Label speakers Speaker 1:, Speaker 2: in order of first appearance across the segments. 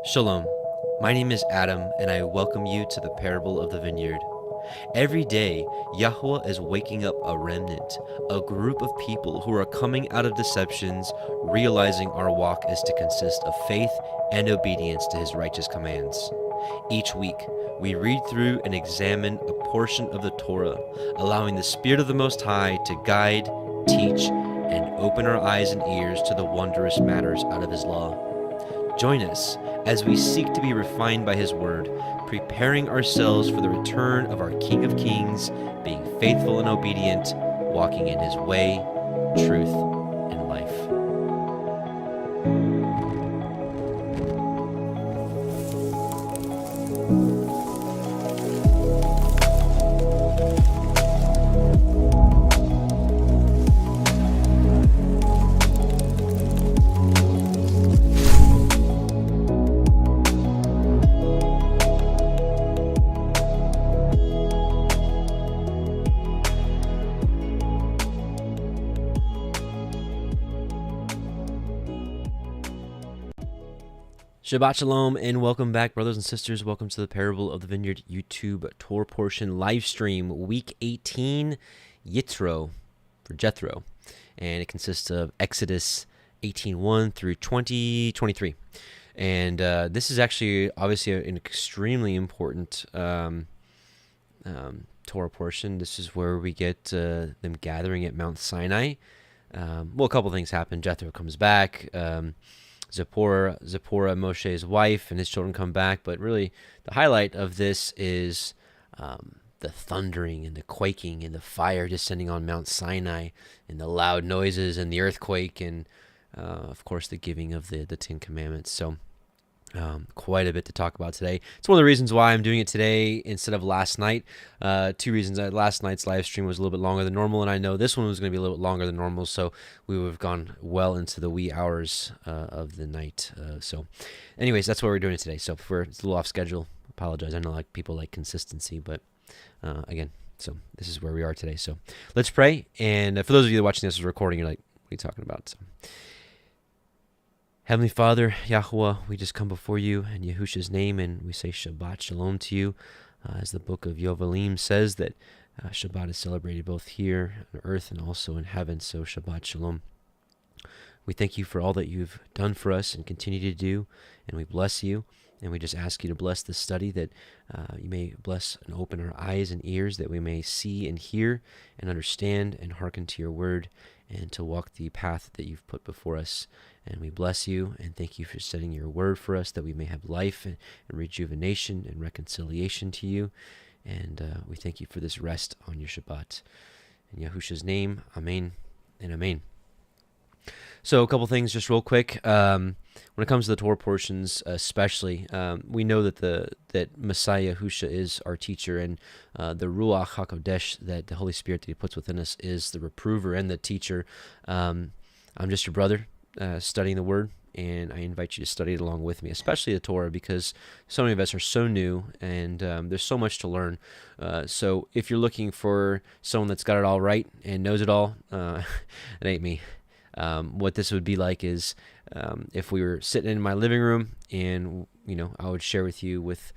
Speaker 1: Shalom, my name is Adam, and I welcome you to the parable of the vineyard. Every day, Yahuah is waking up a remnant, a group of people who are coming out of deceptions, realizing our walk is to consist of faith and obedience to his righteous commands. Each week, we read through and examine a portion of the Torah, allowing the Spirit of the Most High to guide, teach, and open our eyes and ears to the wondrous matters out of his law. Join us as we seek to be refined by his word, preparing ourselves for the return of our King of Kings, being faithful and obedient, walking in his way, truth, and life. Shabbat Shalom and welcome back, brothers and sisters. Welcome to the Parable of the Vineyard YouTube Torah portion live stream, week 18, Yitro for Jethro. And it consists of Exodus 18:1 through 20:23. And this is actually obviously an extremely important Torah portion. This is where we get them gathering at Mount Sinai. Well, a couple things happen. Jethro comes back. Zipporah, Moshe's wife, and his children come back. But really, the highlight of this is the thundering and the quaking and the fire descending on Mount Sinai and the loud noises and the earthquake and, of course, the giving of the Ten Commandments. So quite a bit to talk about today. It's one of the reasons why I'm doing it today instead of last night. Two reasons. Last night's live stream was a little bit longer than normal, and I know this one was going to be a little bit longer than normal, so we would have gone well into the wee hours of the night. So anyways, that's why we're doing it today. So if it's a little off schedule, apologize. I know people like consistency, but again, so this is where we are today. So let's pray. And for those of you that are watching this as a recording, you're like, what are you talking about? So, Heavenly Father, Yahuah, we just come before you in Yahusha's name, and we say Shabbat Shalom to you. As the book of Yahuah Elohiym says, that Shabbat is celebrated both here on earth and also in heaven, so Shabbat Shalom. We thank you for all that you've done for us and continue to do, and we bless you, and we just ask you to bless this study, that you may bless and open our eyes and ears, that we may see and hear and understand and hearken to your word, and to walk the path that you've put before us. And we bless you and thank you for setting your word for us, that we may have life and rejuvenation and reconciliation to you. And we thank you for this rest on your Shabbat. In Yahusha's name, Amen and Amen. So a couple things just real quick. When it comes to the Torah portions especially, we know that Messiah Yahusha is our teacher, and the Ruach HaKodesh, that the Holy Spirit that he puts within us, is the reprover and the teacher. I'm just your brother studying the Word, and I invite you to study it along with me, especially the Torah, because so many of us are so new, and there's so much to learn. So if you're looking for someone that's got it all right and knows it all, it ain't me. What this would be like is if we were sitting in my living room, and I would share with you with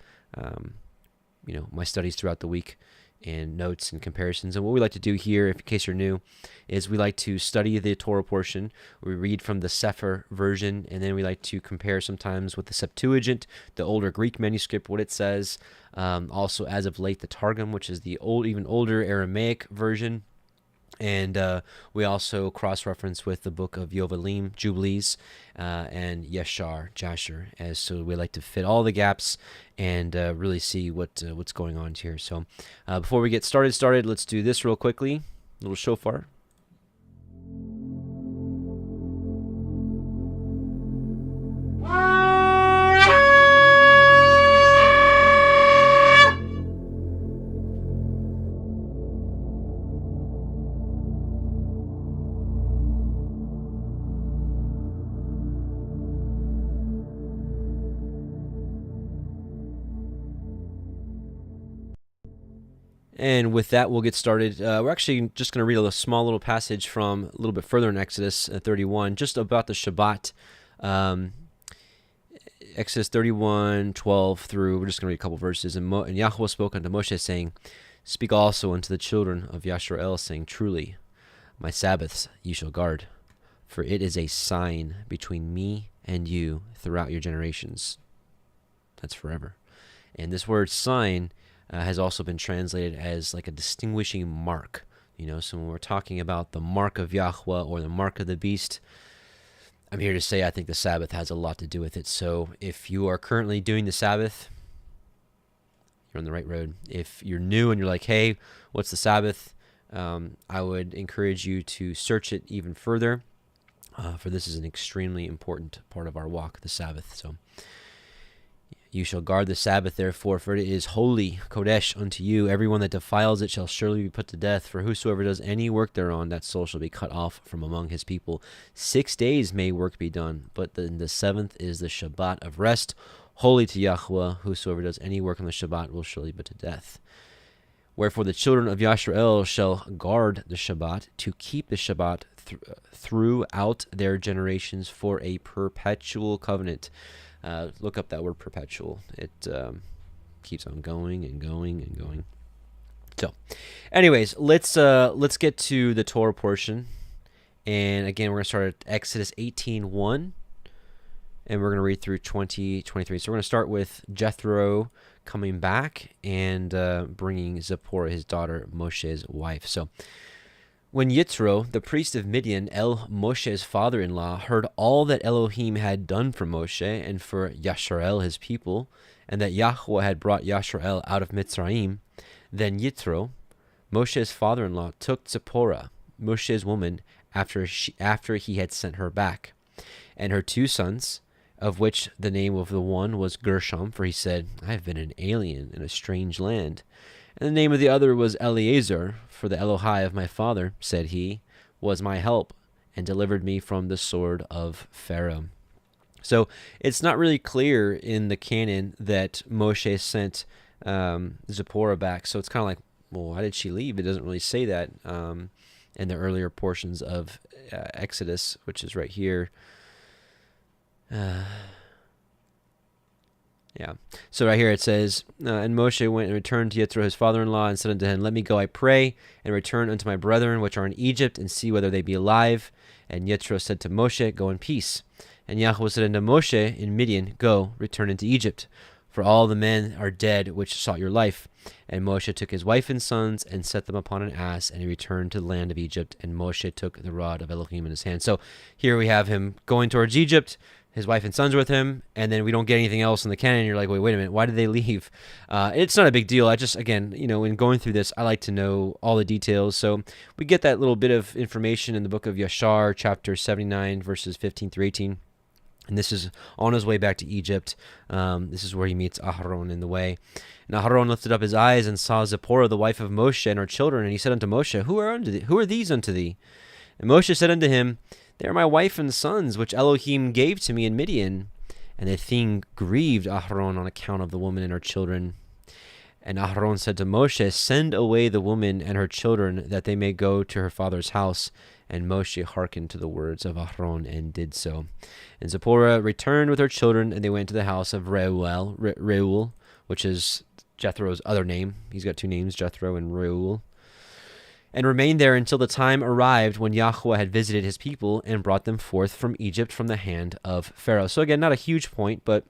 Speaker 1: my studies throughout the week and notes and comparisons. And what we like to do here, in case you're new, is we like to study the Torah portion. We read from the Sefer version, and then we like to compare sometimes with the Septuagint, the older Greek manuscript, what it says. Also, as of late, the Targum, which is the even older Aramaic version. And we also cross-reference with the book of Yahuah Elohiym, Jubilees, and Jasher, as so we like to fit all the gaps and really see what's going on here. So before we get started, let's do this real quickly. A little shofar. And with that, we'll get started. We're actually just going to read a small little passage from a little bit further in Exodus 31, just about the Shabbat. Exodus 31:12 through, we're just going to read a couple verses. And Yahuwah spoke unto Moshe, saying, Speak also unto the children of Yisrael, saying, Truly, my Sabbaths ye shall guard, for it is a sign between me and you throughout your generations. That's forever. And this word sign has also been translated as like a distinguishing mark. So when we're talking about the mark of Yahuwah or the mark of the beast, I'm here to say I think the Sabbath has a lot to do with it. So if you are currently doing the Sabbath, you're on the right road. If you're new and you're like, hey, what's the Sabbath? I would encourage you to search it even further, for this is an extremely important part of our walk, the Sabbath. So you shall guard the Sabbath, therefore, for it is holy, Kodesh, unto you. Everyone that defiles it shall surely be put to death. For whosoever does any work thereon, that soul shall be cut off from among his people. 6 days may work be done, but then the seventh is the Shabbat of rest, holy to Yahuwah. Whosoever does any work on the Shabbat will surely be put to death. Wherefore the children of Yisrael shall guard the Shabbat, to keep the Shabbat throughout their generations for a perpetual covenant. Look up that word perpetual. It keeps on going and going and going. So, anyways, let's get to the Torah portion. And again, we're going to start at Exodus 18:1, and we're going to read through 20:23. So we're going to start with Jethro coming back and bringing Zipporah, his daughter, Moshe's wife. So when Yitro, the priest of Midian, Moshe's father-in-law, heard all that Elohim had done for Moshe and for Yisrael, his people, and that Yahuwah had brought Yisrael out of Mitzrayim, then Yitro, Moshe's father-in-law, took Zipporah, Moshe's woman, after he had sent her back, and her 2 sons, of which the name of the one was Gershom, for he said, I have been an alien in a strange land. And the name of the other was Eleazar, for the Elohai of my father, said he, was my help, and delivered me from the sword of Pharaoh. So it's not really clear in the canon that Moshe sent Zipporah back. So it's kind of like, well, why did she leave? It doesn't really say that in the earlier portions of Exodus, which is right here. So right here it says, and Moshe went and returned to Yitro his father-in-law and said unto him, Let me go, I pray, and return unto my brethren which are in Egypt, and see whether they be alive. And Yitro said to Moshe, Go in peace. And Yahuwah said unto Moshe in Midian, Go, return into Egypt, for all the men are dead which sought your life. And Moshe took his wife and sons and set them upon an ass, and he returned to the land of Egypt. And Moshe took the rod of Elohim in his hand. So here we have him going towards Egypt. His wife and sons are with him, and then we don't get anything else in the canon. You're like, wait a minute, why did they leave? It's not a big deal. I just, again, in going through this, I like to know all the details. So we get that little bit of information in the book of Yashar, chapter 79, verses 15 through 18. And this is on his way back to Egypt. This is where he meets Aharon in the way. And Aharon lifted up his eyes and saw Zipporah, the wife of Moshe, and her children. And he said unto Moshe, Who are these unto thee? And Moshe said unto him, They are my wife and sons, which Elohim gave to me in Midian. And the thing grieved Aharon on account of the woman and her children. And Aharon said to Moshe, Send away the woman and her children, that they may go to her father's house. And Moshe hearkened to the words of Aharon, and did so. And Zipporah returned with her children, and they went to the house of Reuel, which is Jethro's other name. He's got 2 names, Jethro and Reuel. And remained there until the time arrived when Yahuwah had visited his people and brought them forth from Egypt from the hand of Pharaoh. So again, not a huge point, but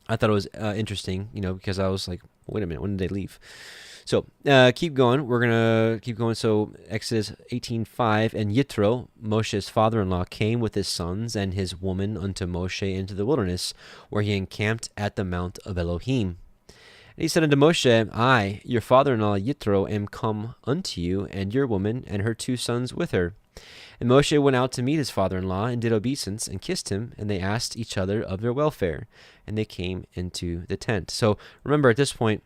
Speaker 1: I thought it was interesting, because I was like, wait a minute, when did they leave? So keep going. We're going to keep going. So Exodus 18:5, and Yitro, Moshe's father-in-law, came with his sons and his woman unto Moshe into the wilderness, where he encamped at the mount of Elohim. And he said unto Moshe, I, your father-in-law Yitro, am come unto you, and your woman, and her 2 sons with her. And Moshe went out to meet his father-in-law, and did obeisance, and kissed him, and they asked each other of their welfare, and they came into the tent. So remember, at this point,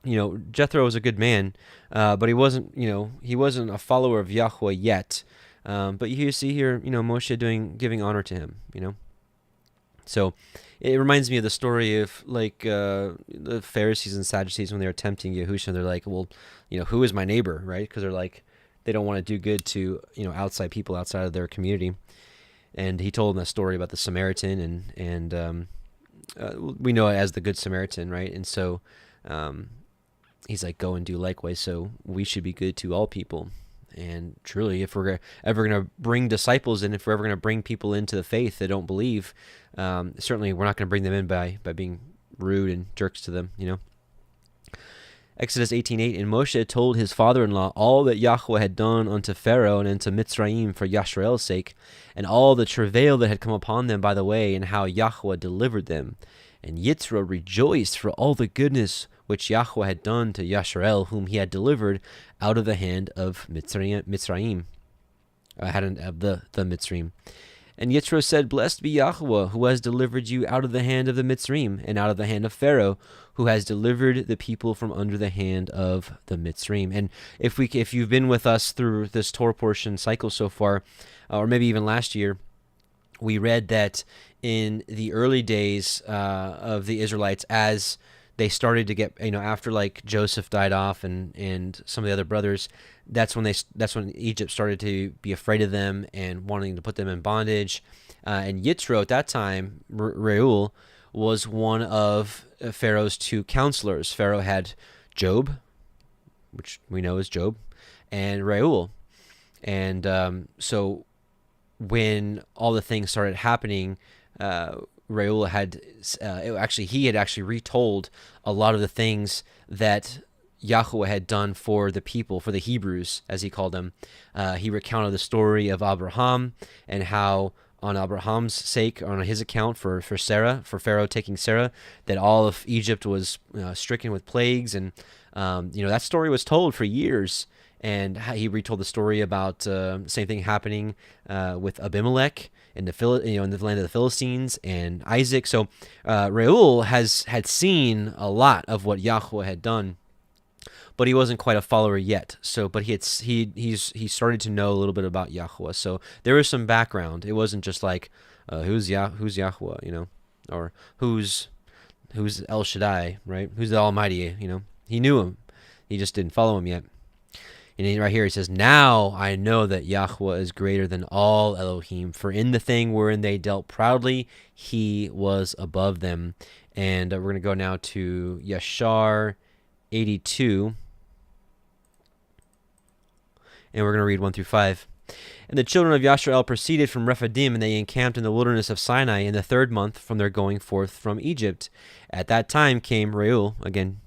Speaker 1: Jethro was a good man, but he wasn't a follower of Yahuwah yet. But you see here, Moshe giving honor to him, So it reminds me of the story of the Pharisees and Sadducees when they were tempting Yahusha. They're like, well, who is my neighbor, right? Because they're like, they don't want to do good to outside people outside of their community. And he told them a story about the Samaritan and we know it as the Good Samaritan, right? And so he's like, go and do likewise. So we should be good to all people. And truly, if we're ever going to bring disciples in, if we're ever going to bring people into the faith that don't believe, certainly we're not going to bring them in by being rude and jerks to them, Exodus 18:8, and Moshe told his father-in-law all that Yahuah had done unto Pharaoh and unto Mitzrayim for Yashrael's sake, and all the travail that had come upon them by the way, and how Yahuah delivered them. And Yitro rejoiced for all the goodness which Yahuah had done to Yashrael, whom he had delivered out of the hand of Mitzrayim, of the Mitzrayim. And Yitro said, blessed be Yahuah, who has delivered you out of the hand of the Mitzrayim, and out of the hand of Pharaoh, who has delivered the people from under the hand of the Mitzrayim. And if you've been with us through this Torah portion cycle so far, or maybe even last year, we read that in the early days of the Israelites, as they started to get, after like Joseph died off and some of the other brothers, that's when Egypt started to be afraid of them and wanting to put them in bondage. And Yitro at that time, Reuel, was one of Pharaoh's two counselors. Pharaoh had Job, which we know is Job, and Reuel. And so when all the things started happening, Reuel had actually retold a lot of the things that Yahuah had done for the people, for the Hebrews, as he called them. He recounted the story of Abraham and how on Abraham's sake, on his account for Sarah, for Pharaoh taking Sarah, that all of Egypt was stricken with plagues. And, that story was told for years. And he retold the story about same thing happening with Abimelech in the land of the Philistines and Isaac. So Reuel had seen a lot of what Yahuah had done, but he wasn't quite a follower yet. But he started to know a little bit about Yahuah. So there was some background. It wasn't just like who's Yahuah, or who's El Shaddai, right? Who's the Almighty, He knew him. He just didn't follow him yet. And right here he says, now I know that Yahuah is greater than all Elohim, for in the thing wherein they dealt proudly, he was above them. And we're going to go now to Yashar 82. And we're going to read 1 through 5. And the children of Yashrael proceeded from Rephidim, and they encamped in the wilderness of Sinai in the 3rd month from their going forth from Egypt. At that time came Reuel, again,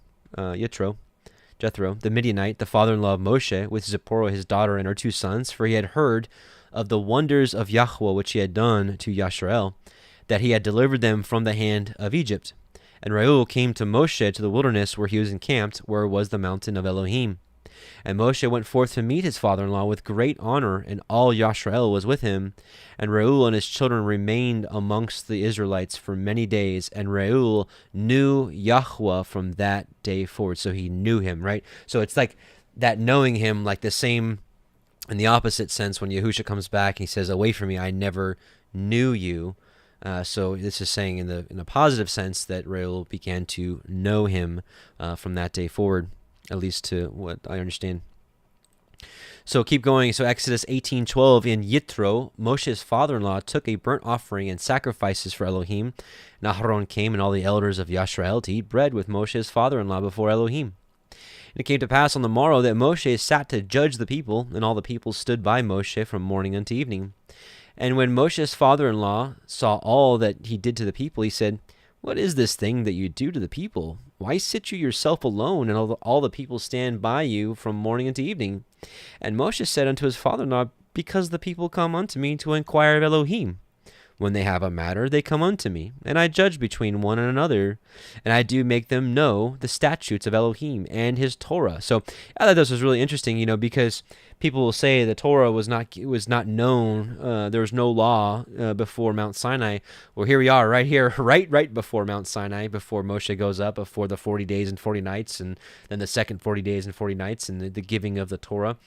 Speaker 1: Jethro, the Midianite, the father-in-law of Moshe, with Zipporah his daughter and her 2 sons, for he had heard of the wonders of Yahuah which he had done to Yashrael, that he had delivered them from the hand of Egypt. And Reuel came to Moshe to the wilderness where he was encamped, where was the mountain of Elohim. And Moshe went forth to meet his father-in-law with great honor, and all Yashrael was with him. And Reuel and his children remained amongst the Israelites for many days, and Reuel knew Yahuah from that day forward. So he knew him, right? So it's like that knowing him, like the same in the opposite sense when Yahusha comes back and he says, away from me, I never knew you. So this is saying in a positive sense that Reuel began to know him from that day forward, at least to what I understand. So keep going. So Exodus 18:12, in Yitro, Moshe's father-in-law took a burnt offering and sacrifices for Elohim. And Aharon came and all the elders of Yashrael to eat bread with Moshe's father-in-law before Elohim. And it came to pass on the morrow that Moshe sat to judge the people, and all the people stood by Moshe from morning unto evening. And when Moshe's father-in-law saw all that he did to the people, he said, what is this thing that you do to the people? Why sit you yourself alone, and all the people stand by you from morning unto evening? And Moshe said unto his father-in-law, because the people come unto me to inquire of Elohim. When they have a matter, they come unto me, and I judge between one and another, and I do make them know the statutes of Elohim and his Torah. So I thought this was really interesting, because people will say the Torah was not known. There was no law before Mount Sinai. Well, here we are, right here, right before Mount Sinai, before Moshe goes up, before the 40 days and 40 nights, and then the second 40 days and 40 nights, and the giving of the Torah.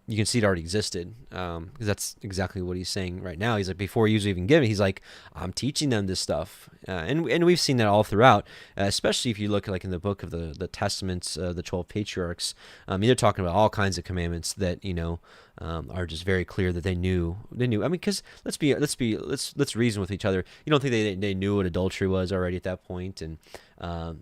Speaker 1: You can see it already existed, because that's exactly what he's saying right now. He's like, before he was even given, he's like, I'm teaching them this stuff. And we've seen that all throughout, especially if you look like in the book of the Testaments, the 12 patriarchs. They're talking about all kinds of commandments that, are just very clear that they knew. I mean, because let's reason with each other. You don't think they knew what adultery was already at that point, and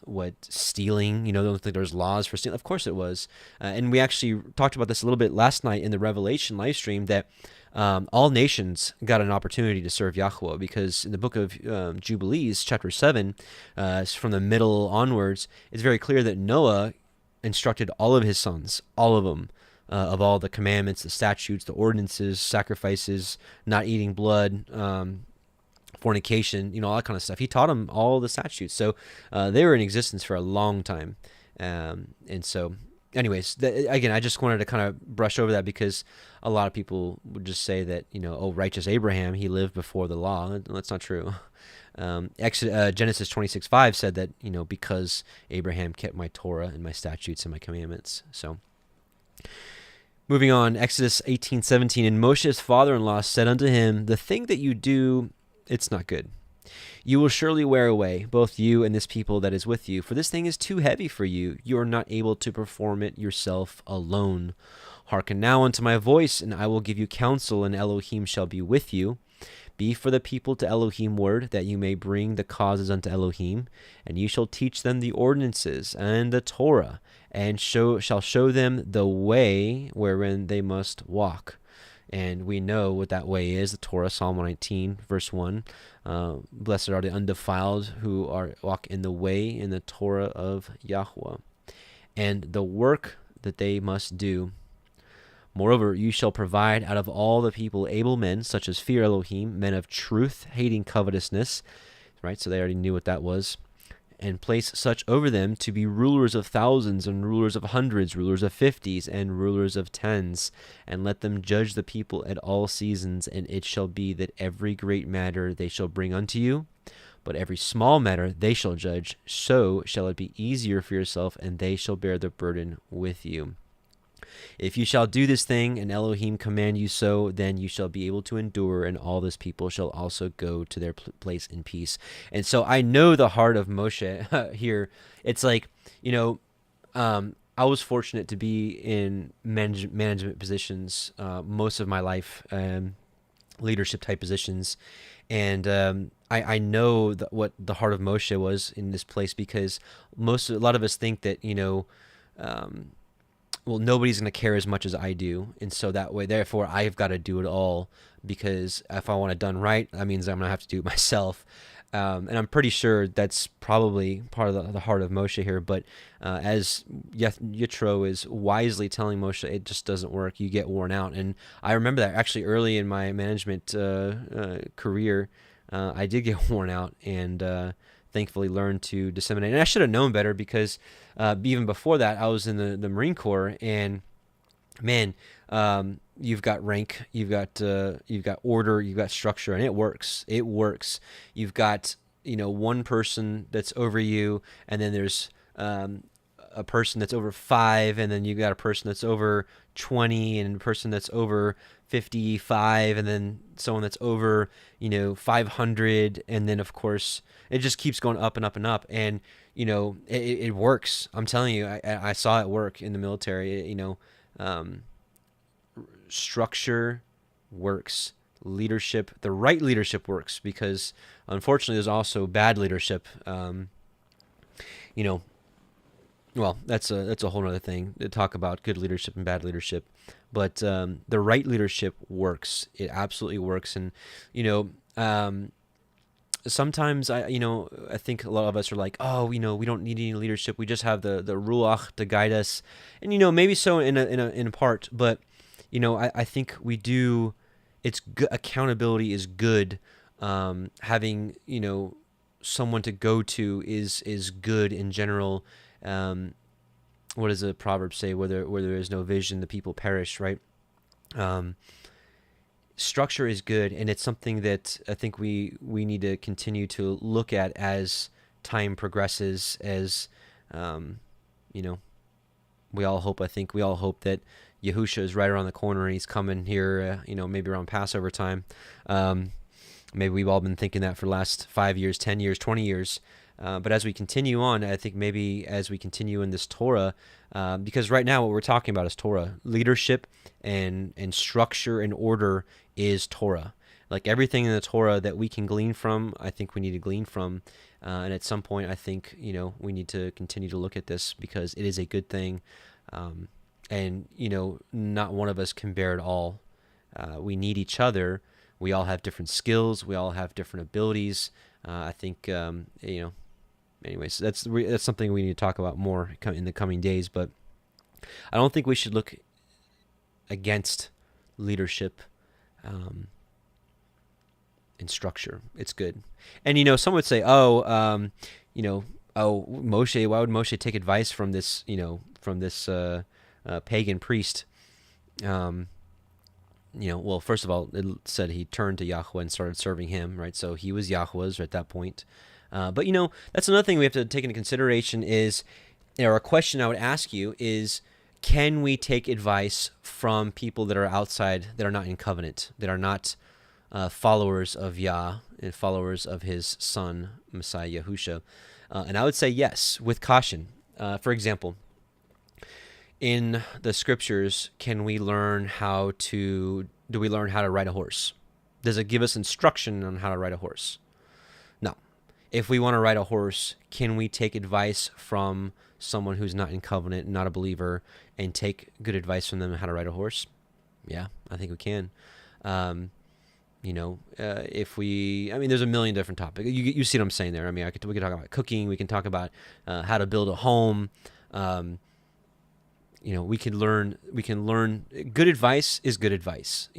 Speaker 1: what stealing? Don't think there was laws for stealing. Of course it was, and we actually talked about this a little bit last night in the Revelation live stream, that all nations got an opportunity to serve Yahuwah, because in the book of Jubilees, chapter 7, from the middle onwards, it's very clear that Noah instructed all of his sons, all of them, of all the commandments, the statutes, the ordinances, sacrifices, not eating blood, fornication, all that kind of stuff. He taught them all the statutes. So they were in existence for a long time. And so anyways, again, I just wanted to kind of brush over that, because a lot of people would just say that, righteous Abraham, he lived before the law. That's not true. Genesis 26:5 said that, because Abraham kept my Torah and my statutes and my commandments. So moving on, Exodus 18:17, and Moshe's father-in-law said unto him, the thing that you do, it's not good. You will surely wear away, both you and this people that is with you, for this thing is too heavy for you. You are not able to perform it yourself alone. Hearken now unto my voice, and I will give you counsel, and Elohim shall be with you. Be for the people to Elohim word, that you may bring the causes unto Elohim, and you shall teach them the ordinances and the Torah, and shall show them the way wherein they must walk. And we know what that way is, the Torah, Psalm 119, verse 1. Blessed are the undefiled who walk in the way in the Torah of Yahuwah. And the work that they must do. Moreover, you shall provide out of all the people able men, such as fear Elohim, men of truth, hating covetousness. Right, so they already knew what that was. And place such over them to be rulers of thousands, and rulers of hundreds, rulers of 50s, and rulers of 10s. And let them judge the people at all seasons. And it shall be that every great matter they shall bring unto you, but every small matter they shall judge. So shall it be easier for yourself, and they shall bear the burden with you. If you shall do this thing, and Elohim command you so, then you shall be able to endure, and all this people shall also go to their place in peace. And so I know the heart of Moshe here. It's like, I was fortunate to be in management positions most of my life, leadership type positions. And I know what the heart of Moshe was in this place, because a lot of us think that, nobody's going to care as much as I do. And so that way, therefore, I've got to do it all, because if I want it done right, that means I'm going to have to do it myself. And I'm pretty sure that's probably part of the heart of Moshe here. But as Yitro is wisely telling Moshe, it just doesn't work. You get worn out. And I remember that actually early in my management career, I did get worn out, and thankfully learned to disseminate. And I should have known better, because even before that, I was in the Marine Corps, and man, you've got rank, you've got order, you've got structure, and it works. You've got one person that's over you, and then there's a person that's over 5, and then you got a person that's over 20, and a person that's over 55, and then someone that's over 500, and then of course it just keeps going up and up and up. And it works. I'm telling you, I saw it work in the military. Structure works. Leadership, the right leadership works, because unfortunately there's also bad leadership. Well, that's a whole other thing to talk about, good leadership and bad leadership. But the right leadership works. It absolutely works. And sometimes I think a lot of us are like, we don't need any leadership. We just have the ruach to guide us, and maybe so in a part. But I think we do. It's good. Accountability is good. Having someone to go to is good in general. What does the proverb say? Where there is no vision, the people perish, right? Structure is good, and it's something that I think we need to continue to look at as time progresses, as we all hope that Yahusha is right around the corner, and he's coming here, maybe around Passover time. Maybe we've all been thinking that for the last 5 years, 10 years, 20 years. But as we continue on, I think maybe as we continue in this Torah, because right now what we're talking about is Torah. Leadership and structure and order is Torah. Like everything in the Torah that we can glean from, I think we need to glean from. And at some point, I think, we need to continue to look at this because it is a good thing. And, not one of us can bear it all. We need each other. We all have different skills. We all have different abilities. I think, anyways, that's something we need to talk about more in the coming days. But I don't think we should look against leadership in structure. It's good. And, some would say, Moshe, why would Moshe take advice from this, pagan priest? Well, first of all, it said he turned to Yahuwah and started serving him, right? So he was Yahuwah's at that point. But, that's another thing we have to take into consideration is, or a question I would ask you is, can we take advice from people that are outside, that are not in covenant, that are not followers of Yah and followers of his son, Messiah Yahusha? And I would say yes, with caution. For example, in the scriptures, do we learn how to ride a horse? Does it give us instruction on how to ride a horse? No. If we want to ride a horse, can we take advice from someone who's not in covenant, not a believer, and take good advice from them on how to ride a horse? Yeah, I think we can. There's a million different topics. You see what I'm saying there. We can talk about cooking. We can talk about how to build a home. We can learn. Good advice is good advice.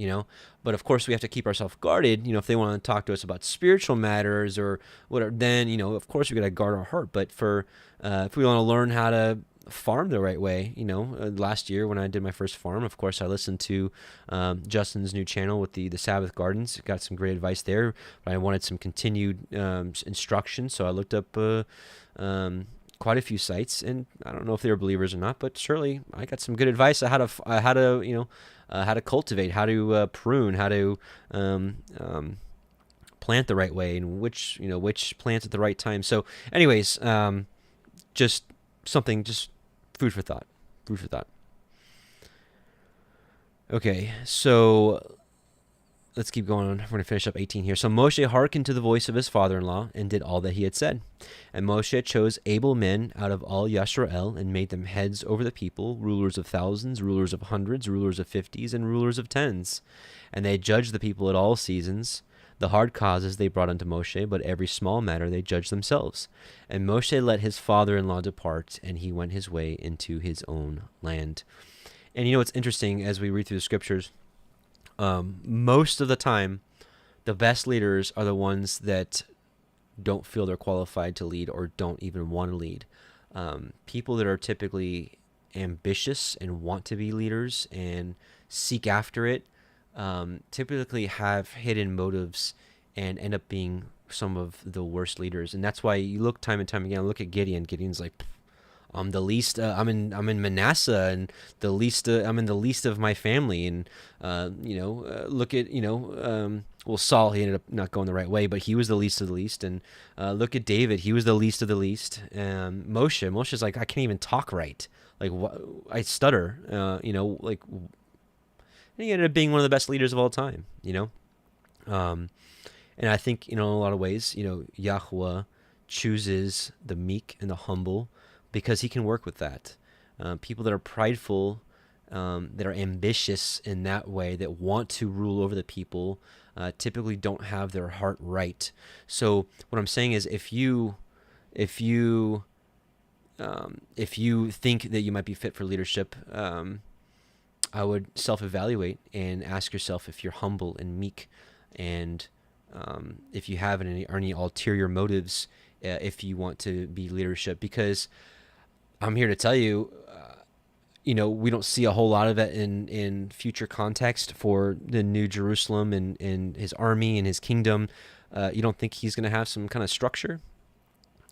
Speaker 1: But of course we have to keep ourselves guarded. If they want to talk to us about spiritual matters or whatever, then of course we got to guard our heart. But for if we want to learn how to farm the right way, last year when I did my first farm, of course I listened to Justin's new channel with the Sabbath Gardens. Got some great advice there, but I wanted some continued instruction, so I looked up quite a few sites, and I don't know if they were believers or not, but surely I got some good advice on how to cultivate, how to prune, how to plant the right way, and which plants at the right time. So anyways, just food for thought. Okay, so let's keep going on. We're going to finish up 18 here. So Moshe hearkened to the voice of his father-in-law and did all that he had said. And Moshe chose able men out of all Yisrael and made them heads over the people, rulers of thousands, rulers of hundreds, rulers of fifties, and rulers of tens. And they judged the people at all seasons. The hard causes they brought unto Moshe, but every small matter they judged themselves. And Moshe let his father-in-law depart, and he went his way into his own land. And it's interesting as we read through the scriptures, most of the time, the best leaders are the ones that don't feel they're qualified to lead or don't even want to lead. People that are typically ambitious and want to be leaders and seek after it, typically have hidden motives and end up being some of the worst leaders. And that's why you look time and time again, look at Gideon. Gideon's like, I'm the least. I'm in Manasseh, and the least. I'm in the least of my family, and look at Saul. He ended up not going the right way, but he was the least of the least. And look at David. He was the least of the least. Moshe's like, I can't even talk right. Like I stutter. And he ended up being one of the best leaders of all time. And I think in a lot of ways, Yahuwah chooses the meek and the humble, because he can work with that. People that are prideful, that are ambitious in that way, that want to rule over the people, typically don't have their heart right. So what I'm saying is, if you think that you might be fit for leadership, I would self-evaluate and ask yourself if you're humble and meek, and if you have any ulterior motives, if you want to be leadership. Because I'm here to tell you, we don't see a whole lot of that in future context for the New Jerusalem and his army and his kingdom. You don't think he's going to have some kind of structure?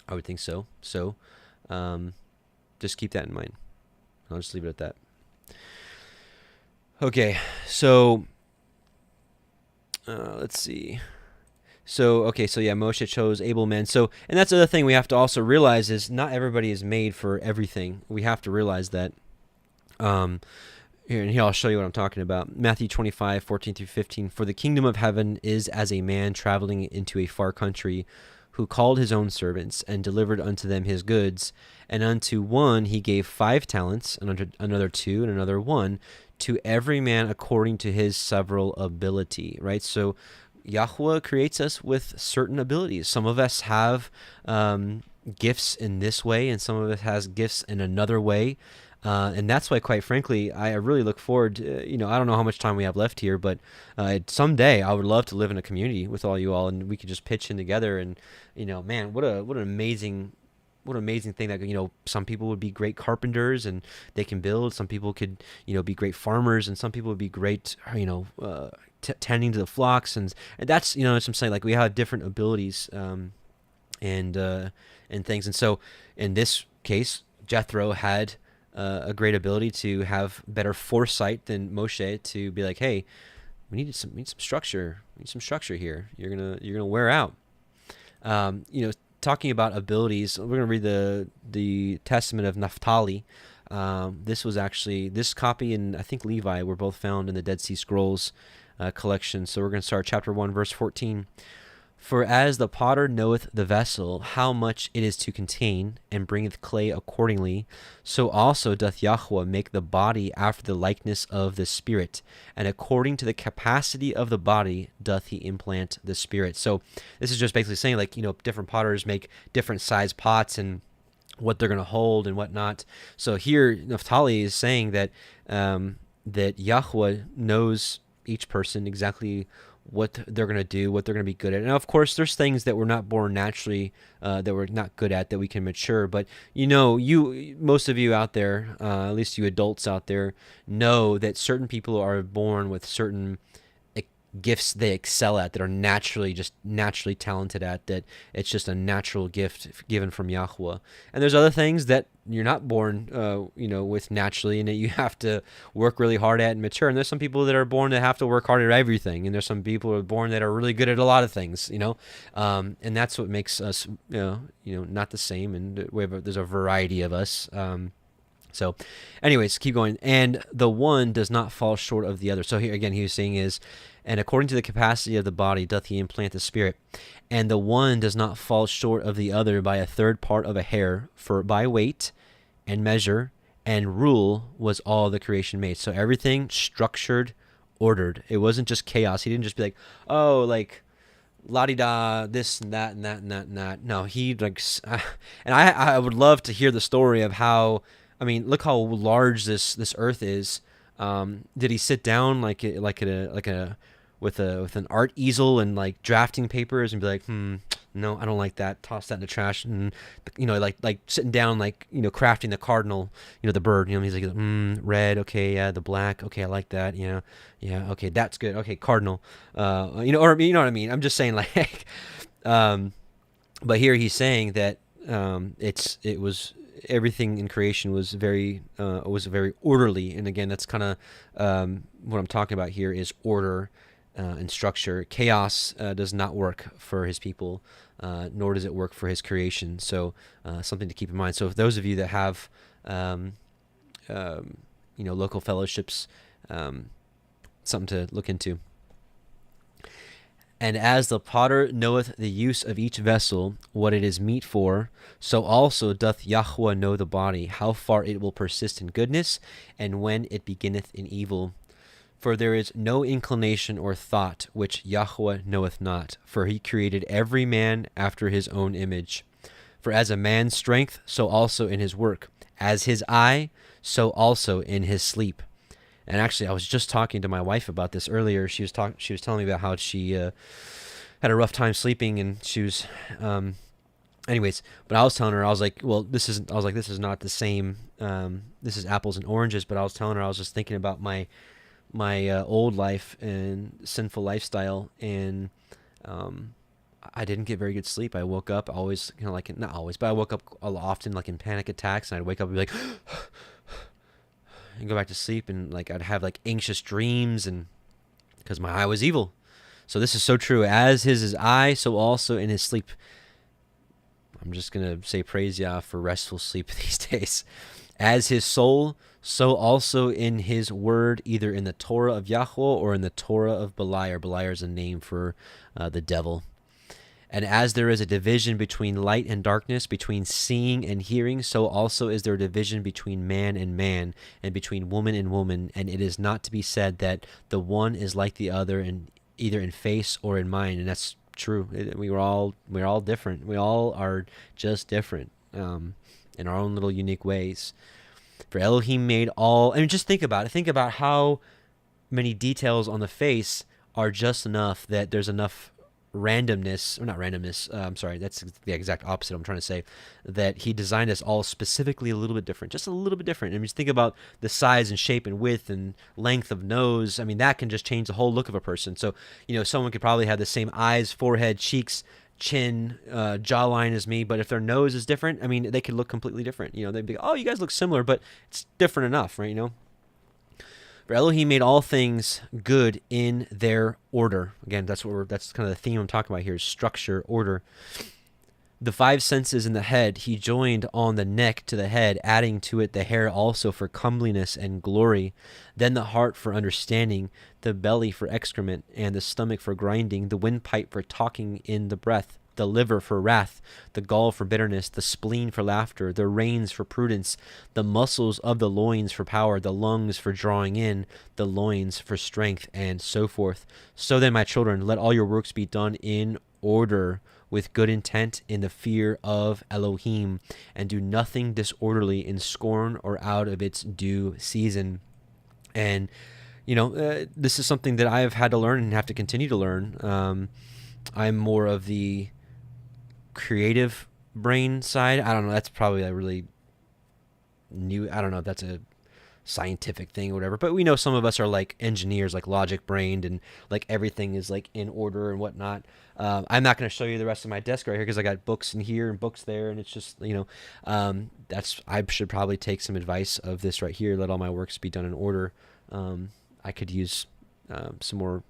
Speaker 1: I would think so. So just keep that in mind. I'll just leave it at that. Okay, so let's see. So yeah, Moshe chose able men. So, and that's the other thing we have to also realize is not everybody is made for everything. We have to realize that. Here I'll show you what I'm talking about. Matthew 25:14-15. For the kingdom of heaven is as a man traveling into a far country, who called his own servants and delivered unto them his goods. And unto one he gave 5 talents, and another 2, and another 1, to every man according to his several ability. Right? So Yahuwah creates us with certain abilities. Some of us have gifts in this way, and some of us has gifts in another way. And that's why, quite frankly, I really look forward to, I don't know how much time we have left here, but someday I would love to live in a community with all you all, and we could just pitch in together. And, man, what an amazing thing that, some people would be great carpenters and they can build. Some people could, be great farmers, and some people would be great, tending to the flocks. And that's, what I'm saying, like we have different abilities and things. And so in this case, Jethro had a great ability to have better foresight than Moshe to be like, hey, we need some structure. We need some structure here. You're gonna wear out. Talking about abilities, we're gonna read the Testament of Naphtali. This copy and I think Levi were both found in the Dead Sea Scrolls collection. So we're gonna start chapter 1, verse 14. For as the potter knoweth the vessel, how much it is to contain, and bringeth clay accordingly, so also doth Yahuwah make the body after the likeness of the Spirit, and according to the capacity of the body doth he implant the Spirit. So this is just basically saying, like, different potters make different size pots and what they're going to hold and whatnot. So here Naphtali is saying that that Yahuwah knows each person exactly what they're going to do, what they're going to be good at. And of course, there's things that we're not born naturally, that we're not good at, that we can mature. But most of you out there, at least you adults out there, know that certain people are born with certain gifts they excel at, that are naturally talented at, that it's just a natural gift given from Yahuwah. And there's other things that you're not born with naturally, and that you have to work really hard at and mature. And there's some people that are born that have to work hard at everything, and there's some people who are born that are really good at a lot of things, and that's what makes us not the same, and there's a variety of us. So anyways, keep going. And the one does not fall short of the other. So here again, he was saying is, and according to the capacity of the body doth he implant the Spirit. And the one does not fall short of the other by a third part of a hair, for by weight and measure and rule was all the creation made. So everything structured, ordered. It wasn't just chaos. He didn't just be like, oh, like, la-di-da, this and that and that and that and that. No, he and I would love to hear the story of how, look how large this earth is. Did he sit down with an art easel and like drafting papers and be like, no, I don't like that. Toss that in the trash. And like sitting down, crafting the cardinal, the bird. He's like, red. Okay, yeah, the black. Okay, I like that. Yeah, okay, that's good. Okay, cardinal. Or you know what I mean. I'm just saying, like, but here he's saying that it was. Everything in creation was very orderly, and again, that's kind of what I'm talking about here is order and structure. Chaos does not work for his people, nor does it work for his creation. So something to keep in mind. So if those of you that have local fellowships, something to look into. And as the potter knoweth the use of each vessel, what it is meet for, so also doth Yahuwah know the body, how far it will persist in goodness, and when it beginneth in evil. For there is no inclination or thought which Yahuwah knoweth not, for he created every man after his own image. For as a man's strength, so also in his work. As his eye, so also in his sleep. And actually, I was just talking to my wife about this earlier. She was telling me about how she had a rough time sleeping, and she was, anyways. But I was telling her, I was like, this is not the same. This is apples and oranges. But I was telling her, I was just thinking about my old life and sinful lifestyle, and I didn't get very good sleep. I woke up always, not always, but I woke up often like in panic attacks, and I'd wake up and be like. And go back to sleep, and like I'd have like anxious dreams, and because my eye was evil. So this is so true. As his eye, so also in his sleep. I'm just going to say praise Yah for restful sleep these days. As his soul, so also in his word, either in the Torah of Yahuwah or in the Torah of Beliar. Beliar is a name for the devil. And as there is a division between light and darkness, between seeing and hearing, so also is there a division between man, and between woman and woman. And it is not to be said that the one is like the other, in either in face or in mind. And that's true. We're all different. We all are just different in our own little unique ways. For Elohim made all, and just think about it. Think about how many details on the face are just enough that there's enough randomness, or not randomness, I'm sorry, that's the exact opposite I'm trying to say, that he designed us all specifically a little bit different, just a little bit different. And just think about the size and shape and width and length of nose. I mean, that can just change the whole look of a person. So, someone could probably have the same eyes, forehead, cheeks, chin, jawline as me, but if their nose is different, I mean, they could look completely different. They'd be, oh, you guys look similar, but it's different enough, right? For Elohim made all things good in their order. Again, that's kind of the theme I'm talking about here, is structure, order. The 5 senses in the head he joined on the neck to the head, adding to it the hair also for comeliness and glory, then the heart for understanding, the belly for excrement, and the stomach for grinding, the windpipe for talking in the breath, the liver for wrath, the gall for bitterness, the spleen for laughter, the reins for prudence, the muscles of the loins for power, the lungs for drawing in, the loins for strength, and so forth. So then, my children, let all your works be done in order, with good intent, in the fear of Elohim, and do nothing disorderly in scorn or out of its due season. And, this is something that I have had to learn and have to continue to learn. I'm more of the creative brain side. I don't know. That's probably a really new, I don't know if that's a scientific thing or whatever, but we know some of us are like engineers, like logic brained, and like everything is like in order and whatnot. I'm not going to show you the rest of my desk right here because I got books in here and books there, and it's just, I should probably take some advice of this right here. Let all my works be done in order. I could use some more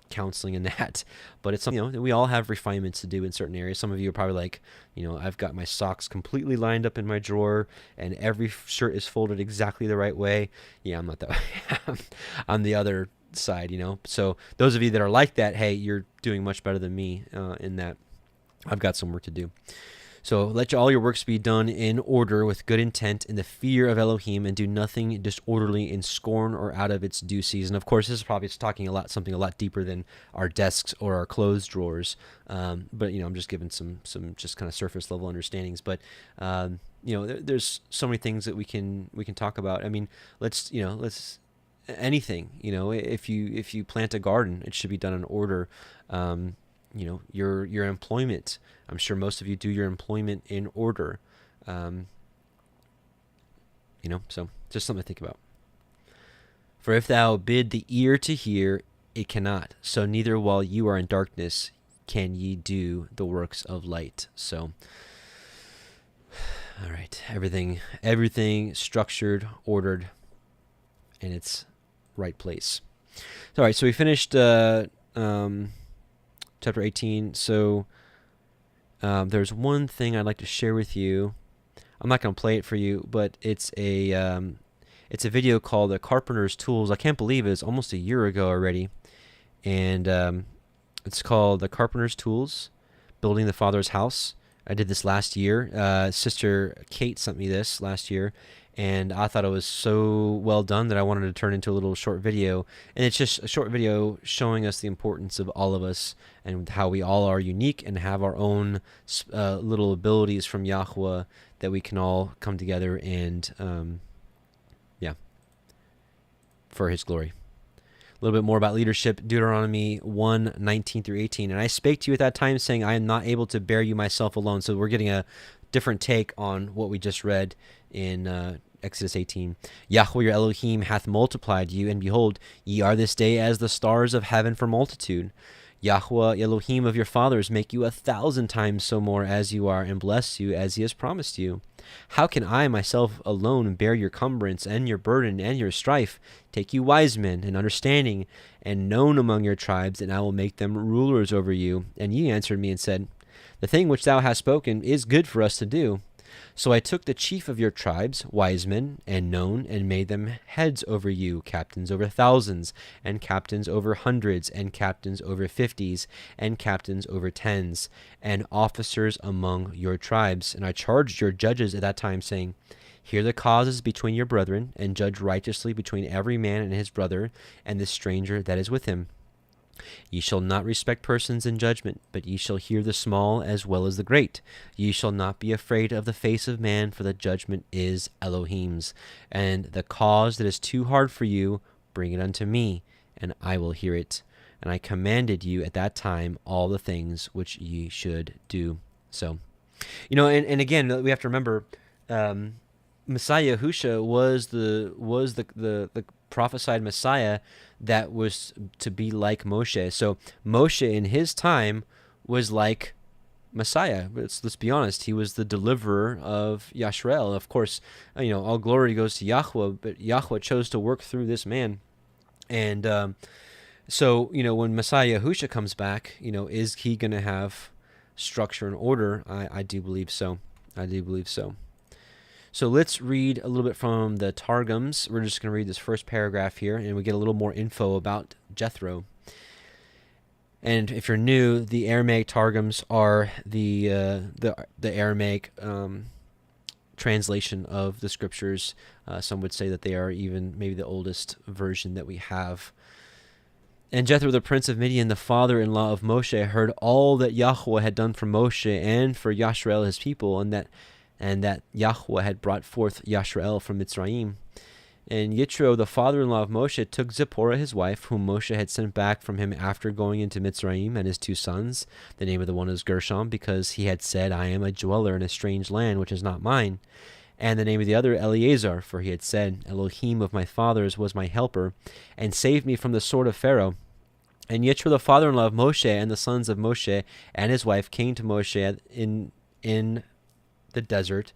Speaker 1: counseling in that, but it's something, we all have refinements to do in certain areas. Some of you are probably like, I've got my socks completely lined up in my drawer and every shirt is folded exactly the right way. Yeah, I'm not that way. I'm the other side, so those of you that are like that, hey, you're doing much better than me in that. I've got some work to do. So let all your works be done in order, with good intent, in the fear of Elohim, and do nothing disorderly in scorn or out of its due season. Of course, this is probably talking something a lot deeper than our desks or our clothes drawers. But I'm just giving some just kind of surface level understandings. But there's so many things that we can talk about. I mean, let's anything. If you plant a garden, it should be done in order. Your employment. I'm sure most of you do your employment in order. So just something to think about. For if thou bid the ear to hear, it cannot. So neither while you are in darkness can ye do the works of light. So, all right, everything structured, ordered, in its right place. All right, so we finished chapter 18. So there's one thing I'd like to share with you. I'm not going to play it for you, but it's a video called The Carpenter's Tools. I can't believe it's almost a year ago already. And it's called The Carpenter's Tools, Building the Father's House. I did this last year. Sister Kate sent me this last year, and I thought it was so well done that I wanted to turn into a little short video. And it's just a short video showing us the importance of all of us and how we all are unique and have our own little abilities from Yahuwah that we can all come together and, for his glory. A little bit more about leadership, Deuteronomy 1:19-18. And I spake to you at that time, saying, I am not able to bear you myself alone. So we're getting a different take on what we just read in Exodus 18. Yahuwah your Elohim hath multiplied you, and behold, ye are this day as the stars of heaven for multitude. Yahuah Elohiym of your fathers make you 1,000 times so more as you are, and bless you as he has promised you. How can I myself alone bear your cumbrance and your burden and your strife? Take you wise men and understanding and known among your tribes, and I will make them rulers over you. And ye answered me and said, the thing which thou hast spoken is good for us to do. So I took the chief of your tribes, wise men, and known, and made them heads over you, captains over thousands, and captains over hundreds, and captains over 50s, and captains over 10s, and officers among your tribes. And I charged your judges at that time, saying, hear the causes between your brethren, and judge righteously between every man and his brother, and the stranger that is with him. Ye shall not respect persons in judgment, but ye shall hear the small as well as the great. Ye shall not be afraid of the face of man, for the judgment is Elohim's. And the cause that is too hard for you, bring it unto me, and I will hear it. And I commanded you at that time all the things which ye should do. So, and again, we have to remember, Messiah Yahusha was the prophesied Messiah that was to be like Moshe. So Moshe in his time was like Messiah. Let's be honest. He was the deliverer of Yisrael. Of course, all glory goes to Yahuah, but Yahuah chose to work through this man. And so when Messiah Yahusha comes back, is he going to have structure and order? I do believe so. So let's read a little bit from the Targums. We're just going to read this first paragraph here, and we get a little more info about Jethro. And if you're new, the Aramaic Targums are the Aramaic translation of the scriptures. Some would say that they are even maybe the oldest version that we have. And Jethro, the prince of Midian, the father-in-law of Moshe, heard all that Yahuah had done for Moshe and for Yisrael his people, and that Yahuah had brought forth Yisrael from Mitzrayim. And Yitro, the father-in-law of Moshe, took Zipporah his wife, whom Moshe had sent back from him after going into Mitzrayim, and his 2 sons. The name of the one is Gershom, because he had said, I am a dweller in a strange land, which is not mine. And the name of the other Eleazar, for he had said, Elohim of my fathers was my helper, and saved me from the sword of Pharaoh. And Yitro, the father-in-law of Moshe, and the sons of Moshe, and his wife came to Moshe in the desert,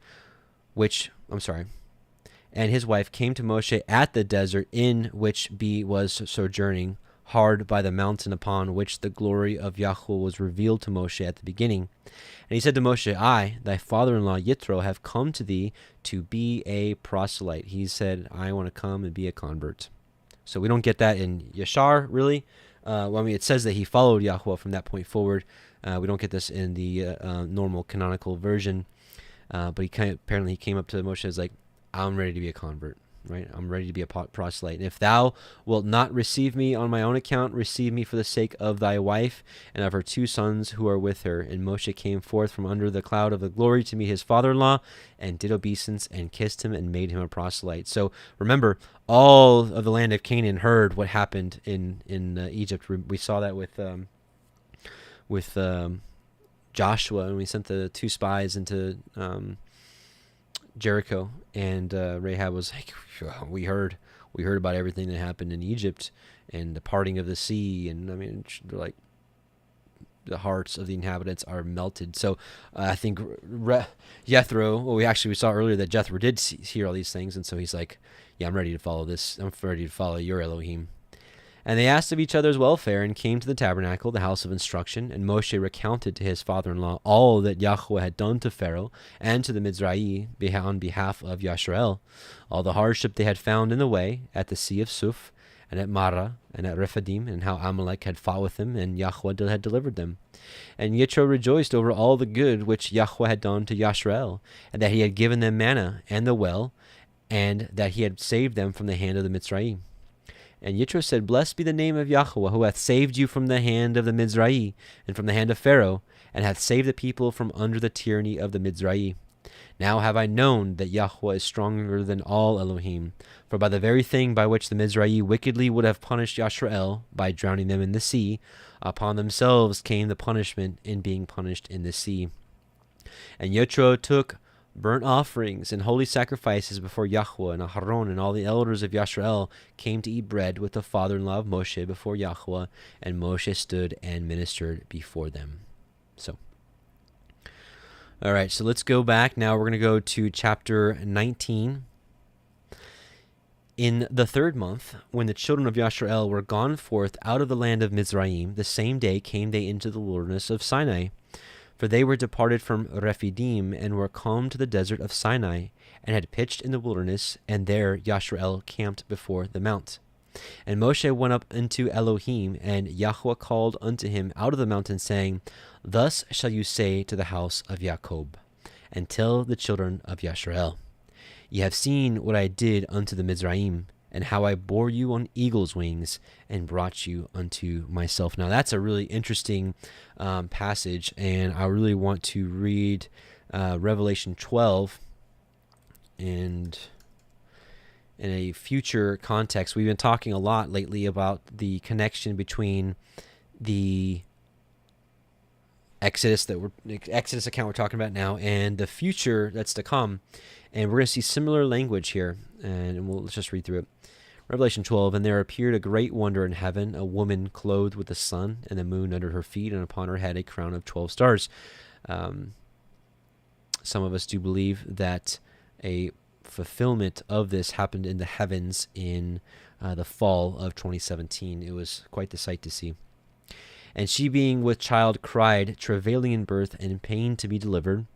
Speaker 1: and his wife came to Moshe at the desert in which he was sojourning, hard by the mountain upon which the glory of Yahuah was revealed to Moshe at the beginning. And he said to Moshe, I, thy father-in-law Yitro, have come to thee to be a proselyte. He said, I want to come and be a convert. So we don't get that in Yashar, really. It says that he followed Yahuah from that point forward. We don't get this in the normal canonical version. But apparently he came up to Moshe and was like, I'm ready to be a convert, right? I'm ready to be a proselyte. And if thou wilt not receive me on my own account, receive me for the sake of thy wife and of her 2 sons who are with her. And Moshe came forth from under the cloud of the glory to meet his father-in-law, and did obeisance, and kissed him, and made him a proselyte. So remember, all of the land of Canaan heard what happened in Egypt. We saw that with Joshua, and we sent the 2 spies into Jericho, and Rahab was like, we heard about everything that happened in Egypt and the parting of the sea, and they're like, the hearts of the inhabitants are melted. So I think Jethro, we saw earlier that Jethro did hear all these things, and so he's like, yeah, I'm ready to follow this. I'm ready to follow your Elohim. And they asked of each other's welfare, and came to the tabernacle, the house of instruction. And Moshe recounted to his father-in-law all that Yahuah had done to Pharaoh and to the Mizrahi on behalf of Yisrael, all the hardship they had found in the way at the sea of Suf, and at Marah, and at Rephidim, and how Amalek had fought with them, and Yahuah had delivered them. And Yitro rejoiced over all the good which Yahuah had done to Yisrael, and that he had given them manna and the well, and that he had saved them from the hand of the Mitzrayim. And Yitro said, Blessed be the name of Yahuah, who hath saved you from the hand of the Mizrahi, and from the hand of Pharaoh, and hath saved the people from under the tyranny of the Mizrahi. Now have I known that Yahuah is stronger than all Elohim, for by the very thing by which the Mizrahi wickedly would have punished Yisrael, by drowning them in the sea, upon themselves came the punishment in being punished in the sea. And Yitro took burnt offerings and holy sacrifices before Yahuah, and Aharon and all the elders of Yisrael came to eat bread with the father-in-law of Moshe before Yahuah, and Moshe stood and ministered before them. So, all right, so let's go back. Now we're going to go to chapter 19. In the 3rd month, when the children of Yisrael were gone forth out of the land of Mizraim, the same day came they into the wilderness of Sinai. For they were departed from Rephidim, and were come to the desert of Sinai, and had pitched in the wilderness, and there Yisrael camped before the mount. And Moshe went up unto Elohim, and Yahuah called unto him out of the mountain, saying, Thus shall you say to the house of Jacob, and tell the children of Yisrael, Ye have seen what I did unto the Mizraim, and how I bore you on eagle's wings, and brought you unto myself. Now that's a really interesting passage, and I really want to read Revelation 12, and in a future context. We've been talking a lot lately about the connection between the Exodus account we're talking about now and the future that's to come. And we're going to see similar language here, and let's just read through it. Revelation 12, And there appeared a great wonder in heaven, a woman clothed with the sun and the moon under her feet, and upon her head a crown of 12 stars. Some of us do believe that a fulfillment of this happened in the heavens in the fall of 2017. It was quite the sight to see. And she being with child cried, travailing in birth and in pain to be delivered.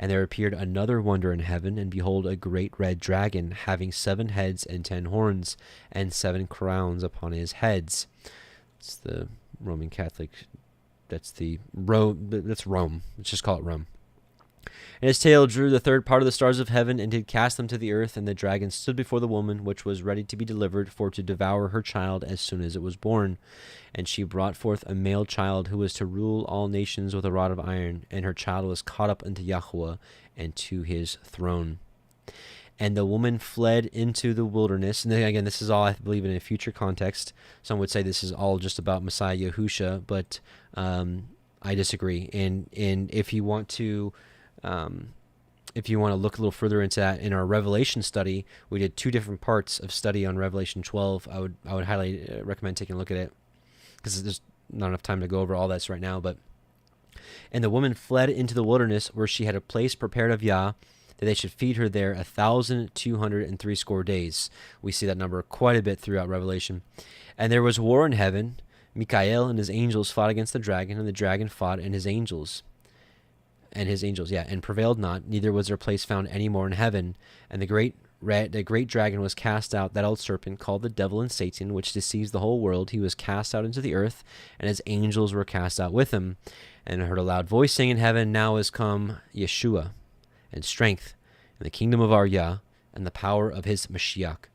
Speaker 1: And there appeared another wonder in heaven, and behold, a great red dragon, having 7 heads and 10 horns, and 7 crowns upon his heads. It's the Roman Catholic. That's Rome. Let's just call it Rome. And his tail drew the 3rd part of the stars of heaven, and did cast them to the earth. And the dragon stood before the woman, which was ready to be delivered, for to devour her child as soon as it was born. And she brought forth a male child, who was to rule all nations with a rod of iron. And her child was caught up unto Yahuah, and to his throne. And the woman fled into the wilderness. And then again, this is all, I believe, in a future context. Some would say this is all just about Messiah Yahusha, but I disagree. And if you want to look a little further into that, in our Revelation study, we did 2 different parts of study on Revelation 12. I would highly recommend taking a look at it, because there's not enough time to go over all this right now. And the woman fled into the wilderness, where she had a place prepared of Yah, that they should feed her there 1,260 days. We see that number quite a bit throughout Revelation. And there was war in heaven. Michael and his angels fought against the dragon, and the dragon fought and his angels. And prevailed not, neither was their place found any more in heaven. And the great dragon was cast out, that old serpent called the devil and Satan, which deceives the whole world. He was cast out into the earth, and his angels were cast out with him. And I heard a loud voice saying in heaven, Now is come Yeshua, and strength, and the kingdom of our Yah, and the power of his Mashiach.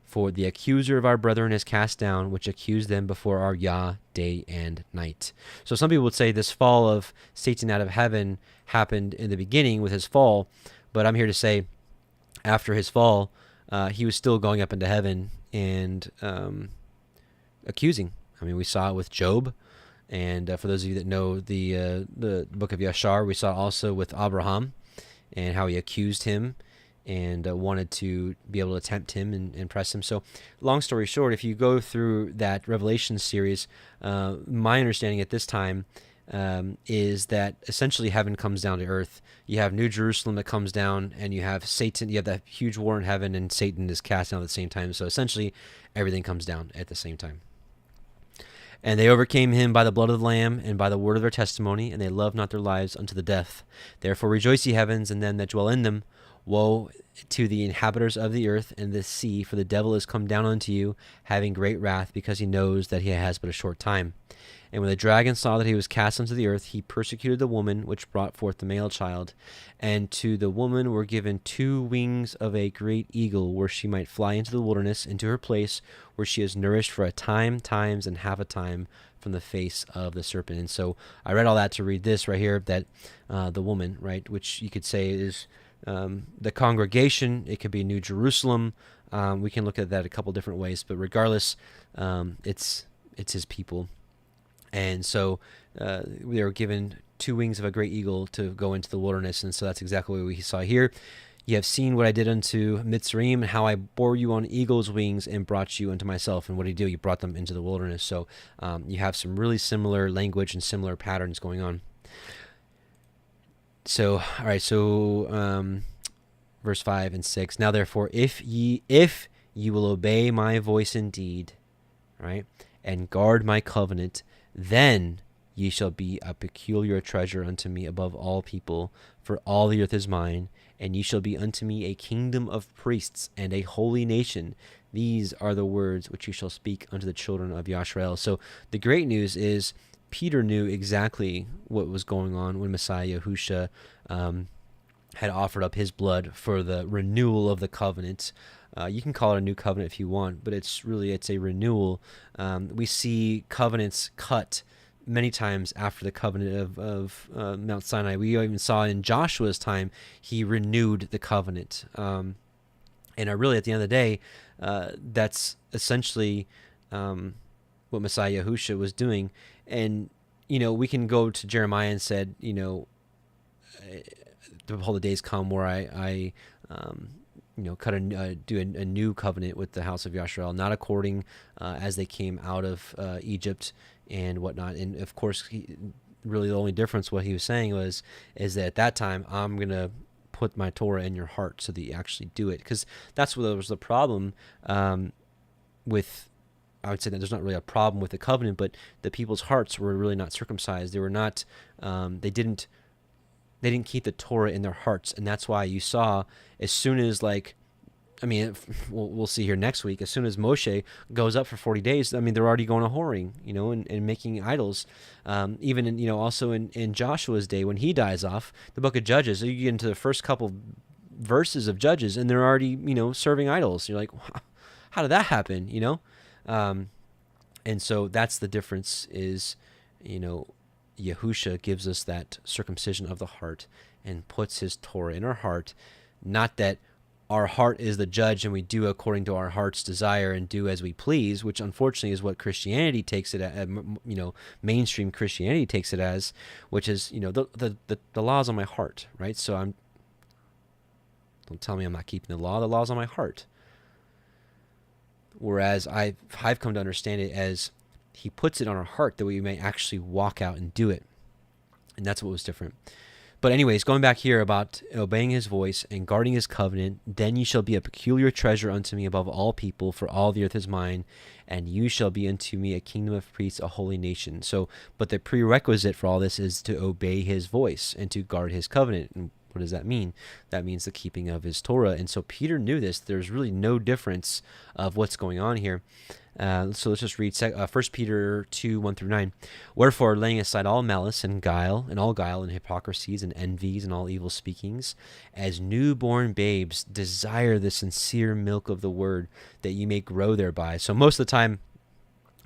Speaker 1: For the accuser of our brethren is cast down, which accused them before our Yah day and night. So some people would say this fall of Satan out of heaven happened in the beginning with his fall, but I'm here to say after his fall, he was still going up into heaven and accusing. I mean, we saw it with Job, and for those of you that know the book of Yashar, we saw it also with Abraham and how he accused him and wanted to be able to tempt him and press him. So long story short, if you go through that Revelation series, my understanding at this time is that essentially heaven comes down to earth. You have New Jerusalem that comes down, and you have Satan. You have that huge war in heaven, and Satan is cast down at the same time. So essentially everything comes down at the same time. And they overcame him by the blood of the Lamb and by the word of their testimony, and they loved not their lives unto the death. Therefore rejoice, ye heavens, and them that dwell in them. Woe to the inhabitants of the earth and the sea, for the devil is come down unto you, having great wrath, because he knows that he has but a short time. And when the dragon saw that he was cast unto the earth, he persecuted the woman which brought forth the male child. And to the woman were given 2 wings of a great eagle, where she might fly into the wilderness, into her place, where she is nourished for a time, times, and half a time from the face of the serpent. And so I read all that to read this right here, that the woman, right, which you could say is the congregation. It could be New Jerusalem. We can look at that a couple different ways, but regardless, it's his people. And so they were given 2 wings of a great eagle to go into the wilderness. And so that's exactly what we saw here. You have seen what I did unto Mitzrayim, and how I bore you on eagle's wings and brought you unto myself. And what did he do? He brought them into the wilderness. So you have some really similar language and similar patterns going on. So, all right, so verse 5 and 6. Now, therefore, if ye will obey my voice indeed, right, and guard my covenant, then ye shall be a peculiar treasure unto me above all people, for all the earth is mine, and ye shall be unto me a kingdom of priests and a holy nation. These are the words which you shall speak unto the children of Yisrael. So the great news is Peter knew exactly what was going on when Messiah Yahusha had offered up his blood for the renewal of the covenant. You can call it a new covenant if you want, but it's a renewal. We see covenants cut many times after the covenant of Mount Sinai. We even saw in Joshua's time, he renewed the covenant. And really, at the end of the day, that's essentially what Messiah Yahusha was doing. And, we can go to Jeremiah and said, behold, the days come where I do a new covenant with the house of Yisrael, not according as they came out of Egypt and whatnot. And of course, really the only difference what he was saying is that at that time I'm gonna put my Torah in your heart so that you actually do it, because that's what was the problem with. I would say that there's not really a problem with the covenant, but the people's hearts were really not circumcised. They were not. They didn't keep the Torah in their hearts, and that's why you saw as soon as we'll see here next week. As soon as Moshe goes up for 40 days, they're already going to whoring, and making idols. Even also in Joshua's day when he dies off, the book of Judges, you get into the first couple verses of Judges, and they're already serving idols. You're like, how did that happen? And so that's the difference. Is Yahusha gives us that circumcision of the heart and puts his Torah in our heart. Not that our heart is the judge and we do according to our heart's desire and do as we please, which unfortunately is what Christianity takes it at, mainstream Christianity takes it as, which is, the law's on my heart, right? So don't tell me I'm not keeping the law's on my heart. Whereas I've come to understand it as he puts it on our heart that we may actually walk out and do it. And that's what was different. But anyways, going back here about obeying his voice and guarding his covenant, then you shall be a peculiar treasure unto me above all people, for all the earth is mine, and you shall be unto me a kingdom of priests, a holy nation. So, but the prerequisite for all this is to obey his voice and to guard his covenant. And what does that mean? That means the keeping of his Torah. And so Peter knew this. There's really no difference of what's going on here. So let's just read 1 Peter 2, 1 through 9. Wherefore, laying aside all malice and guile and hypocrisies and envies and all evil speakings, as newborn babes, desire the sincere milk of the word, that you may grow thereby. So most of the time,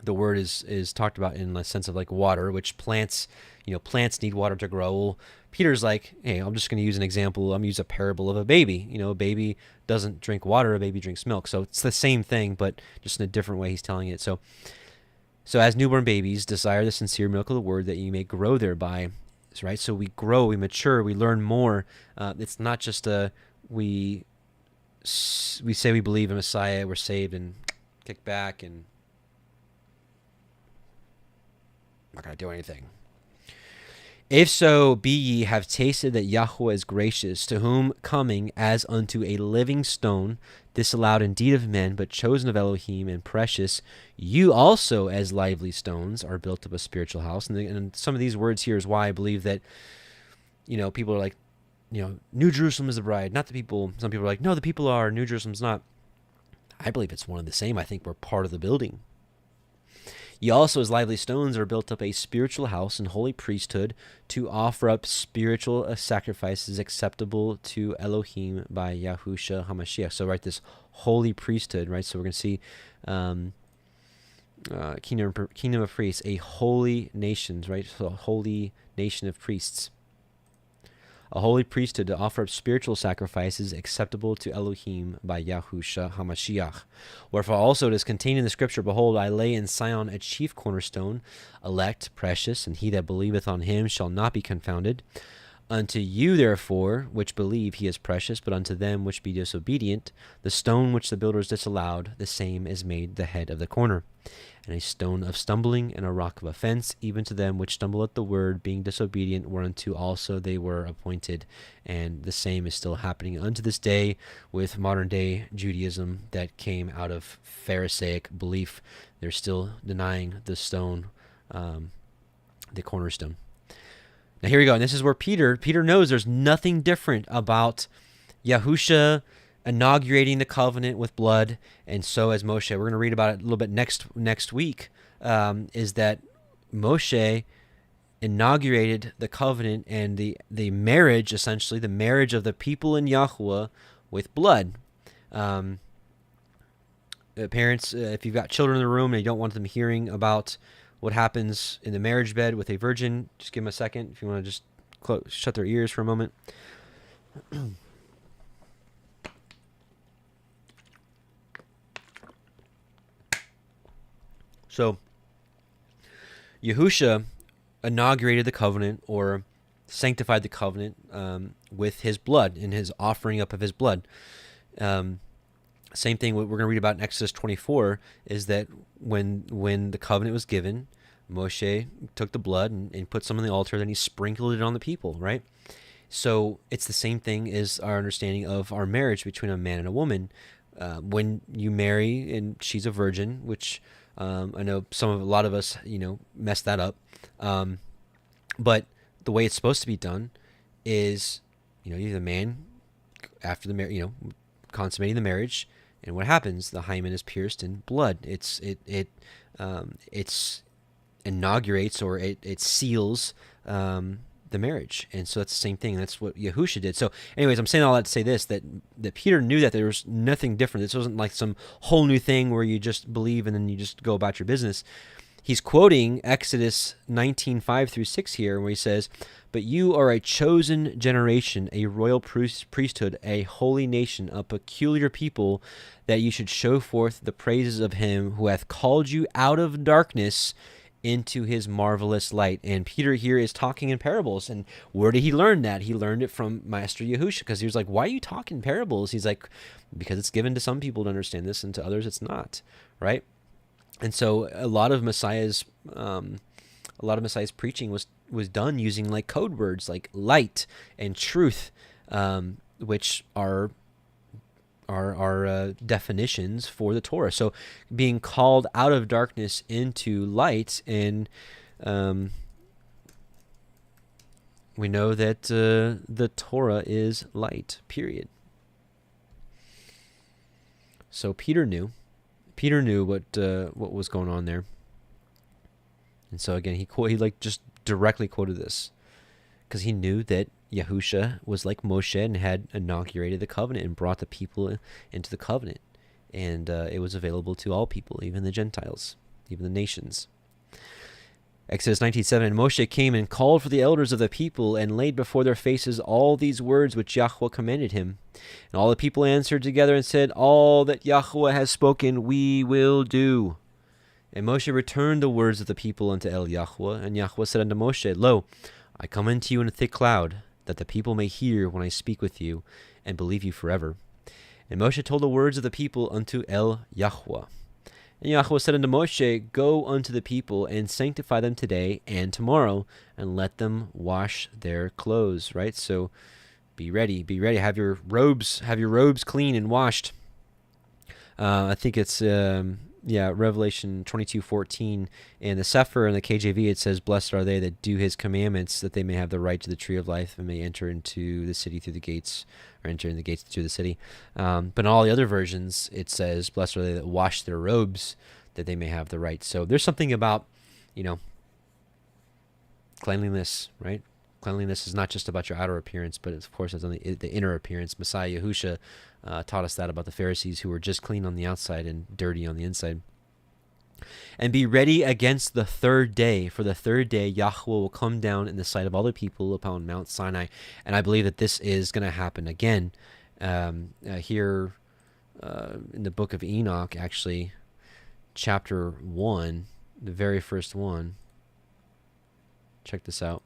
Speaker 1: the word is talked about in the sense of like water, which plants need water to grow. Well, Peter's like, hey, I'm just going to use an example. I'm going to use a parable of a baby. A baby doesn't drink water, a baby drinks milk. So it's the same thing, but just in a different way he's telling it. So as newborn babies, desire the sincere milk of the word, that you may grow thereby. Right? So we grow, we mature, we learn more. It's not just we say we believe in Messiah, we're saved, and kick back and I'm not going to do anything. If so, be ye have tasted that Yahuah is gracious, to whom coming as unto a living stone, disallowed indeed of men, but chosen of Elohim and precious, you also as lively stones are built up a spiritual house. And some of these words here is why I believe that, people are like, New Jerusalem is the bride. Not the people. Some people are like, no, the people are. New Jerusalem's not. I believe it's one and the same. I think we're part of the building. Ye also as lively stones are built up a spiritual house and holy priesthood, to offer up spiritual sacrifices acceptable to Elohim by Yahusha HaMashiach. So this holy priesthood, right? So we're going to see kingdom of priests, a holy nation, right? So a holy nation of priests. a holy priesthood to offer up spiritual sacrifices acceptable to Elohim by Yahusha HaMashiach. Wherefore also it is contained in the scripture, Behold, I lay in Sion a chief cornerstone, elect, precious, and he that believeth on him shall not be confounded. Unto you, therefore, which believe, he is precious, but unto them which be disobedient, the stone which the builders disallowed, the same is made the head of the corner, and a stone of stumbling and a rock of offense, even to them which stumble at the word, being disobedient, whereunto also they were appointed. And the same is still happening unto this day with modern-day Judaism that came out of Pharisaic belief. They're still denying the stone, the cornerstone. Now here we go, and this is where Peter knows there's nothing different about Yahusha inaugurating the covenant with blood, and so as Moshe. We're going to read about it a little bit next week, is that Moshe inaugurated the covenant and the marriage, essentially, the marriage of the people in Yahuah with blood. Parents, if you've got children in the room and you don't want them hearing about what happens in the marriage bed with a virgin, just give them a second if you want to just shut their ears for a moment. So, Yahusha inaugurated the covenant, or sanctified the covenant, with his blood, in his offering up of his blood. Same thing what we're going to read about in Exodus 24 is that when the covenant was given, Moshe took the blood and put some on the altar, then he sprinkled it on the people, right? So it's the same thing as our understanding of our marriage between a man and a woman. When you marry and she's a virgin, which I know a lot of us, mess that up. But the way it's supposed to be done is, you're the man after the marriage, consummating the marriage, and what happens? The hymen is pierced in blood. It's inaugurates, or it seals the marriage, and so that's the same thing. That's what Yahusha did. So, anyways, I'm saying all that to say this: that Peter knew that there was nothing different. This wasn't like some whole new thing where you just believe and then you just go about your business. He's quoting Exodus 19:5-6 here, where he says, "But you are a chosen generation, a royal priesthood, a holy nation, a peculiar people, that you should show forth the praises of him who hath called you out of darkness into his marvelous light." And Peter here is talking in parables. And where did he learn that? He learned it from Master Yahusha, because he was like, "Why are you talking parables?" He's like, "Because it's given to some people to understand this, and to others it's not," right? And so a lot of Messiah's preaching was done using like code words like light and truth, which are definitions for the Torah. So being called out of darkness into light, and we know that the Torah is light, period. So Peter knew what was going on there, and so again he just directly quoted this because he knew that Yahusha was like Moshe and had inaugurated the covenant and brought the people into the covenant, and it was available to all people, even the Gentiles, even the nations. Exodus 19:7, "And Moshe came and called for the elders of the people, and laid before their faces all these words which Yahuah commanded him. And all the people answered together and said, All that Yahuah has spoken we will do. And Moshe returned the words of the people unto Yahuah, and Yahuah said unto Moshe, Lo, I come unto you in a thick cloud, that the people may hear when I speak with you, and believe you forever. And Moshe told the words of the people unto Yahuah. And Yahuah said unto Moshe, Go unto the people, and sanctify them today and tomorrow, and let them wash their clothes." Right? So be ready. Have your robes clean and washed. I think it's Revelation 22:14. In the Sefer and the KJV, it says, "Blessed are they that do his commandments, that they may have the right to the tree of life, and may enter into the city through the gates," or enter in the gates through the city. But in all the other versions, it says, "Blessed are they that wash their robes, that they may have the right." So there's something about, cleanliness, right? Cleanliness is not just about your outer appearance, but of course it's on the inner appearance. Messiah Yahusha taught us that about the Pharisees, who were just clean on the outside and dirty on the inside. And be ready against the third day, for the third day Yahweh will come down in the sight of all the people upon Mount Sinai. And I believe that this is going to happen again here in the book of Enoch, actually, chapter 1, the very first one. Check this out.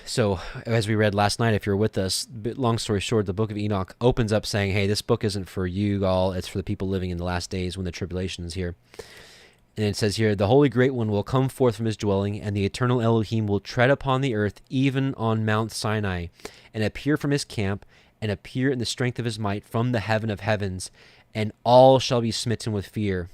Speaker 1: So, as we read last night, if you're with us, long story short, the book of Enoch opens up saying, hey, this book isn't for you all, it's for the people living in the last days when the tribulation is here. And it says here, the Holy Great One will come forth from his dwelling, and the eternal Elohim will tread upon the earth, even on Mount Sinai, and appear from his camp, and appear in the strength of his might from the heaven of heavens, and all shall be smitten with fear,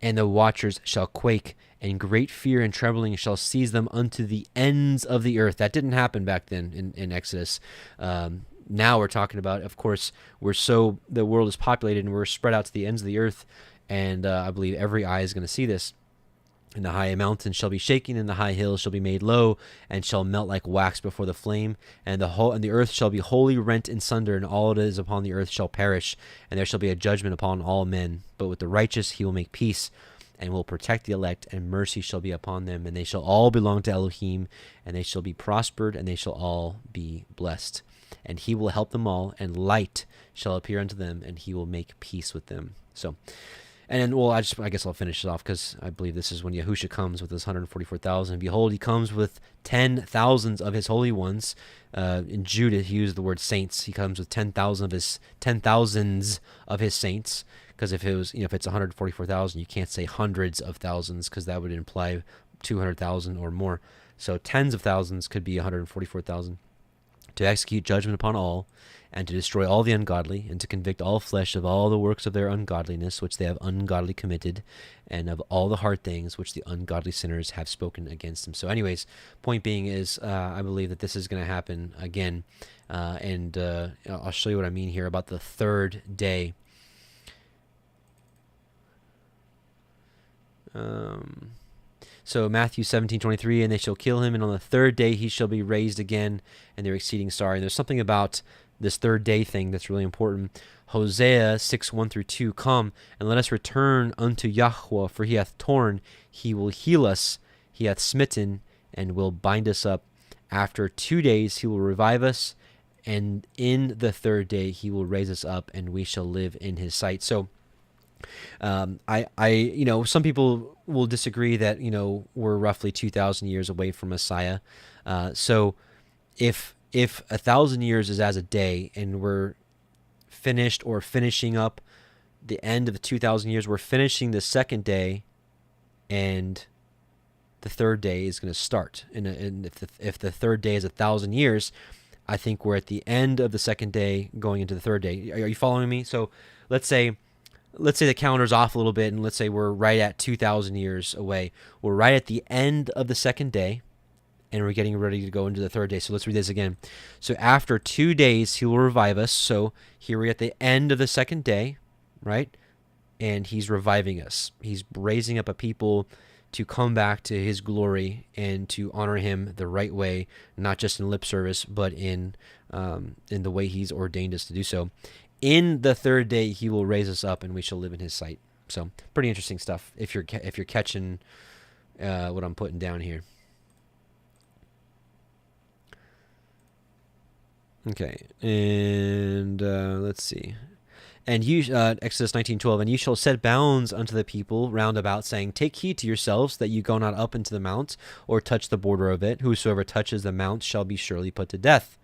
Speaker 1: and the watchers shall quake, and great fear and trembling shall seize them unto the ends of the earth. That didn't happen back then in Exodus. Now we're talking about, of course, the world is populated and we're spread out to the ends of the earth, and I believe every eye is going to see this. And the high mountains shall be shaken, and the high hills shall be made low, and shall melt like wax before the flame. And the earth shall be wholly rent in sunder, and all it is upon the earth shall perish. And there shall be a judgment upon all men. But with the righteous he will make peace, and will protect the elect, and mercy shall be upon them. And they shall all belong to Elohim, and they shall be prospered, and they shall all be blessed. And he will help them all, and light shall appear unto them, and he will make peace with them. So... And then, well, I guess I'll finish it off, because I believe this is when Yahusha comes with his 144,000. Behold, he comes with 10,000s of his holy ones. In Judah, he used the word saints. He comes with 10,000s of his saints. Because if it's 144,000, you can't say hundreds of thousands, because that would imply 200,000 or more. So tens of thousands could be 144,000. To execute judgment upon all, and to destroy all the ungodly, and to convict all flesh of all the works of their ungodliness which they have ungodly committed, and of all the hard things which the ungodly sinners have spoken against them. So anyways, point being is, I believe that this is going to happen again, and I'll show you what I mean here about the third day. So Matthew 17:23, and they shall kill him, and on the third day he shall be raised again, and they're exceeding sorry. And there's something about this third day thing that's really important. Hosea 6:1-2, come, and let us return unto Yahweh, for he hath torn, he will heal us, he hath smitten, and will bind us up. After 2 days he will revive us, and in the third day he will raise us up, and we shall live in his sight. So some people will disagree that, we're roughly 2,000 years away from Messiah. So if 1,000 years is as a day, and we're finished or finishing up the end of the 2,000 years, we're finishing the second day, and the third day is going to start. And if the third day is 1,000 years, I think we're at the end of the second day going into the third day. Are you following me? So let's say the calendar's off a little bit, and let's say we're right at 2,000 years away. We're right at the end of the second day, and we're getting ready to go into the third day. So let's read this again. So after 2 days, he will revive us. So here we're at the end of the second day, right? And he's reviving us. He's raising up a people to come back to his glory and to honor him the right way, not just in lip service, but in the way he's ordained us to do so. In the third day, he will raise us up, and we shall live in his sight. So, pretty interesting stuff. If you're catching what I'm putting down here. Okay, and let's see. And you, Exodus 19:12, and you shall set bounds unto the people round about, saying, take heed to yourselves that you go not up into the mount, or touch the border of it. Whosoever touches the mount shall be surely put to death.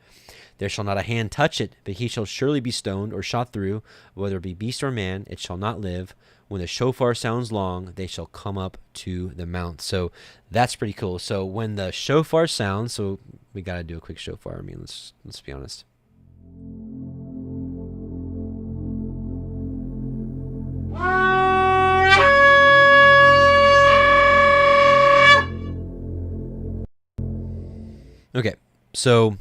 Speaker 1: There shall not a hand touch it, but he shall surely be stoned or shot through, whether it be beast or man, it shall not live. When the shofar sounds long, they shall come up to the mount. So that's pretty cool. So when the shofar sounds, so we got to do a quick shofar. I mean, let's be honest. Okay, so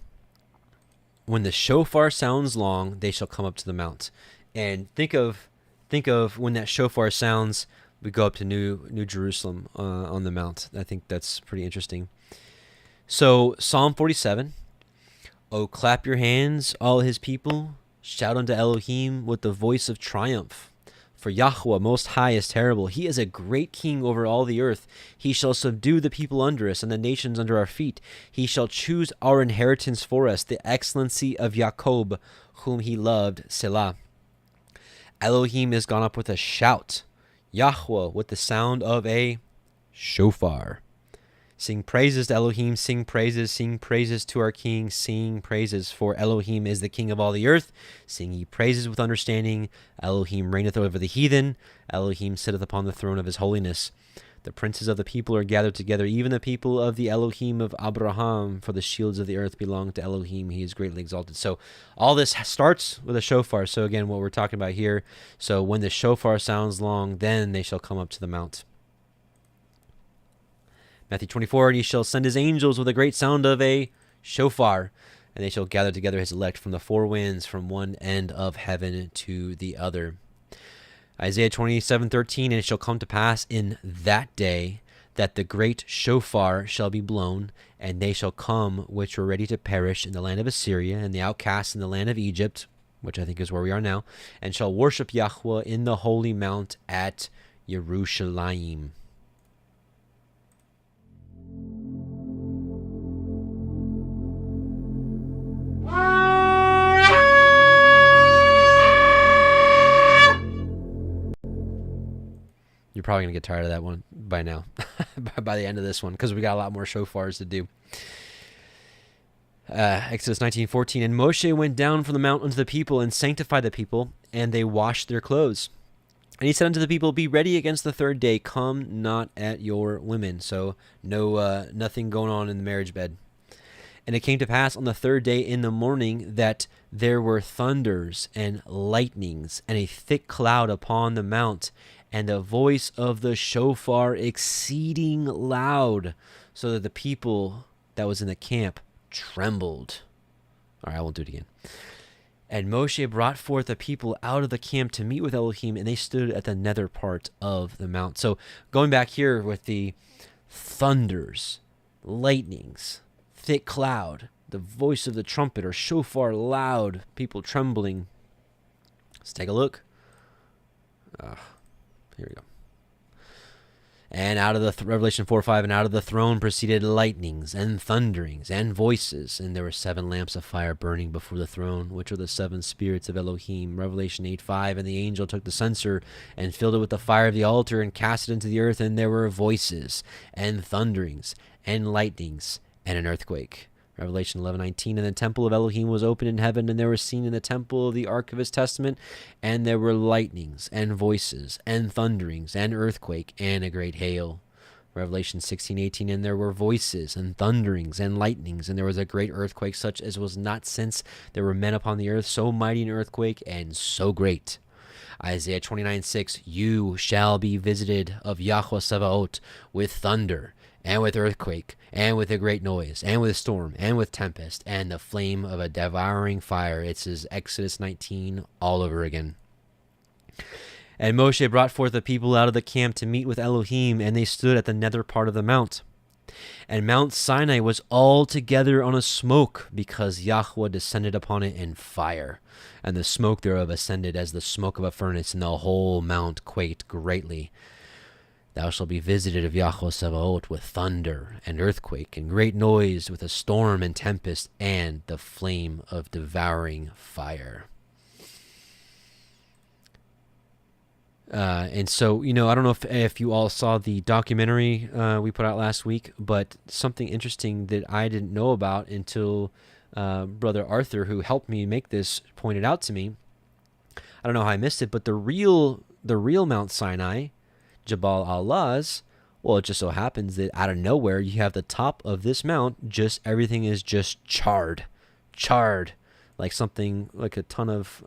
Speaker 1: when the shofar sounds long, they shall come up to the mount. And think of when that shofar sounds, we go up to New Jerusalem on the mount. I think that's pretty interesting. So Psalm 47, oh, clap your hands, all his people. Shout unto Elohim with the voice of triumph. For Yahuwah Most High is terrible. He is a great king over all the earth. He shall subdue the people under us and the nations under our feet. He shall choose our inheritance for us, the excellency of Jacob, whom he loved, Selah. Elohim is gone up with a shout, Yahuwah with the sound of a shofar. Sing praises to Elohim, sing praises to our King, sing praises, for Elohim is the King of all the earth. Sing ye praises with understanding. Elohim reigneth over the heathen. Elohim sitteth upon the throne of his holiness. The princes of the people are gathered together, even the people of the Elohim of Abraham, for the shields of the earth belong to Elohim. He is greatly exalted. So all this starts with a shofar. So again, what we're talking about here. So when the shofar sounds long, then they shall come up to the mount. Matthew 24, and he shall send his angels with a great sound of a shofar, and they shall gather together his elect from the four winds, from one end of heaven to the other. Isaiah 27:13, and it shall come to pass in that day that the great shofar shall be blown, and they shall come which were ready to perish in the land of Assyria, and the outcasts in the land of Egypt, which I think is where we are now, and shall worship Yahuwah in the holy mount at Yerushalayim. You're probably going to get tired of that one by now, by the end of this one, because we got a lot more shofars to do. Exodus 19:14, and Moshe went down from the mount unto the people and sanctified the people, and they washed their clothes. And he said unto the people, be ready against the third day, come not at your women. So nothing going on in the marriage bed. And it came to pass on the third day in the morning that there were thunders and lightnings and a thick cloud upon the mount, and the voice of the shofar exceeding loud, so that the people that was in the camp trembled. All right, I won't do it again. And Moshe brought forth the people out of the camp to meet with Elohim, and they stood at the nether part of the mount. So going back here with the thunders, lightnings, thick cloud, the voice of the trumpet or shofar loud, people trembling. Let's take a look. Here we go. And out of the Revelation 4:5, and out of the throne proceeded lightnings and thunderings and voices, and there were 7 lamps of fire burning before the throne, which are the 7 spirits of Elohim. Revelation 8:5, and the angel took the censer and filled it with the fire of the altar and cast it into the earth, and there were voices and thunderings and lightnings and an earthquake. Revelation 11:19, and the temple of Elohim was opened in heaven, and there was seen in the temple of the ark of his testament, and there were lightnings and voices and thunderings and earthquake and a great hail. Revelation 16:18, and there were voices and thunderings and lightnings, and there was a great earthquake, such as was not since there were men upon the earth, so mighty an earthquake and so great. Isaiah 29:6, you shall be visited of Yahuah Szavāt with thunder, and with earthquake, and with a great noise, and with storm, and with tempest, and the flame of a devouring fire. It says Exodus 19 all over again. And Moshe brought forth the people out of the camp to meet with Elohim, and they stood at the nether part of the mount. And Mount Sinai was altogether on a smoke, because Yahuwah descended upon it in fire. And the smoke thereof ascended as the smoke of a furnace, and the whole mount quaked greatly. Thou shalt be visited of Yahuah Szavāt with thunder and earthquake and great noise, with a storm and tempest and the flame of devouring fire. And so, I don't know if you all saw the documentary we put out last week, but something interesting that I didn't know about until Brother Arthur, who helped me make this, pointed out to me. I don't know how I missed it, but the real Mount Sinai, Jabal al-Laz, well, it just so happens that out of nowhere, you have the top of this mount, everything is just charred, like something, like a ton of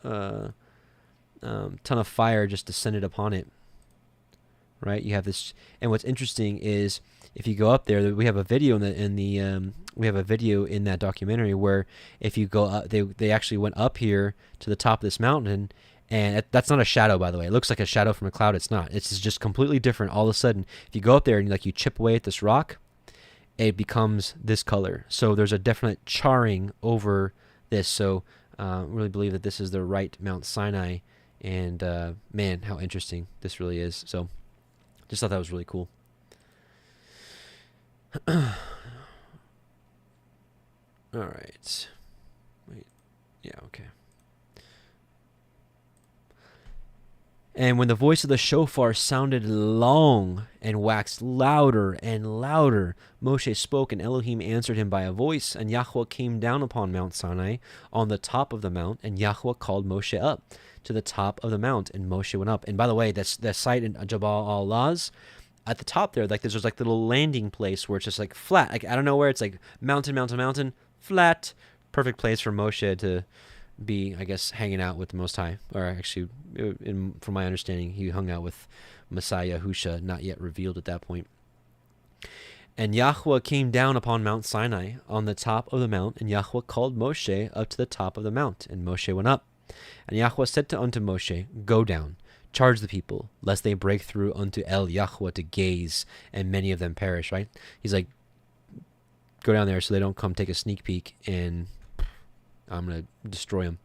Speaker 1: fire just descended upon it, right? You have this, and what's interesting is, if you go up there, we have a video we have a video in that documentary where if you go up, they actually went up here to the top of this mountain. And that's not a shadow, by the way. It looks like a shadow from a cloud. It's not. It's just completely different. All of a sudden, if you go up there and you chip away at this rock, it becomes this color. So there's a definite charring over this. So I really believe that this is the right Mount Sinai, And man, how interesting this really is. So just thought that was really cool. All right. Wait. Yeah, okay. And when the voice of the shofar sounded long and waxed louder and louder, Moshe spoke, and Elohim answered him by a voice. And Yahuah came down upon Mount Sinai on the top of the mount, and Yahuah called Moshe up to the top of the mount, and Moshe went up. And by the way, that's that site in Jabal al-Laz, at the top there, like there's like little landing place where it's just like flat. Like I don't know where it's like mountain, flat. Perfect place for Moshe to be, I guess, hanging out with the Most High. Or actually, from my understanding, he hung out with Messiah Yahusha, not yet revealed at that point. And Yahuah came down upon Mount Sinai on the top of the mount, and Yahuah called Moshe up to the top of the mount, and Moshe went up. And Yahuah said unto Moshe, Go down, charge the people, lest they break through unto El Yahuah to gaze, and many of them perish, right? He's like, go down there so they don't come take a sneak peek, and I'm going to destroy them.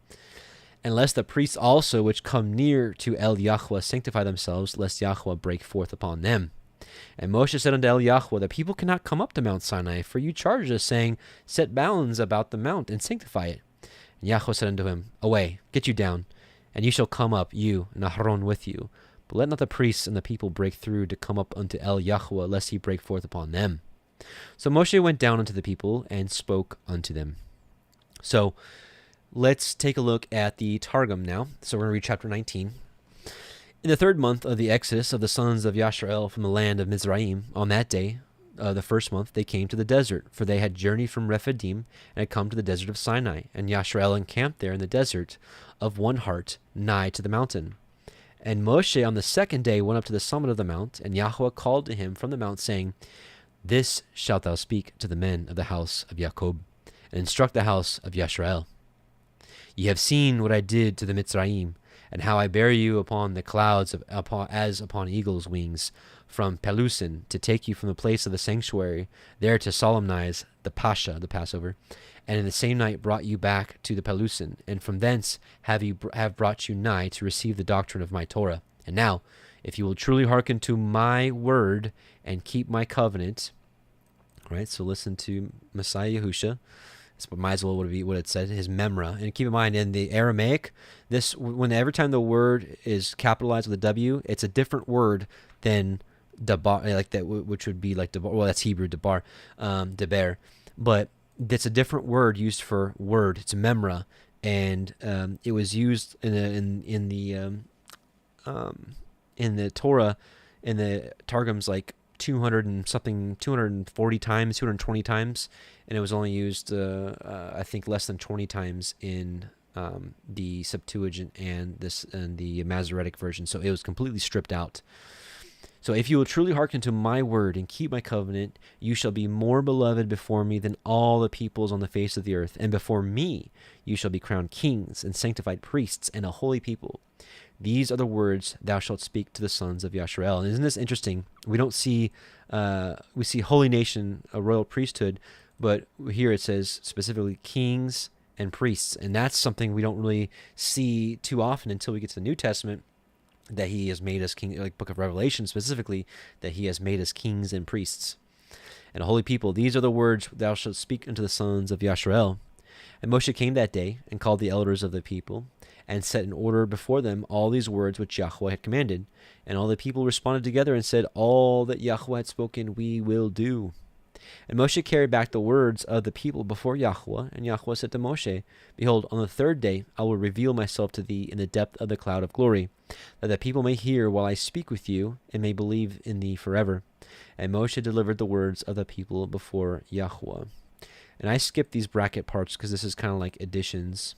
Speaker 1: And lest the priests also which come near to El Yahuah sanctify themselves, lest Yahuah break forth upon them. And Moshe said unto El Yahuah, the people cannot come up to Mount Sinai, for you charged us, saying, Set bounds about the mount, and sanctify it. And Yahuah said unto him, Away, get you down, and you shall come up, you and Aharon with you. But let not the priests and the people break through to come up unto El Yahuah, lest he break forth upon them. So Moshe went down unto the people, and spoke unto them. So let's take a look at the Targum now. So we're going to read chapter 19. In the 3rd month of the exodus of the sons of Yisrael from the land of Mizraim, on that day, the 1st month, they came to the desert, for they had journeyed from Rephidim and had come to the desert of Sinai. And Yisrael encamped there in the desert of one heart, nigh to the mountain. And Moshe on the 2nd day went up to the summit of the mount, and Yahuah called to him from the mount, saying, This shalt thou speak to the men of the house of Jacob, and instruct the house of Yisrael. Ye have seen what I did to the Mitzrayim, and how I bear you upon the clouds as upon eagle's wings, from Pelusin, to take you from the place of the sanctuary, there to solemnize the Pascha, the Passover, and in the same night brought you back to the Pelusin, and from thence have brought you nigh to receive the doctrine of my Torah. And now, if you will truly hearken to my word and keep my covenant, right? So listen to Messiah Yahusha. But might as well would be what it said, his memra. And keep in mind, in the Aramaic, every time the word is capitalized with a W, it's a different word than dabar, like that, which would be like dabar. Well, that's Hebrew dabar, deber, but it's a different word used for word. It's a memra, and it was used in the Torah, in the Targums, like 240 times, 220 times, and it was only used, I think, less than 20 times in the Septuagint and the Masoretic version. So it was completely stripped out. So if you will truly hearken to my word and keep my covenant, you shall be more beloved before me than all the peoples on the face of the earth. And before me you shall be crowned kings and sanctified priests and a holy people. These are the words thou shalt speak to the sons of Yisrael. And isn't this interesting? We don't see, we see holy nation, a royal priesthood, but here it says specifically kings and priests. And that's something we don't really see too often until we get to the New Testament, that he has made us king, like Book of Revelation specifically, that he has made us kings and priests and a holy people. These are the words thou shalt speak unto the sons of Yisrael. And Moshe came that day and called the elders of the people, and set in order before them all these words which Yahuah had commanded. And all the people responded together and said, All that Yahuah had spoken we will do. And Moshe carried back the words of the people before Yahuah. And Yahuah said to Moshe, Behold, on the 3rd day I will reveal myself to thee in the depth of the cloud of glory, that the people may hear while I speak with you, and may believe in thee forever. And Moshe delivered the words of the people before Yahuah. And I skipped these bracket parts because this is kind of like additions.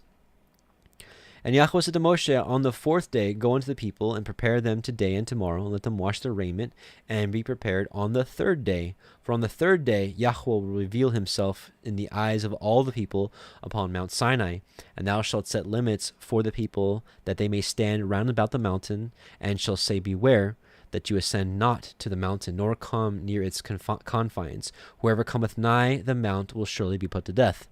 Speaker 1: And Yahuah said to Moshe, On the 4th day go unto the people, and prepare them today and tomorrow, and let them wash their raiment, and be prepared on the 3rd day. For on the 3rd day Yahuah will reveal himself in the eyes of all the people upon Mount Sinai. And thou shalt set limits for the people, that they may stand round about the mountain, and shall say, Beware, that you ascend not to the mountain, nor come near its confines. Whoever cometh nigh the mount will surely be put to death.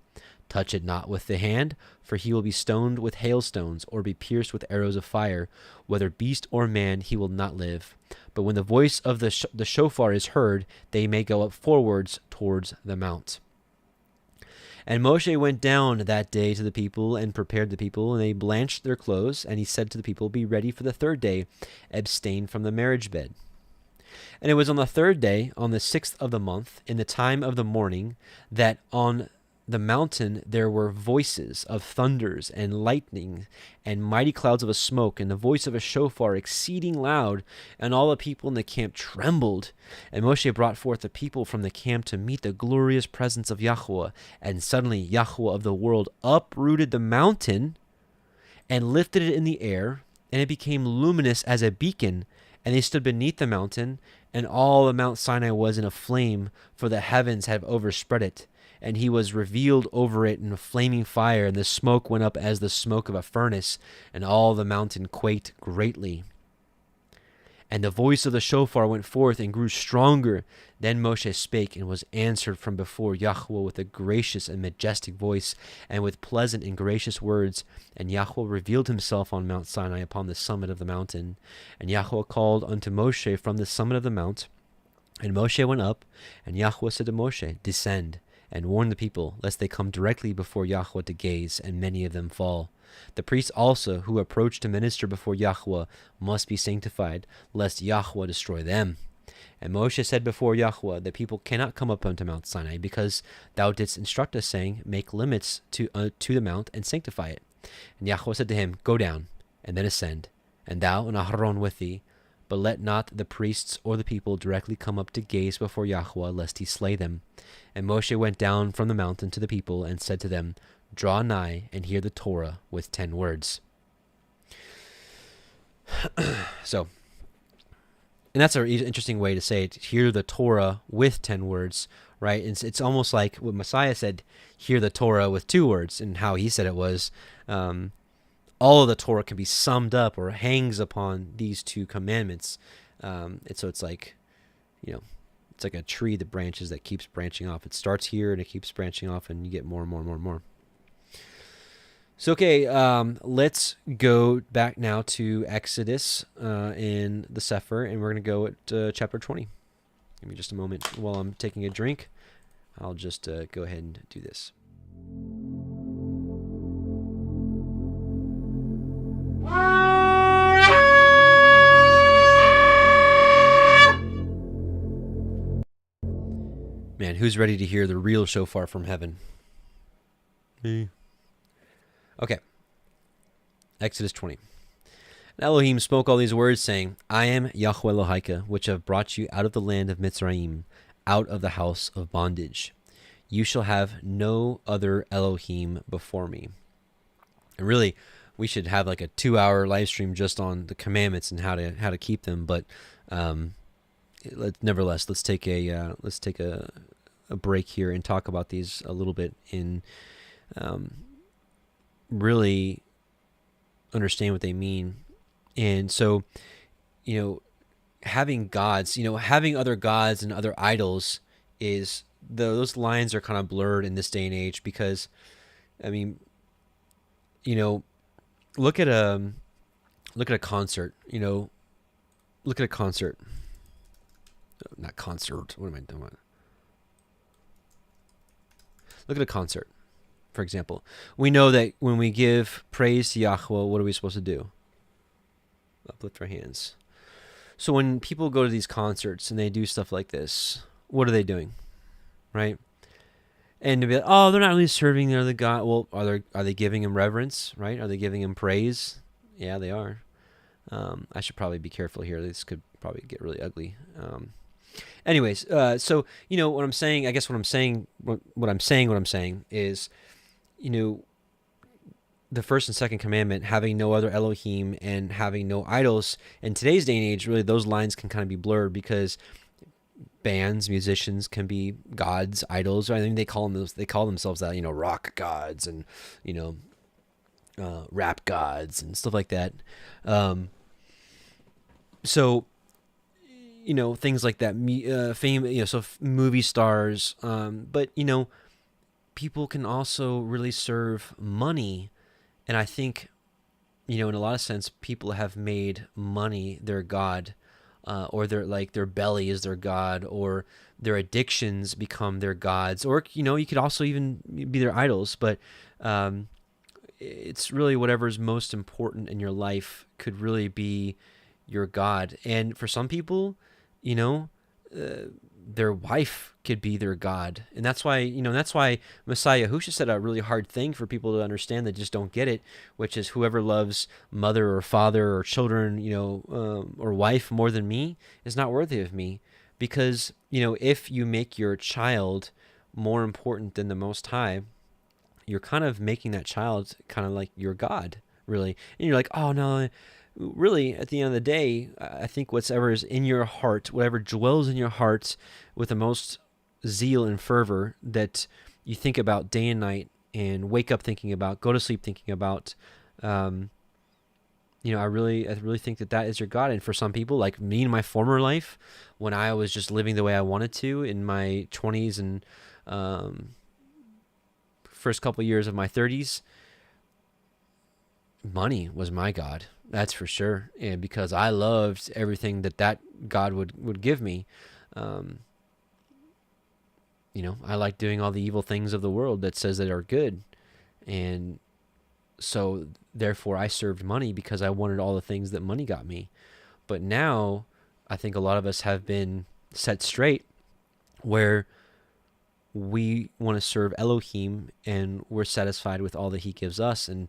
Speaker 1: Touch it not with the hand, for he will be stoned with hailstones, or be pierced with arrows of fire. Whether beast or man, he will not live. But when the voice of the shofar is heard, they may go up forwards towards the mount. And Moshe went down that day to the people and prepared the people, and they blanched their clothes. And he said to the people, be ready for the third day, abstain from the marriage bed. And it was on the third day, on the 6th of the month, in the time of the morning, that on the mountain there were voices of thunders and lightning and mighty clouds of a smoke, and the voice of a shofar exceeding loud, and all the people in the camp trembled. And Moshe brought forth the people from the camp to meet the glorious presence of Yahuah. And suddenly Yahuah of the world uprooted the mountain and lifted it in the air, and it became luminous as a beacon. And they stood beneath the mountain, and all the Mount Sinai was in a flame, for the heavens have overspread it. And he was revealed over it in a flaming fire, and the smoke went up as the smoke of a furnace, and all the mountain quaked greatly. And the voice of the shofar went forth and grew stronger. Then Moshe spake, and was answered from before Yahuah with a gracious and majestic voice, and with pleasant and gracious words. And Yahuah revealed himself on Mount Sinai upon the summit of the mountain. And Yahuah called unto Moshe from the summit of the mount. And Moshe went up, and Yahuah said to Moshe, descend, and warn the people, lest they come directly before Yahuah to gaze, and many of them fall. The priests also, who approach to minister before Yahuah, must be sanctified, lest Yahuah destroy them. And Moshe said before Yahuah, the people cannot come up unto Mount Sinai, because thou didst instruct us, saying, make limits to the mount, and sanctify it. And Yahuah said to him, go down, and then ascend, and thou and Aharon with thee, but let not the priests or the people directly come up to gaze before Yahuah, lest he slay them. And Moshe went down from the mountain to the people, and said to them, draw nigh, and hear the Torah with 10 words. So, and that's an interesting way to say it, hear the Torah with 10 words, right? It's almost like what Messiah said, hear the Torah with 2 words, and how he said it was, all of the Torah can be summed up or hangs upon these 2 commandments. So it's like, it's like a tree that branches, that keeps branching off. It starts here and it keeps branching off, and you get more and more and more and more. So, okay, let's go back now to Exodus in the Sefer, and we're going to go at chapter 20. Give me just a moment while I'm taking a drink. I'll just go ahead and do this. Man, who's ready to hear the real shofar from heaven? Me. Okay. Exodus 20. And Elohim spoke all these words, saying, I am Yahuah Elohiym, which have brought you out of the land of Mitzrayim, out of the house of bondage. You shall have no other Elohim before me. And really, we should have like a 2-hour live stream just on the commandments and how to keep them. But nevertheless, let's take a break here and talk about these a little bit in really understand what they mean. And so, having gods, having other gods and other idols is those lines are kind of blurred in this day and age, because look at a concert, look at a concert. Not concert. What am I doing? Look at a concert, for example. We know that when we give praise to Yahuah, what are we supposed to do? Uplift our hands. So when people go to these concerts and they do stuff like this, what are they doing? Right? And to be like, oh, they're not really serving the other God. Well, are they giving him reverence? Right? Are they giving him praise? Yeah, they are. I should probably be careful here. This could probably get really ugly. Anyways, so what I'm saying, I guess what I'm saying is, the first and second commandment, having no other Elohim and having no idols. In today's day and age, really, those lines can kind of be blurred, because bands, musicians can be gods, idols. I think they call themselves that, rock gods and rap gods and stuff like that. So things like that, fame, so movie stars. But people can also really serve money. And I think, in a lot of sense, people have made money their God, or their belly is their God, or their addictions become their gods, or, you could also even be their idols. But it's really whatever is most important in your life could really be your God. And for some people, their wife could be their God. And that's why, Messiah Yahusha said a really hard thing for people to understand that just don't get it, which is whoever loves mother or father or children, or wife more than me is not worthy of me. Because, if you make your child more important than the Most High, you're kind of making that child kind of like your God, really. And you're like, oh no, really, at the end of the day, I think whatever is in your heart, whatever dwells in your heart with the most zeal and fervor that you think about day and night and wake up thinking about, go to sleep thinking about, I really think that is your God. And for some people, like me in my former life, when I was just living the way I wanted to in my 20s and first couple years of my 30s, money was my God. That's for sure. And because I loved everything that God would give me, I like doing all the evil things of the world that says that are good. And so therefore I served money because I wanted all the things that money got me. But now I think a lot of us have been set straight where we want to serve Elohim and we're satisfied with all that he gives us. And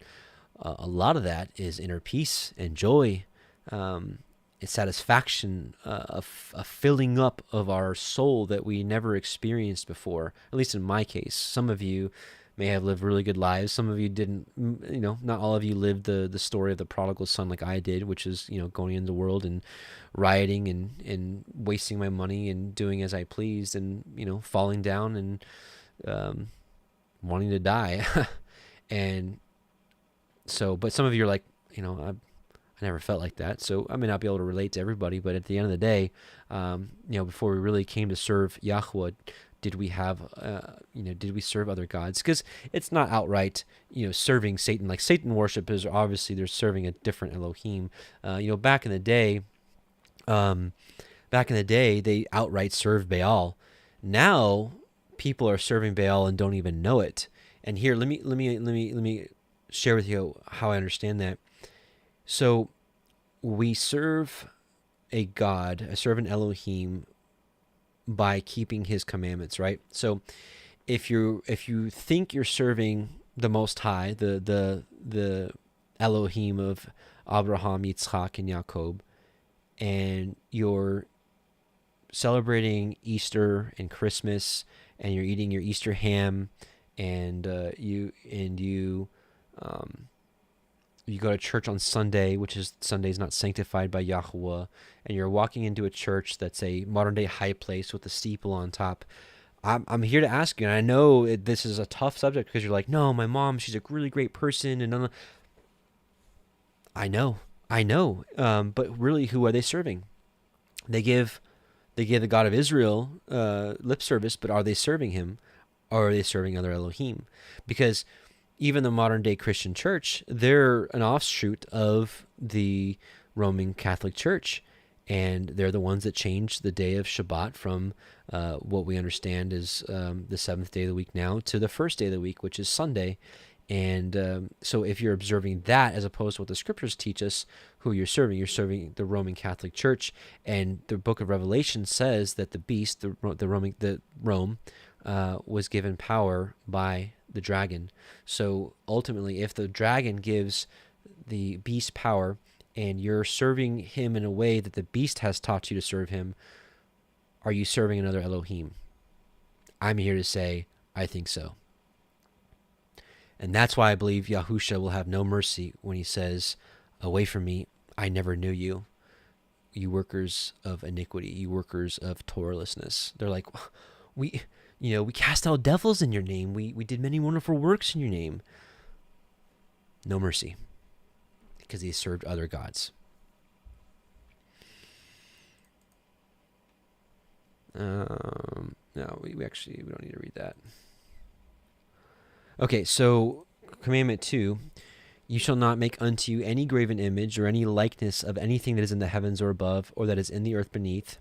Speaker 1: a lot of that is inner peace and joy, and satisfaction, a filling up of our soul that we never experienced before, at least in my case. Some of you may have lived really good lives. Some of you didn't, not all of you lived the story of the prodigal son like I did, which is, going into the world and rioting and wasting my money and doing as I pleased and, falling down and wanting to die. And so, but some of you are like, I never felt like that. So I may not be able to relate to everybody, but at the end of the day, before we really came to serve Yahuwah, did we serve other gods? Because it's not outright, serving Satan. Like Satan worship is obviously they're serving a different Elohim. Back in the day, they outright served Baal. Now people are serving Baal and don't even know it. And here, let me share with you how I understand that. So we serve a God, I serve an Elohim by keeping his commandments, right? So if you think you're serving the Most High, the Elohim of Abraham, Yitzchak, and Jacob, and you're celebrating Easter and Christmas, and you're eating your Easter ham, and you go to church on Sunday, which is Sunday's not sanctified by Yahuwah, and you're walking into a church that's a modern day high place with a steeple on top. I'm here to ask you, and I know this is a tough subject because you're like, no, my mom, she's a really great person, and I know, but really, who are they serving? They give the God of Israel lip service, but are they serving him, or are they serving other Elohim? Because even the modern day Christian church, they're an offshoot of the Roman Catholic Church. And they're the ones that changed the day of Shabbat from what we understand is the seventh day of the week now to the first day of the week, which is Sunday. And so if you're observing that as opposed to what the scriptures teach us, who you're serving the Roman Catholic Church. And the book of Revelation says that the beast, Rome, was given power by the dragon. So ultimately, if the dragon gives the beast power and you're serving him in a way that the beast has taught you to serve him, are you serving another Elohim? I'm here to say, I think so. And that's why I believe Yahusha will have no mercy when he says, away from me, I never knew you, you workers of iniquity, you workers of Torahlessness. They're like, we cast out devils in your name. We did many wonderful works in your name. No mercy, because they served other gods. No, we don't need to read that. Okay, so commandment 2, you shall not make unto you any graven image or any likeness of anything that is in the heavens or above, or that is in the earth beneath,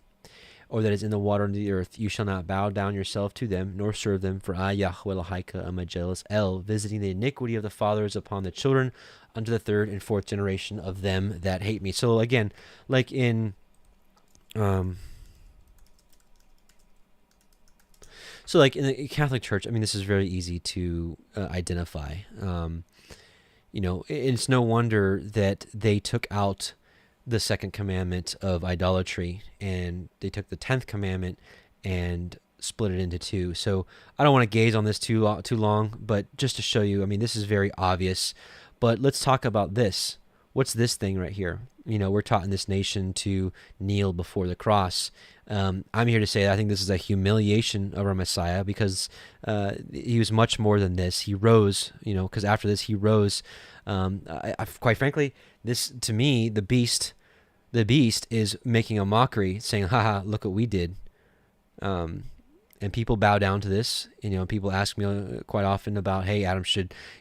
Speaker 1: or that is in the water under the earth. You shall not bow down yourself to them, nor serve them, for I, Yahuah Elohiym, am a jealous El, visiting the iniquity of the fathers upon the children, unto the third and fourth generation of them that hate me. So again, like in so like in the Catholic Church, I mean, this is very easy to identify. It's no wonder that they took out the second commandment of idolatry, and they took the 10th commandment and split it into two. So I don't want to gaze on this too long, but just to show you, I mean, this is very obvious. But let's talk about this. What's this thing right here? We're taught in this nation to kneel before the cross. I'm here to say that I think this is a humiliation of our Messiah, because he was much more than this. He rose, because after this he rose. Quite frankly, this, to me, the beast is making a mockery, saying, haha, look what we did. And people bow down to this. People ask me quite often about, hey, Adam,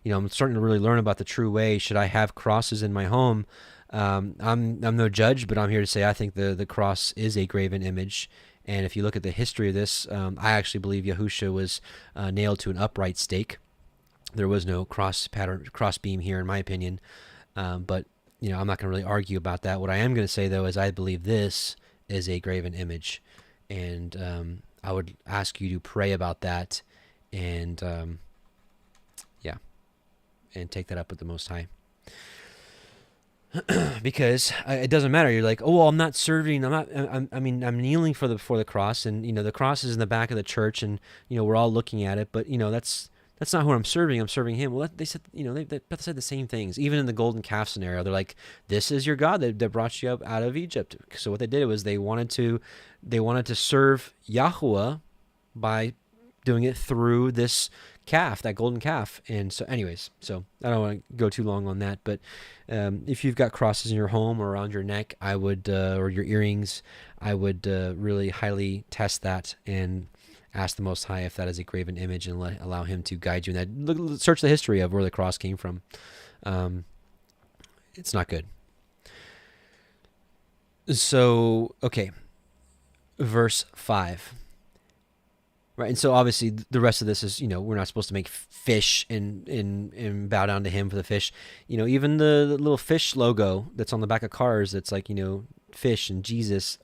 Speaker 1: I'm starting to really learn about the true way. Should I have crosses in my home? I'm no judge, but I'm here to say I think the cross is a graven image. And if you look at the history of this, I actually believe Yahusha was nailed to an upright stake. There was no cross beam here, in my opinion. But I'm not going to really argue about that. What I am going to say, though, is I believe this is a graven image. And I would ask you to pray about that, and and take that up with the Most High. Because it doesn't matter. You're like, oh, well, I'm not serving. I'm kneeling before the cross, and the cross is in the back of the church, and we're all looking at it. But that's not who I'm serving. I'm serving Him. Well, they said, they said the same things. Even in the golden calf scenario, they're like, this is your God that brought you up out of Egypt. So what they did was they wanted to serve Yahuwah by doing it through this calf, that golden calf. And so anyways, so I don't want to go too long on that, but if you've got crosses in your home or around your neck, I would, or your earrings, I would really highly test that and ask the Most High if that is a graven image, and allow Him to guide you in that. Search the history of where the cross came from. It's not good. So, okay. Verse 5. Right, and so obviously the rest of this is, we're not supposed to make fish and bow down to Him for the fish. Even the little fish logo that's on the back of cars, that's like, fish and Jesus.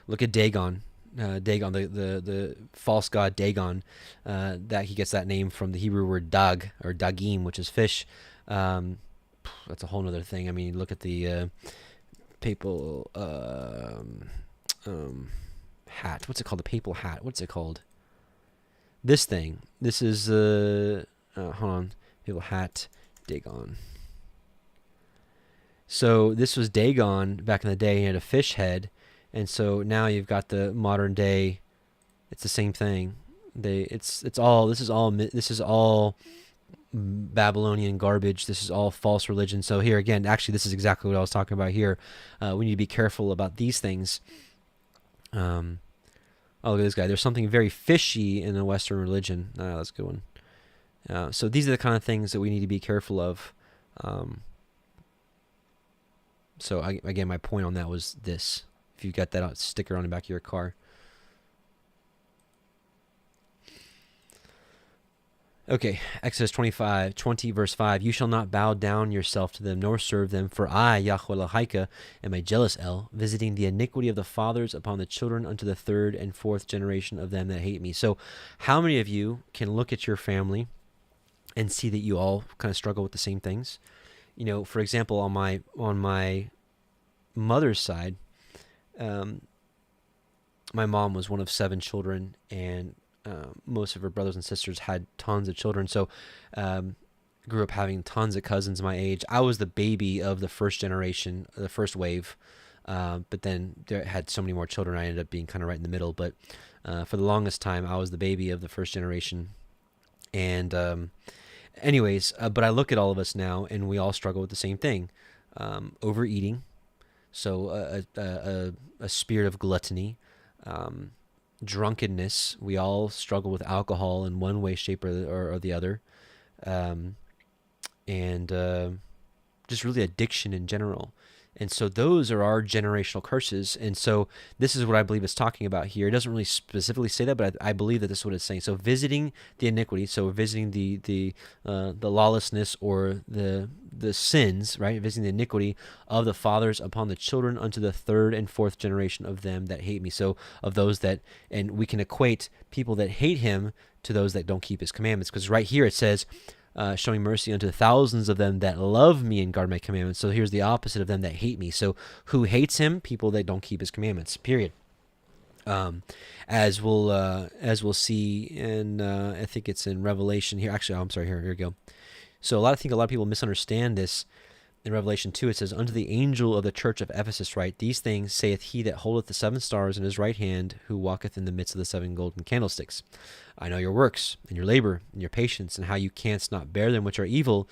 Speaker 1: Look at Dagon. Dagon, the false god Dagon, that he gets that name from the Hebrew word dag, or dagim, which is fish. That's a whole nother thing. I mean, look at the papal hat. What's it called? The papal hat. What's it called? This thing. This is hold on. Papal hat, Dagon. So this was Dagon back in the day. He had a fish head. And so now you've got the modern day. It's the same thing. This is all Babylonian garbage. This is all false religion. So here again, actually, this is exactly what I was talking about here. We need to be careful about these things. Oh, look at this guy. There's something very fishy in the Western religion. That's a good one. So these are the kind of things that we need to be careful of. Again, my point on that was this. If you've got that sticker on the back of your car. Okay, Exodus 20 verse 5. You shall not bow down yourself to them, nor serve them, for I, Yahuah Elohiym, am a jealous El, visiting the iniquity of the fathers upon the children unto the third and fourth generation of them that hate me. So how many of you can look at your family and see that you all kind of struggle with the same things? For example, on my mother's side, my mom was one of 7 children, and most of her brothers and sisters had tons of children. So grew up having tons of cousins my age. I was the baby of the first generation, the first wave, but then there had so many more children, I ended up being kind of right in the middle. But for the longest time, I was the baby of the first generation. And anyways, but I look at all of us now, and we all struggle with the same thing. Overeating. So a spirit of gluttony, drunkenness. We all struggle with alcohol in one way, shape, or the other. And just really addiction in general. And so those are our generational curses. And so this is what I believe it's talking about here. It doesn't really specifically say that, but I believe that this is what it's saying. So visiting the iniquity, so visiting the lawlessness or the sins, right? Visiting the iniquity of the fathers upon the children unto the third and fourth generation of them that hate me. So of those that, and we can equate people that hate him to those that don't keep his commandments. Because right here it says, showing mercy unto thousands of them that love me and guard my commandments. So here's the opposite of them that hate me. So who hates him? People that don't keep his commandments, period. As we'll see in, I think it's in Revelation here. Actually, I'm sorry, here we go. So I think a lot of people misunderstand this. In Revelation 2, it says, unto the angel of the church of Ephesus write, these things saith he that holdeth the 7 stars in his right hand, who walketh in the midst of the 7 golden candlesticks. I know your works, and your labor, and your patience, and how you canst not bear them which are evil,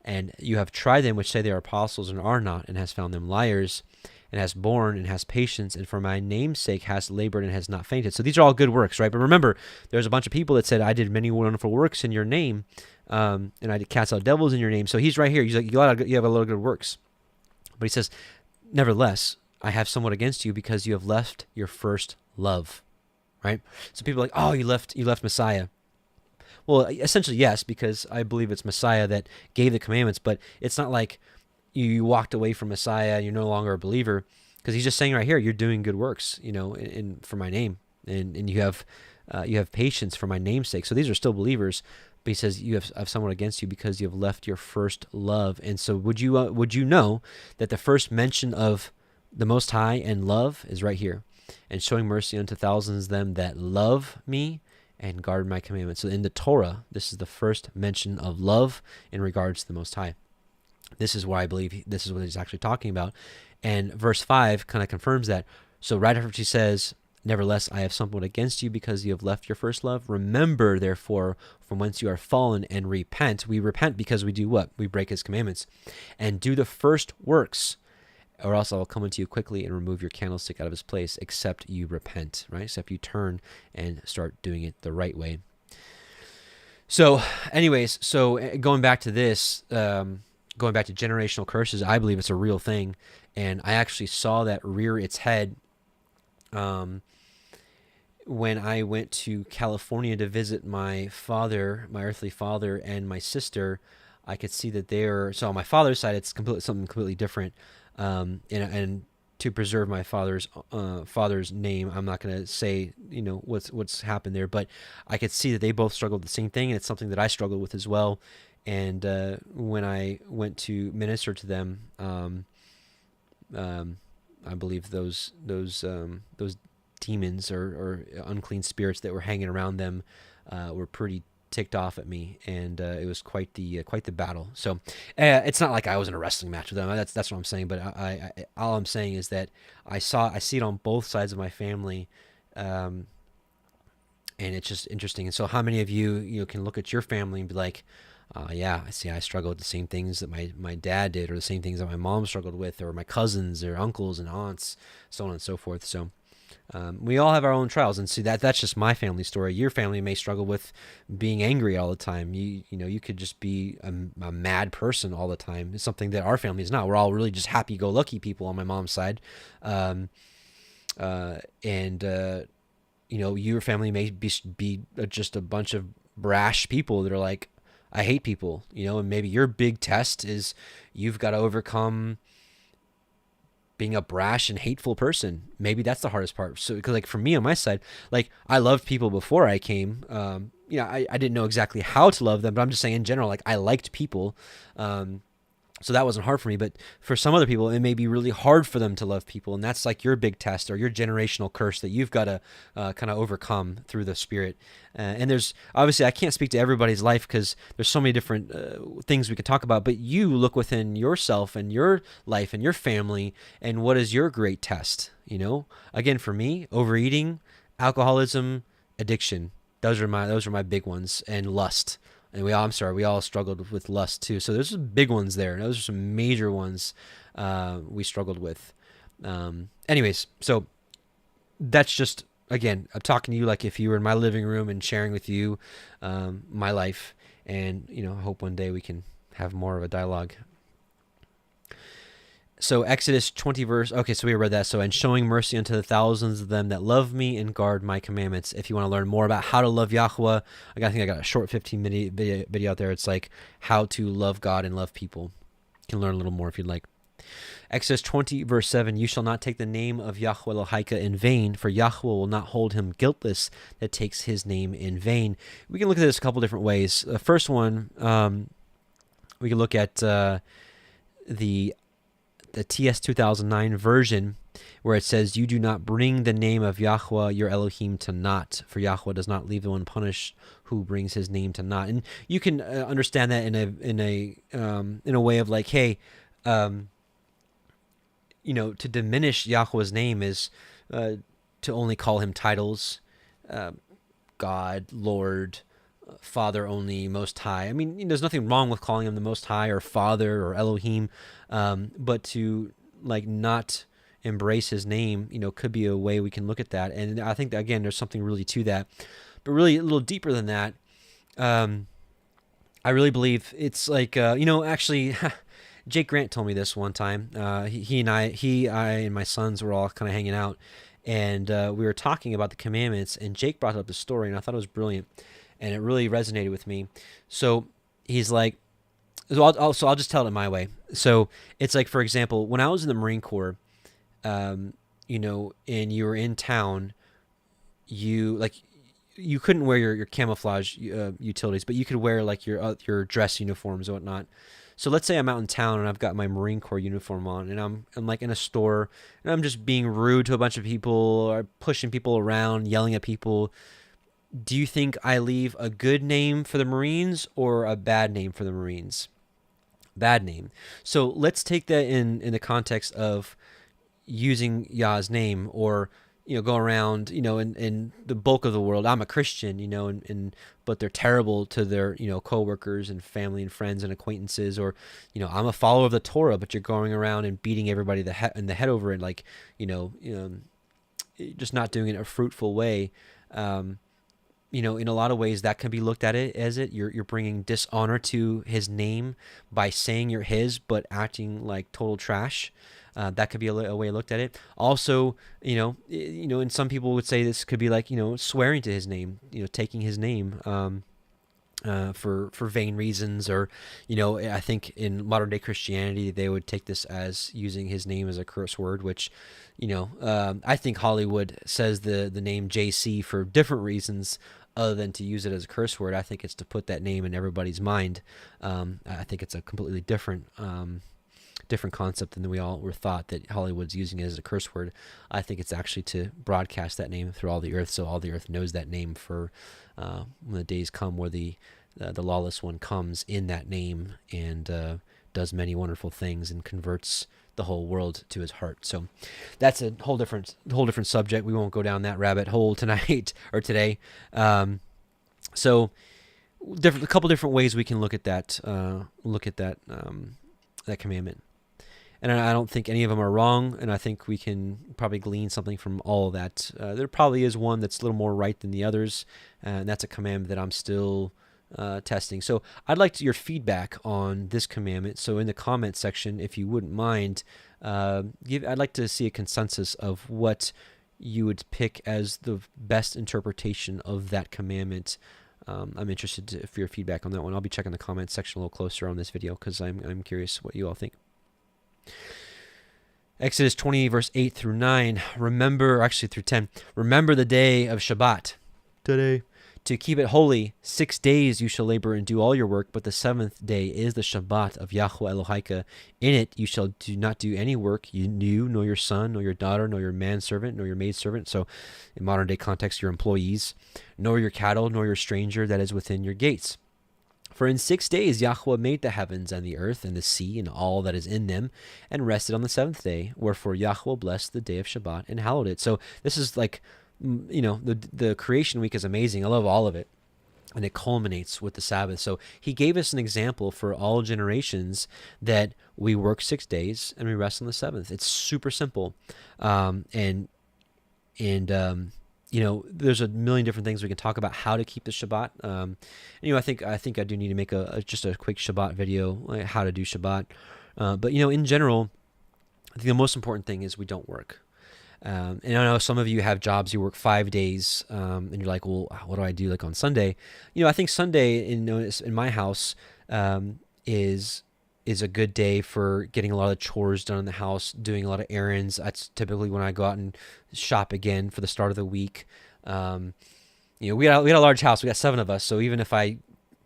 Speaker 1: and you have tried them which say they are apostles and are not, and hast found them liars, and hast borne, and hast patience, and for my name's sake hast labored, and has not fainted. So these are all good works, right? But remember, there's a bunch of people that said, I did many wonderful works in your name, and I did cast out devils in your name. So he's right here. He's like, you have a lot of good works. But he says, nevertheless, I have somewhat against you because you have left your first love, right? So people are like, oh, you left Messiah. Well, essentially, yes, because I believe it's Messiah that gave the commandments, but it's not like you walked away from Messiah and you're no longer a believer, because he's just saying right here, you're doing good works, for my name, and you have patience for my name's sake. So these are still believers. But he says, you have someone against you because you have left your first love. And so would you know that the first mention of the Most High and love is right here? And showing mercy unto thousands of them that love me and guard my commandments. So in the Torah, this is the first mention of love in regards to the Most High. This is why I believe this is what he's actually talking about. And verse 5 kind of confirms that. So right after he says, nevertheless, I have somewhat against you because you have left your first love. Remember, therefore, from whence you are fallen, and repent. We repent because we do what? We break his commandments. And do the first works, or else I will come unto you quickly and remove your candlestick out of his place, except you repent, right? Except you turn and start doing it the right way. So anyways, going back to this, going back to generational curses, I believe it's a real thing. And I actually saw that rear its head when I went to California to visit my father, my earthly father, and my sister. I could see that so on my father's side, it's something completely different. And to preserve my father's name, I'm not going to say, what's happened there, but I could see that they both struggled with the same thing. And it's something that I struggled with as well. And, when I went to minister to them, I believe those demons or unclean spirits that were hanging around them were pretty ticked off at me, and it was quite the battle. So it's not like I was in a wrestling match with them. That's what I'm saying. But I all I'm saying is that I see it on both sides of my family, and it's just interesting. And so, how many of you can look at your family and be like, yeah, I see, I struggled with the same things that my dad did, or the same things that my mom struggled with, or my cousins or uncles and aunts, so on and so forth. So we all have our own trials, and see that's just my family story. Your family may struggle with being angry all the time. You could just be a mad person all the time. It's something that our family is not. We're all really just happy-go-lucky people on my mom's side. Your family may be just a bunch of brash people that are like, I hate people, and maybe your big test is you've got to overcome being a brash and hateful person. Maybe that's the hardest part. So, because for me on my side, I loved people before I came. I didn't know exactly how to love them, but I'm just saying in general, I liked people. So that wasn't hard for me, but for some other people, it may be really hard for them to love people. And that's your big test, or your generational curse that you've got to kind of overcome through the Spirit. And there's, obviously, I can't speak to everybody's life because there's so many different things we could talk about, but you look within yourself and your life and your family, and what is your great test? Again, for me, overeating, alcoholism, addiction, those are my big ones, and lust. And we all struggled with lust too. So there's some big ones there. Those are some major ones we struggled with. Anyways, so that's just again, I'm talking to you like if you were in my living room and sharing with you my life. And, I hope one day we can have more of a dialogue. So Exodus 20 verse, okay, so we read that. So, and showing mercy unto the thousands of them that love me and guard my commandments. If you want to learn more about how to love Yahuwah, I think I got a short 15-minute video out there. It's like how to love God and love people. You can learn a little more if you'd like. Exodus 20 verse 7, you shall not take the name of Yahuah Elohim in vain, for Yahuwah will not hold him guiltless that takes his name in vain. We can look at this a couple different ways. The first one, we can look at the TS 2009 version, where it says, you do not bring the name of Yahuwah your Elohim to naught, for Yahuwah does not leave the one punished who brings his name to naught. And you can understand that in a way of like, hey, to diminish Yahuwah's name is to only call him titles, God, Lord, Father only, Most High. I mean, there's nothing wrong with calling him the Most High or Father or Elohim, but to like not embrace his name, could be a way we can look at that. And I think that, again, there's something really to that. But really a little deeper than that, I really believe it's like, actually, Jake Grant told me this one time. I and my sons were all kind of hanging out, and we were talking about the commandments, and Jake brought up the story, and I thought it was brilliant, and it really resonated with me. So he's like, I'll just tell it my way. So it's like, for example, when I was in the Marine Corps, and you were in town, you couldn't wear your camouflage utilities, but you could wear like your dress uniforms and whatnot. So let's say I'm out in town and I've got my Marine Corps uniform on, and I'm like in a store, and I'm just being rude to a bunch of people or pushing people around, yelling at people. Do you think I leave a good name for the Marines or a bad name for the Marines? Bad name. So let's take that in the context of using Yah's name, or go around, in the bulk of the world, I'm a Christian, but they're terrible to their, coworkers and family and friends and acquaintances, or, I'm a follower of the Torah, but you're going around and beating everybody in the head over it, like, just not doing it in a fruitful way. In a lot of ways that can be looked at it as you're bringing dishonor to his name by saying you're his, but acting like total trash. That could be a way looked at it. Also, and some people would say this could be like, swearing to his name, taking his name for vain reasons, or, I think in modern day Christianity, they would take this as using his name as a curse word, which, I think Hollywood says the name JC for different reasons other than to use it as a curse word. I think it's to put that name in everybody's mind. I think it's a completely different concept than we all were thought that Hollywood's using it as a curse word. I think it's actually to broadcast that name through all the earth, so all the earth knows that name for when the days come where the lawless one comes in that name and does many wonderful things and converts the whole world to his heart. So that's a whole different subject. We won't go down that rabbit hole tonight or today. So a couple different ways we can look at that that commandment. And I don't think any of them are wrong, and I think we can probably glean something from all of that. There probably is one that's a little more right than the others, and that's a commandment that I'm still testing. So I'd like your feedback on this commandment. So in the comment section, if you wouldn't mind, I'd like to see a consensus of what you would pick as the best interpretation of that commandment. I'm interested for your feedback on that one. I'll be checking the comment section a little closer on this video because I'm curious what you all think. Exodus 20 verse 8 through 9. Through 10. Remember the day of Shabbat today, to keep it holy. 6 days you shall labor and do all your work, but the seventh day is the Shabbat of Yahuah Elohim. In it you shall not do any work, you nor your son, nor your daughter, nor your manservant, nor your maidservant. So in modern day context, your employees, nor your cattle, nor your stranger that is within your gates. For in 6 days Yahuwah made the heavens and the earth and the sea and all that is in them, and rested on the seventh day. Wherefore Yahuwah blessed the day of Shabbat and hallowed it. So this is like, the creation week is amazing. I love all of it. And it culminates with the Sabbath. So he gave us an example for all generations that we work 6 days and we rest on the seventh. It's super simple. there's a million different things we can talk about how to keep the Shabbat. I think I do need to make just a quick Shabbat video, like how to do Shabbat. But in general, I think the most important thing is we don't work. And I know some of you have jobs, you work 5 days, and you're like, well, what do I do like on Sunday? I think Sunday in my house is a good day for getting a lot of chores done in the house, doing a lot of errands. That's typically when I go out and shop again for the start of the week. We got a large house. We got 7 of us. So even if I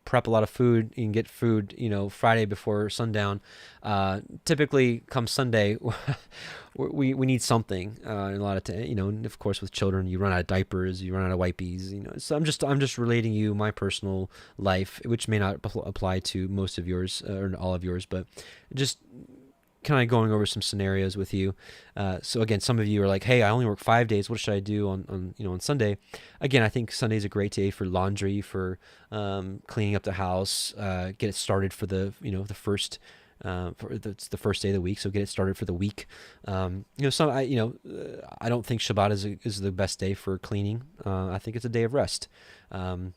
Speaker 1: prep a lot of food and get food, Friday before sundown, typically come Sunday, we need something. And a lot of and of course with children, you run out of diapers, you run out of wipies, So I'm just relating you my personal life, which may not apply to most of yours or all of yours, but just kind of going over some scenarios with you. So again, some of you are like, hey, I only work 5 days. What should I do on Sunday? Again, I think Sunday is a great day for laundry, for cleaning up the house, get it started for the first it's the first day of the week, so get it started for the week. I don't think Shabbat is the best day for cleaning. I think it's a day of rest. Again,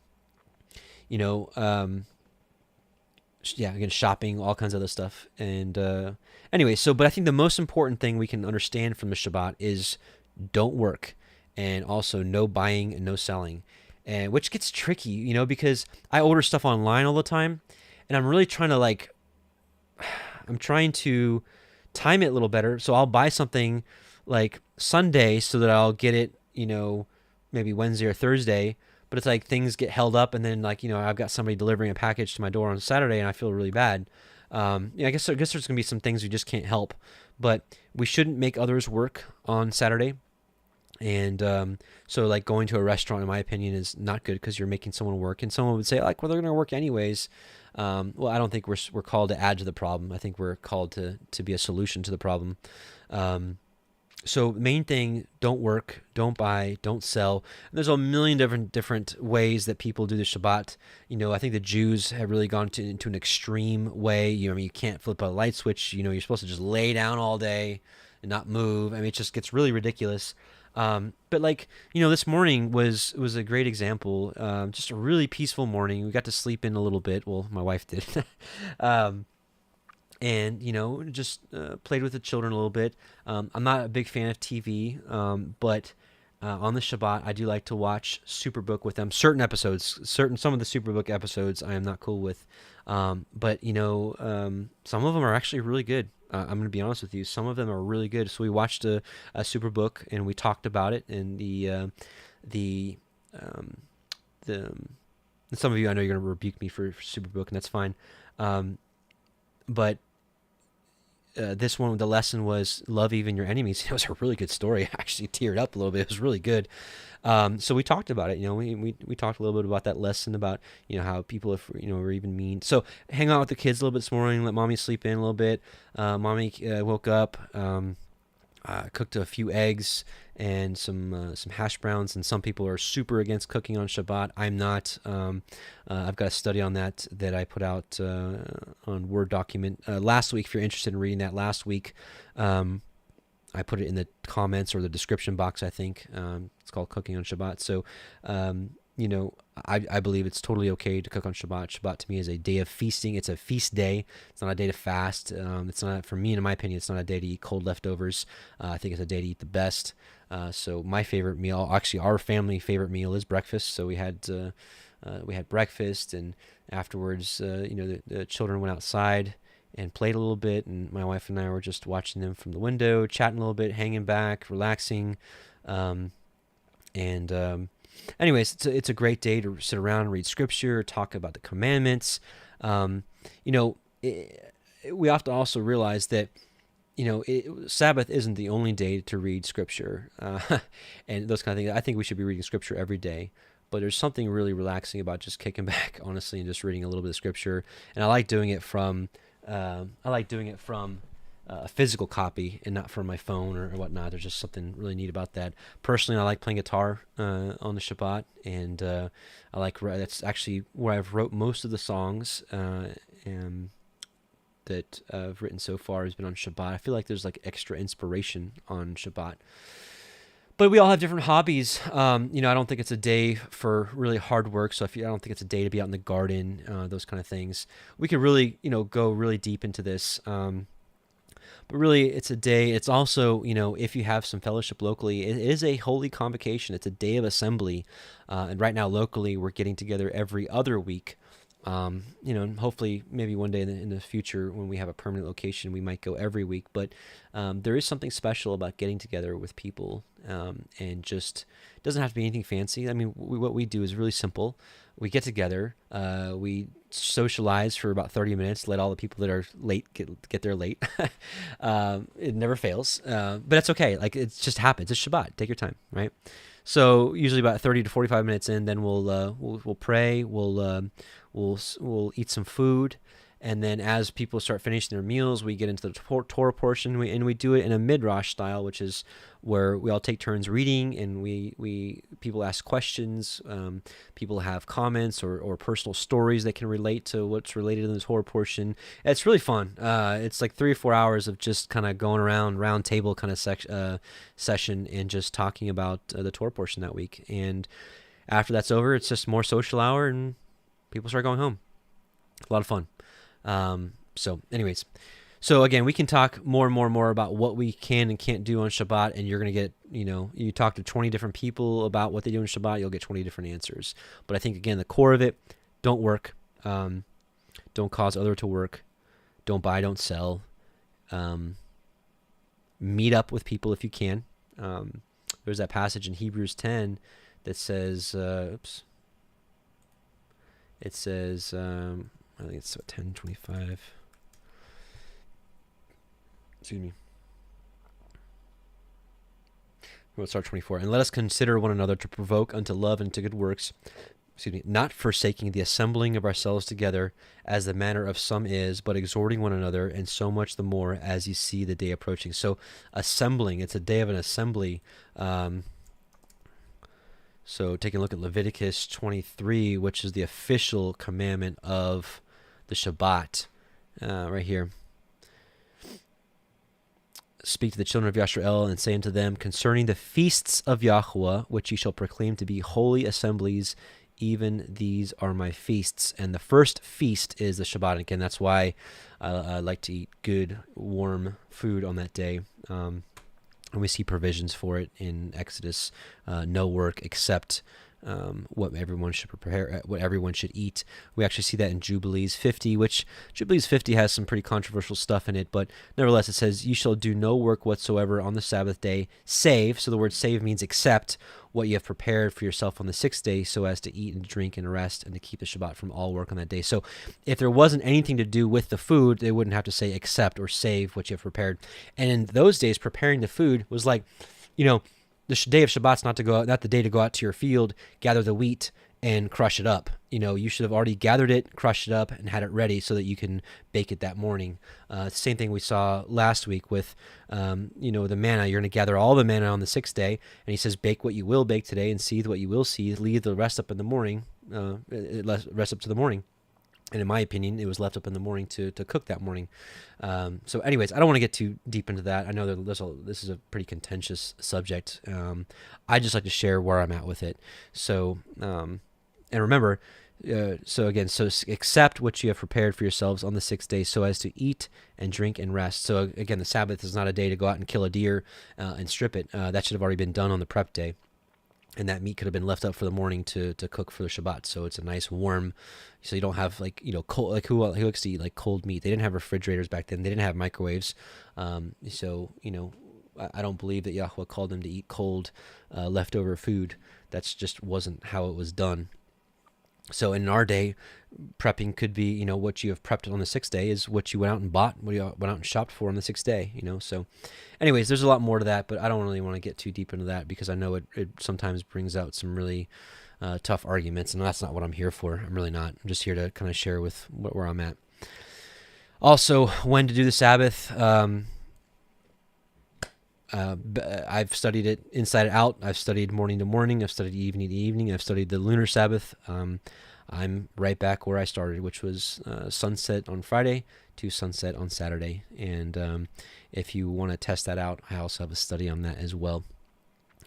Speaker 1: shopping, all kinds of other stuff. And anyway, but I think the most important thing we can understand from the Shabbat is don't work, and also no buying and no selling, and which gets tricky, because I order stuff online all the time, and I'm really trying to time it a little better. So I'll buy something like Sunday so that I'll get it, maybe Wednesday or Thursday. But it's like things get held up, and then I've got somebody delivering a package to my door on Saturday, and I feel really bad. I guess there's gonna be some things we just can't help, but we shouldn't make others work on Saturday. And so like going to a restaurant, in my opinion, is not good because you're making someone work. And someone would say like, well, they're gonna work anyways. Well, I don't think we're called to add to the problem. I think we're called to be a solution to the problem. So main thing, don't work, don't buy, don't sell. And there's a million different ways that people do the Shabbat. I think the Jews have really gone into an extreme way. You can't flip a light switch. You're supposed to just lay down all day and not move. It just gets really ridiculous. But this morning was a great example. Just a really peaceful morning. We got to sleep in a little bit. Well, my wife did. And just played with the children a little bit. I'm not a big fan of TV, but on the Shabbat I do like to watch Superbook with them. Certain episodes, some of the Superbook episodes I am not cool with, but some of them are actually really good. I'm going to be honest with you, some of them are really good. So we watched a Superbook and we talked about it, and some of you, I know you're going to rebuke me for Superbook, and that's fine. But this one, the lesson was love even your enemies. It was a really good story. I actually teared up a little bit. It was really good. So we talked about it. We talked a little bit about that lesson, about how people were even mean. So hang out with the kids a little bit this morning. Let mommy sleep in a little bit. Mommy woke up. Cooked a few eggs and some hash browns. And some people are super against cooking on Shabbat. I'm not. I've got a study on that I put out on Word document last week. If you're interested in reading that, last week I put it in the comments or the description box, I think. It's called Cooking on Shabbat. So I believe it's totally okay to cook on Shabbat. Shabbat to me is a day of feasting. It's a feast day. It's not a day to fast. It's not, for me, in my opinion, it's not a day to eat cold leftovers. I think it's a day to eat the best. So my favorite meal, actually our family favorite meal, is breakfast. So we had breakfast, and afterwards, the children went outside and played a little bit, and my wife and I were just watching them from the window, chatting a little bit, hanging back, relaxing, anyways, it's a great day to sit around and read scripture, talk about the commandments. We have to also realize that, Sabbath isn't the only day to read scripture, and those kind of things. I think we should be reading scripture every day, but there's something really relaxing about just kicking back, honestly, and just reading a little bit of scripture. And I like doing it from a physical copy and not from my phone or whatnot. There's just something really neat about that. Personally, I like playing guitar on the Shabbat, and that's actually where I've wrote most of the songs that I've written so far has been on Shabbat. I feel like there's like extra inspiration on Shabbat. But we all have different hobbies. I don't think it's a day for really hard work. So I don't think it's a day to be out in the garden, those kind of things. We could really, go really deep into this. But really, it's a day. It's also, if you have some fellowship locally, it is a holy convocation. It's a day of assembly. And right now, locally, we're getting together every other week. And hopefully maybe one day in the future when we have a permanent location, we might go every week. But there is something special about getting together with people, and just it doesn't have to be anything fancy. I mean, what we do is really simple. We get together, we socialize for about 30 minutes, let all the people that are late get there late. It never fails, but that's okay. Like, it just happens. It's Shabbat. Take your time, right? So usually about 30 to 45 minutes in, then we'll pray, we'll eat some food, and then as people start finishing their meals, we get into the Torah portion, and we do it in a midrash style, which is where we all take turns reading, and people ask questions, people have comments or personal stories that can relate to what's related in the Torah portion. It's really fun. It's like 3 or 4 hours of just kind of going around round table kind of session and just talking about the Torah portion that week. And after that's over, it's just more social hour, and people start going home. A lot of fun. So anyways, so again, we can talk more and more about what we can and can't do on Shabbat, and you're going to get, you talk to 20 different people about what they do on Shabbat, you'll get 20 different answers. But I think, again, the core of it, don't work, don't cause other to work, don't buy, don't sell, meet up with people if you can. There's that passage in Hebrews 10 that says, it says, I think it's 10:25. Excuse me. We'll start 24. And let us consider one another to provoke unto love and to good works, not forsaking the assembling of ourselves together, as the manner of some is, but exhorting one another, and so much the more as you see the day approaching. So assembling, it's a day of an assembly. So taking a look at Leviticus 23, which is the official commandment of the Shabbat, right here. Speak to the children of Yisrael and say unto them, concerning the feasts of Yahuwah, which ye shall proclaim to be holy assemblies, even these are my feasts. And the first feast is the Shabbat. And again, that's why I like to eat good, warm food on that day. And we see provisions for it in Exodus, no work except what everyone should prepare, what everyone should eat. We actually see that in Jubilees 50, which Jubilees 50 has some pretty controversial stuff in it, but nevertheless it says, you shall do no work whatsoever on the Sabbath day, save, so the word save means except what you have prepared for yourself on the 6th day, so as to eat and drink and rest and to keep the Shabbat from all work on that day. So if there wasn't anything to do with the food, they wouldn't have to say except or save what you have prepared. And in those days, preparing the food was like, the day of Shabbat's not the day to go out to your field, gather the wheat, and crush it up. You should have already gathered it, crushed it up, and had it ready so that you can bake it that morning. Same thing we saw last week with, the manna. You're going to gather all the manna on the 6th day, and he says, bake what you will bake today, and seethe what you will seethe. Leave the rest up in the morning. Rest up to the morning. And in my opinion, it was left up in the morning to cook that morning. So anyways, I don't want to get too deep into that. I know that this is a pretty contentious subject. I just like to share where I'm at with it. So, and remember, so accept what you have prepared for yourselves on the 6th day, so as to eat and drink and rest. So again, the Sabbath is not a day to go out and kill a deer and strip it. That should have already been done on the prep day. And that meat could have been left up for the morning to cook for the Shabbat. So it's a nice warm, so you don't have cold, like who likes to eat like cold meat? They didn't have refrigerators back then. They didn't have microwaves. So I don't believe that Yahuwah called them to eat cold, leftover food. That's just wasn't how it was done. So in our day, prepping could be, what you have prepped on the 6th day is what you went out and bought, what you went out and shopped for on the 6th day, So anyways, there's a lot more to that, but I don't really want to get too deep into that because I know it sometimes brings out some really tough arguments, and that's not what I'm here for. I'm really not. I'm just here to kind of share with where I'm at. Also, when to do the Sabbath. I've studied it inside and out. I've studied morning to morning. I've studied evening to evening. I've studied the lunar Sabbath. I'm right back where I started, which was sunset on Friday to sunset on Saturday. And if you want to test that out, I also have a study on that as well.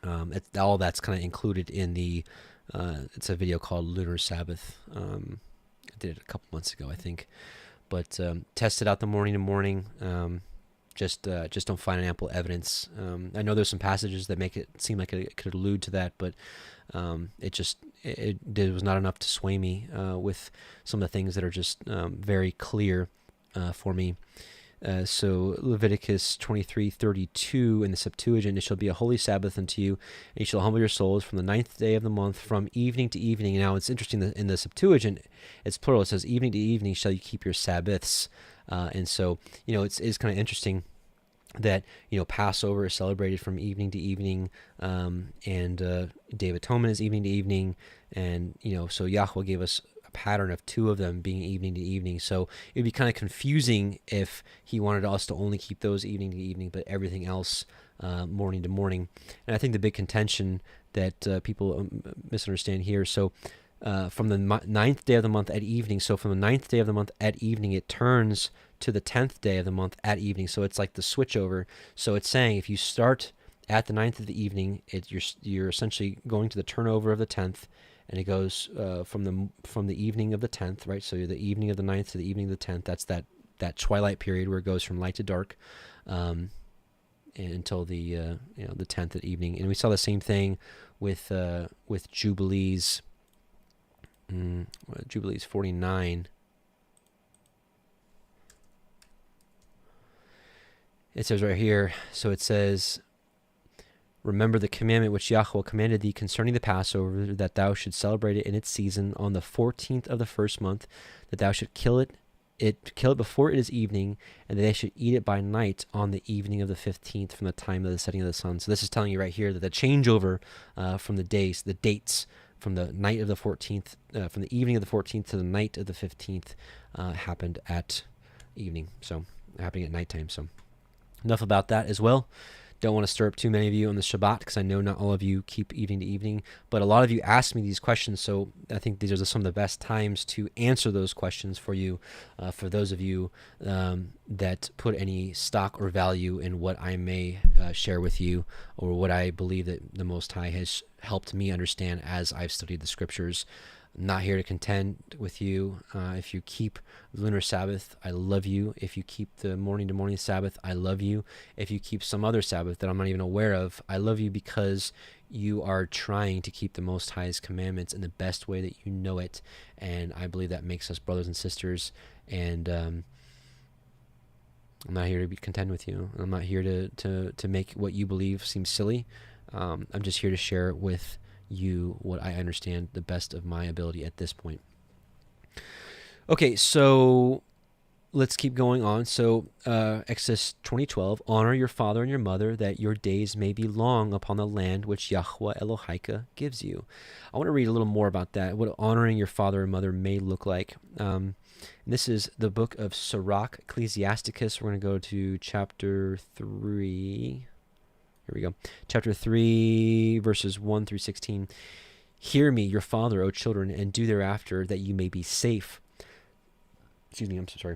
Speaker 1: All that's kind of included in the, it's a video called Lunar Sabbath. I did it a couple months ago, I think. But test it out the morning to morning. Just don't find an ample evidence. I know there's some passages that make it seem like it could allude to that, but it was not enough to sway me with some of the things that are just very clear for me. So Leviticus 23:32 in the Septuagint, it shall be a holy Sabbath unto you, and you shall humble your souls from the 9th day of the month, from evening to evening. Now it's interesting that in the Septuagint, it's plural. It says evening to evening shall you keep your Sabbaths. And so, it's kind of interesting that, Passover is celebrated from evening to evening, and Day of Atonement is evening to evening. And, so Yahuwah gave us pattern of two of them being evening to evening. So it'd be kind of confusing if he wanted us to only keep those evening to evening, but everything else morning to morning. And I think the big contention that people misunderstand here. So from the 9th day of the month at evening. So from the 9th day of the month at evening, it turns to the 10th day of the month at evening. So it's like the switch over. So it's saying if you start at the 9th of the evening, you're essentially going to the turnover of the 10th. And it goes from the evening of the 10th, right? So the evening of the 9th to the evening of the 10th. That's that twilight period where it goes from light to dark, until the 10th at evening. And we saw the same thing with Jubilees. Jubilees 49. It says right here. So it says, remember the commandment which Yahuwah commanded thee concerning the Passover, that thou should celebrate it in its season on the 14th of the first month, that thou should kill it before it is evening, and that they should eat it by night on the evening of the 15th from the time of the setting of the sun. So this is telling you right here that the changeover from the dates, from the night of the 14th, from the evening of the 14th to the night of the 15th, happened at evening. So happening at nighttime. So enough about that as well. Don't want to stir up too many of you on the Shabbat, because I know not all of you keep evening to evening, but a lot of you ask me these questions, so I think these are some of the best times to answer those questions for you, for those of you that put any stock or value in what I may share with you, or what I believe that the Most High has helped me understand as I've studied the Scriptures. I'm not here to contend with you. If you keep the lunar Sabbath, I love you. If you keep the morning to morning Sabbath, I love you. If you keep some other Sabbath that I'm not even aware of, I love you, because you are trying to keep the Most High's commandments in the best way that you know it. And I believe that makes us brothers and sisters. And I'm not here to contend with you. I'm not here to make what you believe seem silly. I'm just here to share with you what I understand the best of my ability at this point. Okay, so let's keep going on. So Exodus 20:12, honor your father and your mother, that your days may be long upon the land which Yahuah Elohiym gives you. I want to read a little more about that, what honoring your father and mother may look like. And this is the book of Sirach, Ecclesiasticus. We're going to go to chapter 3. Here we go. Chapter 3, verses 1 through 16. Hear me, your father, O children, and do thereafter, that you may be safe. Excuse me, I'm so sorry.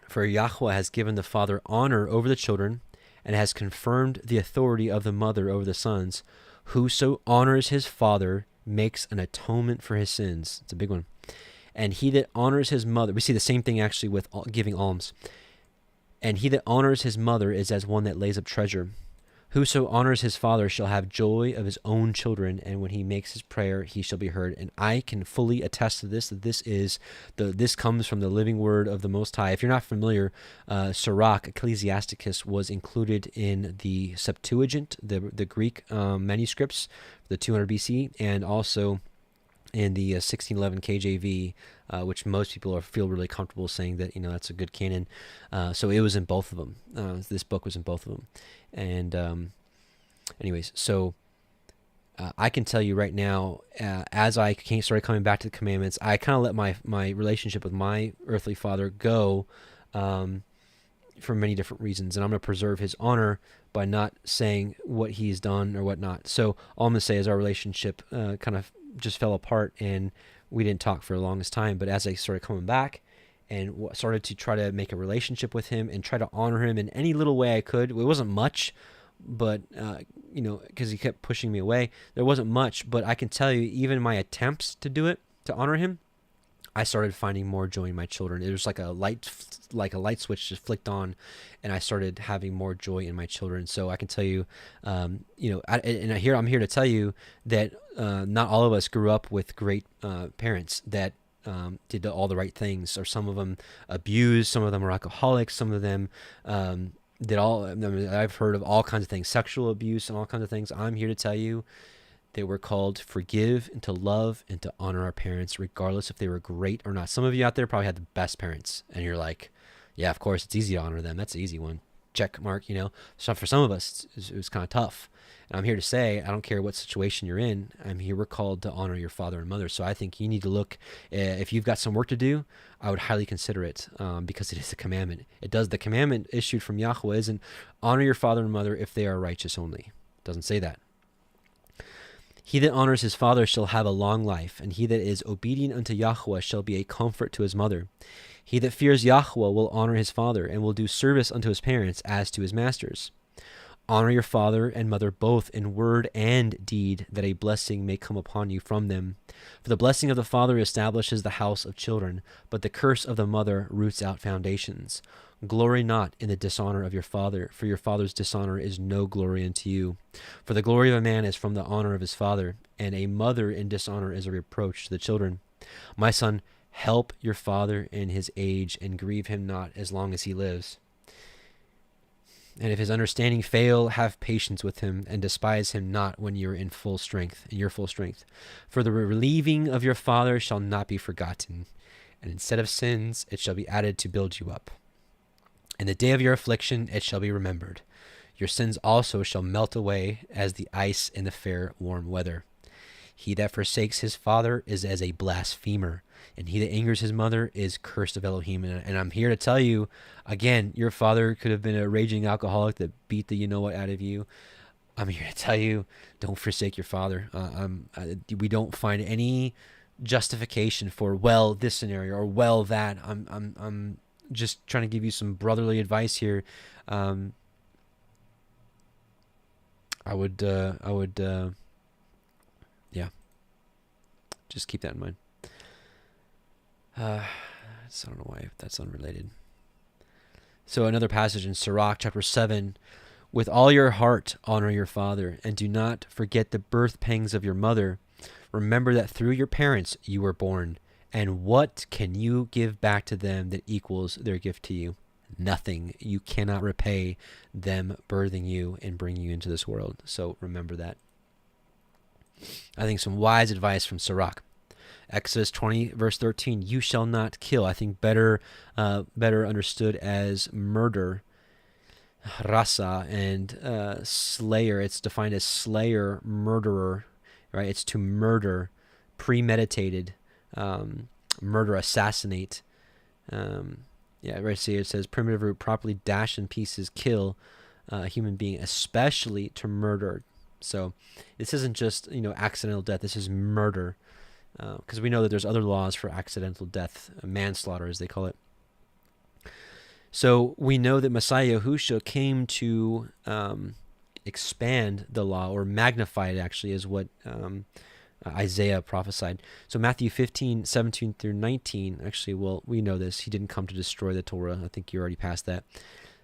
Speaker 1: For Yahuwah has given the father honor over the children, and has confirmed the authority of the mother over the sons. Whoso honors his father makes an atonement for his sins. It's a big one. And he that honors his mother, we see the same thing actually with giving alms. And he that honors his mother is as one that lays up treasure. Whoso honors his father shall have joy of his own children, and when he makes his prayer, he shall be heard. And I can fully attest to this, that this comes from the living word of the Most High. If you're not familiar, Sirach, Ecclesiasticus, was included in the Septuagint, the Greek manuscripts, the 200 BC, and also in the 1611 KJV, which most people feel really comfortable saying that, that's a good canon. So it was in both of them. This book was in both of them. And anyways, so I can tell you right now, as I started coming back to the commandments, I kind of let my relationship with my earthly father go for many different reasons. And I'm going to preserve his honor by not saying what he's done or whatnot. So all I'm going to say is our relationship kind of just fell apart, and we didn't talk for the longest time. But as I started coming back and started to try to make a relationship with him and try to honor him in any little way I could, it wasn't much, because he kept pushing me away, there wasn't much. But I can tell you, even my attempts to do it, to honor him, I started finding more joy in my children. It was like a light switch just flicked on, and I started having more joy in my children. So I can tell you, I'm here to tell you that not all of us grew up with great parents that did all the right things, or some of them abused, some of them were alcoholics, some of them I've heard of all kinds of things, sexual abuse and all kinds of things. I'm here to tell you that we're called to forgive and to love and to honor our parents, regardless if they were great or not. Some of you out there probably had the best parents, and you're like, yeah, of course, it's easy to honor them. That's an easy one. Check mark, So for some of us, it was kind of tough. And I'm here to say, I don't care what situation you're in, we're called to honor your father and mother. So I think you need to look, if you've got some work to do, I would highly consider it, because it is a commandment. The commandment issued from Yahuah isn't honor your father and mother if they are righteous only. It doesn't say that. He that honors his father shall have a long life, and he that is obedient unto Yahuah shall be a comfort to his mother. He that fears Yahuah will honor his father, and will do service unto his parents as to his masters. Honor your father and mother both in word and deed, that a blessing may come upon you from them. For the blessing of the father establishes the house of children, but the curse of the mother roots out foundations. Glory not in the dishonor of your father, for your father's dishonor is no glory unto you. For the glory of a man is from the honor of his father, and a mother in dishonor is a reproach to the children. My son, help your father in his age, and grieve him not as long as he lives. And if his understanding fail, have patience with him, and despise him not when you are in your full strength. For the relieving of your father shall not be forgotten, and instead of sins it shall be added to build you up. In the day of your affliction it shall be remembered. Your sins also shall melt away as the ice in the fair warm weather. He that forsakes his father is as a blasphemer, and he that angers his mother is cursed of Elohim. And I'm here to tell you, again, your father could have been a raging alcoholic that beat the you-know-what out of you. I'm here to tell you, don't forsake your father. We don't find any justification for, well, this scenario or, well, that. I'm just trying to give you some brotherly advice here. I would, just keep that in mind. I don't know why that's unrelated. So another passage in Sirach chapter 7, with all your heart honor your father, and do not forget the birth pangs of your mother. Remember that through your parents you were born, and what can you give back to them that equals their gift to you? Nothing. You cannot repay them birthing you and bringing you into this world. So remember that. I think some wise advice from Sirach. Exodus 20, verse 13, you shall not kill. I think better understood as murder. Rasa, and slayer. It's defined as slayer, murderer, right? It's to murder, premeditated, murder, assassinate. Right here it says primitive root, properly dash in pieces, kill a human being, especially to murder. So this isn't just, accidental death. This is murder. Because we know that there's other laws for accidental death, manslaughter as they call it. So we know that Messiah Yahusha came to expand the law, or magnify it, actually, is what Isaiah prophesied. So Matthew 15, 17 through 19, actually, well, we know this. He didn't come to destroy the Torah. I think you already passed that.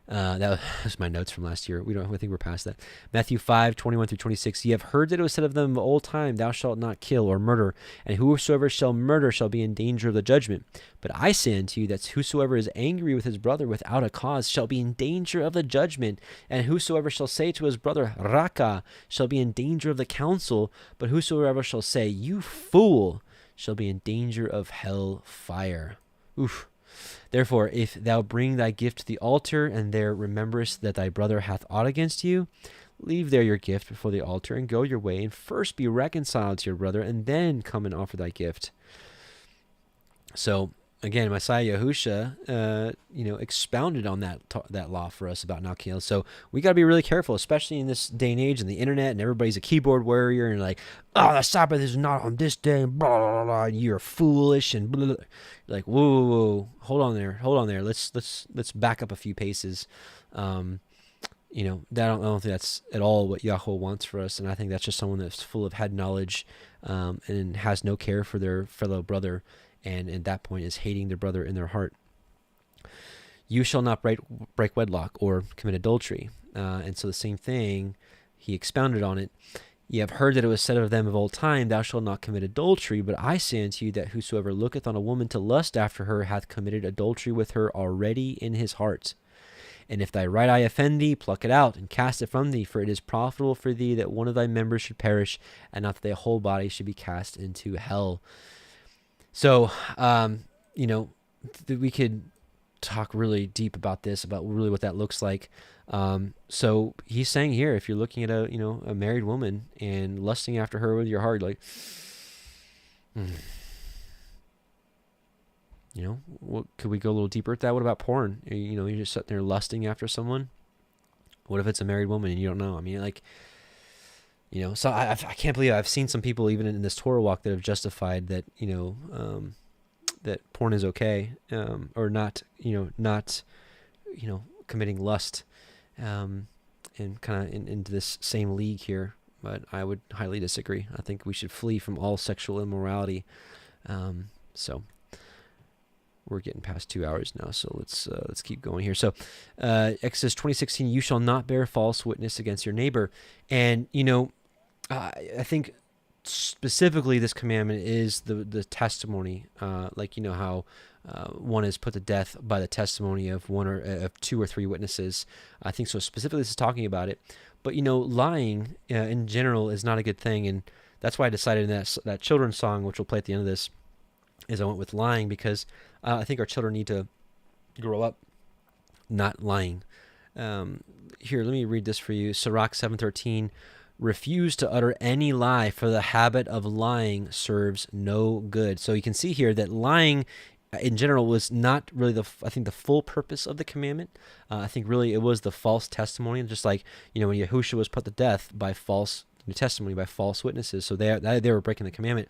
Speaker 1: That was my notes from last year. I think we're past that. Matthew 5, 21 through 26. Ye have heard that it was said of them of old time, thou shalt not kill or murder, and whosoever shall murder shall be in danger of the judgment. But I say unto you that whosoever is angry with his brother without a cause shall be in danger of the judgment. And whosoever shall say to his brother, Raka, shall be in danger of the council. But whosoever shall say, you fool, shall be in danger of hell fire. Oof. Therefore, if thou bring thy gift to the altar, and there rememberest that thy brother hath aught against you, leave there your gift before the altar, and go your way, and first be reconciled to your brother, and then come and offer thy gift. So, again, Messiah Yahusha, expounded on that law for us about not killing. So we got to be really careful, especially in this day and age, and the internet, and everybody's a keyboard warrior, and like, oh, the Sabbath is not on this day, blah, blah, blah, you're foolish, and blah, blah. You're like, whoa, hold on there. Let's back up a few paces. I don't think that's at all what Yahuwah wants for us. And I think that's just someone that's full of head knowledge, and has no care for their fellow brother, and at that point is hating their brother in their heart. You shall not break wedlock or commit adultery. And so the same thing, he expounded on it. Ye have heard that it was said of them of old time, thou shalt not commit adultery. But I say unto you that whosoever looketh on a woman to lust after her hath committed adultery with her already in his heart. And if thy right eye offend thee, pluck it out and cast it from thee, for it is profitable for thee that one of thy members should perish, and not that thy whole body should be cast into hell. So, we could talk really deep about this, about really what that looks like. So he's saying here, if you're looking at a married woman and lusting after her with your heart, like, what, could we go a little deeper at that? What about porn? You're just sitting there lusting after someone. What if it's a married woman and you don't know? I mean, so I can't believe I've seen some people even in this Torah walk that have justified that, that porn is okay, or not committing lust, and kind of into this same league here. But I would highly disagree. I think we should flee from all sexual immorality. So we're getting past 2 hours now, so let's keep going here. So Exodus 20:16, you shall not bear false witness against your neighbor. And I think specifically this commandment is the testimony, how one is put to death by the testimony of one or of two or three witnesses. I think so specifically this is talking about it. But lying in general is not a good thing, and that's why I decided in that children's song, which we'll play at the end of this, is I went with lying, because I think our children need to grow up not lying. Here, let me read this for you. Sirach 7:13. Refuse to utter any lie, for the habit of lying serves no good. So you can see here that lying in general was not really the full purpose of the commandment. I think really it was the false testimony, just like, when Yahusha was put to death by false testimony, by false witnesses. So they were breaking the commandment.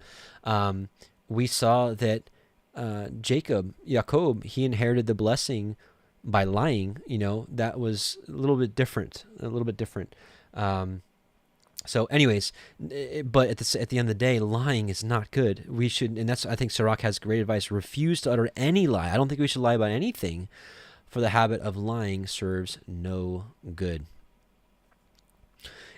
Speaker 1: We saw that Jacob, he inherited the blessing by lying. That was a little bit different. So anyways, but at the end of the day, lying is not good. We should, and I think Sirach has great advice, refuse to utter any lie. I don't think we should lie about anything, for the habit of lying serves no good.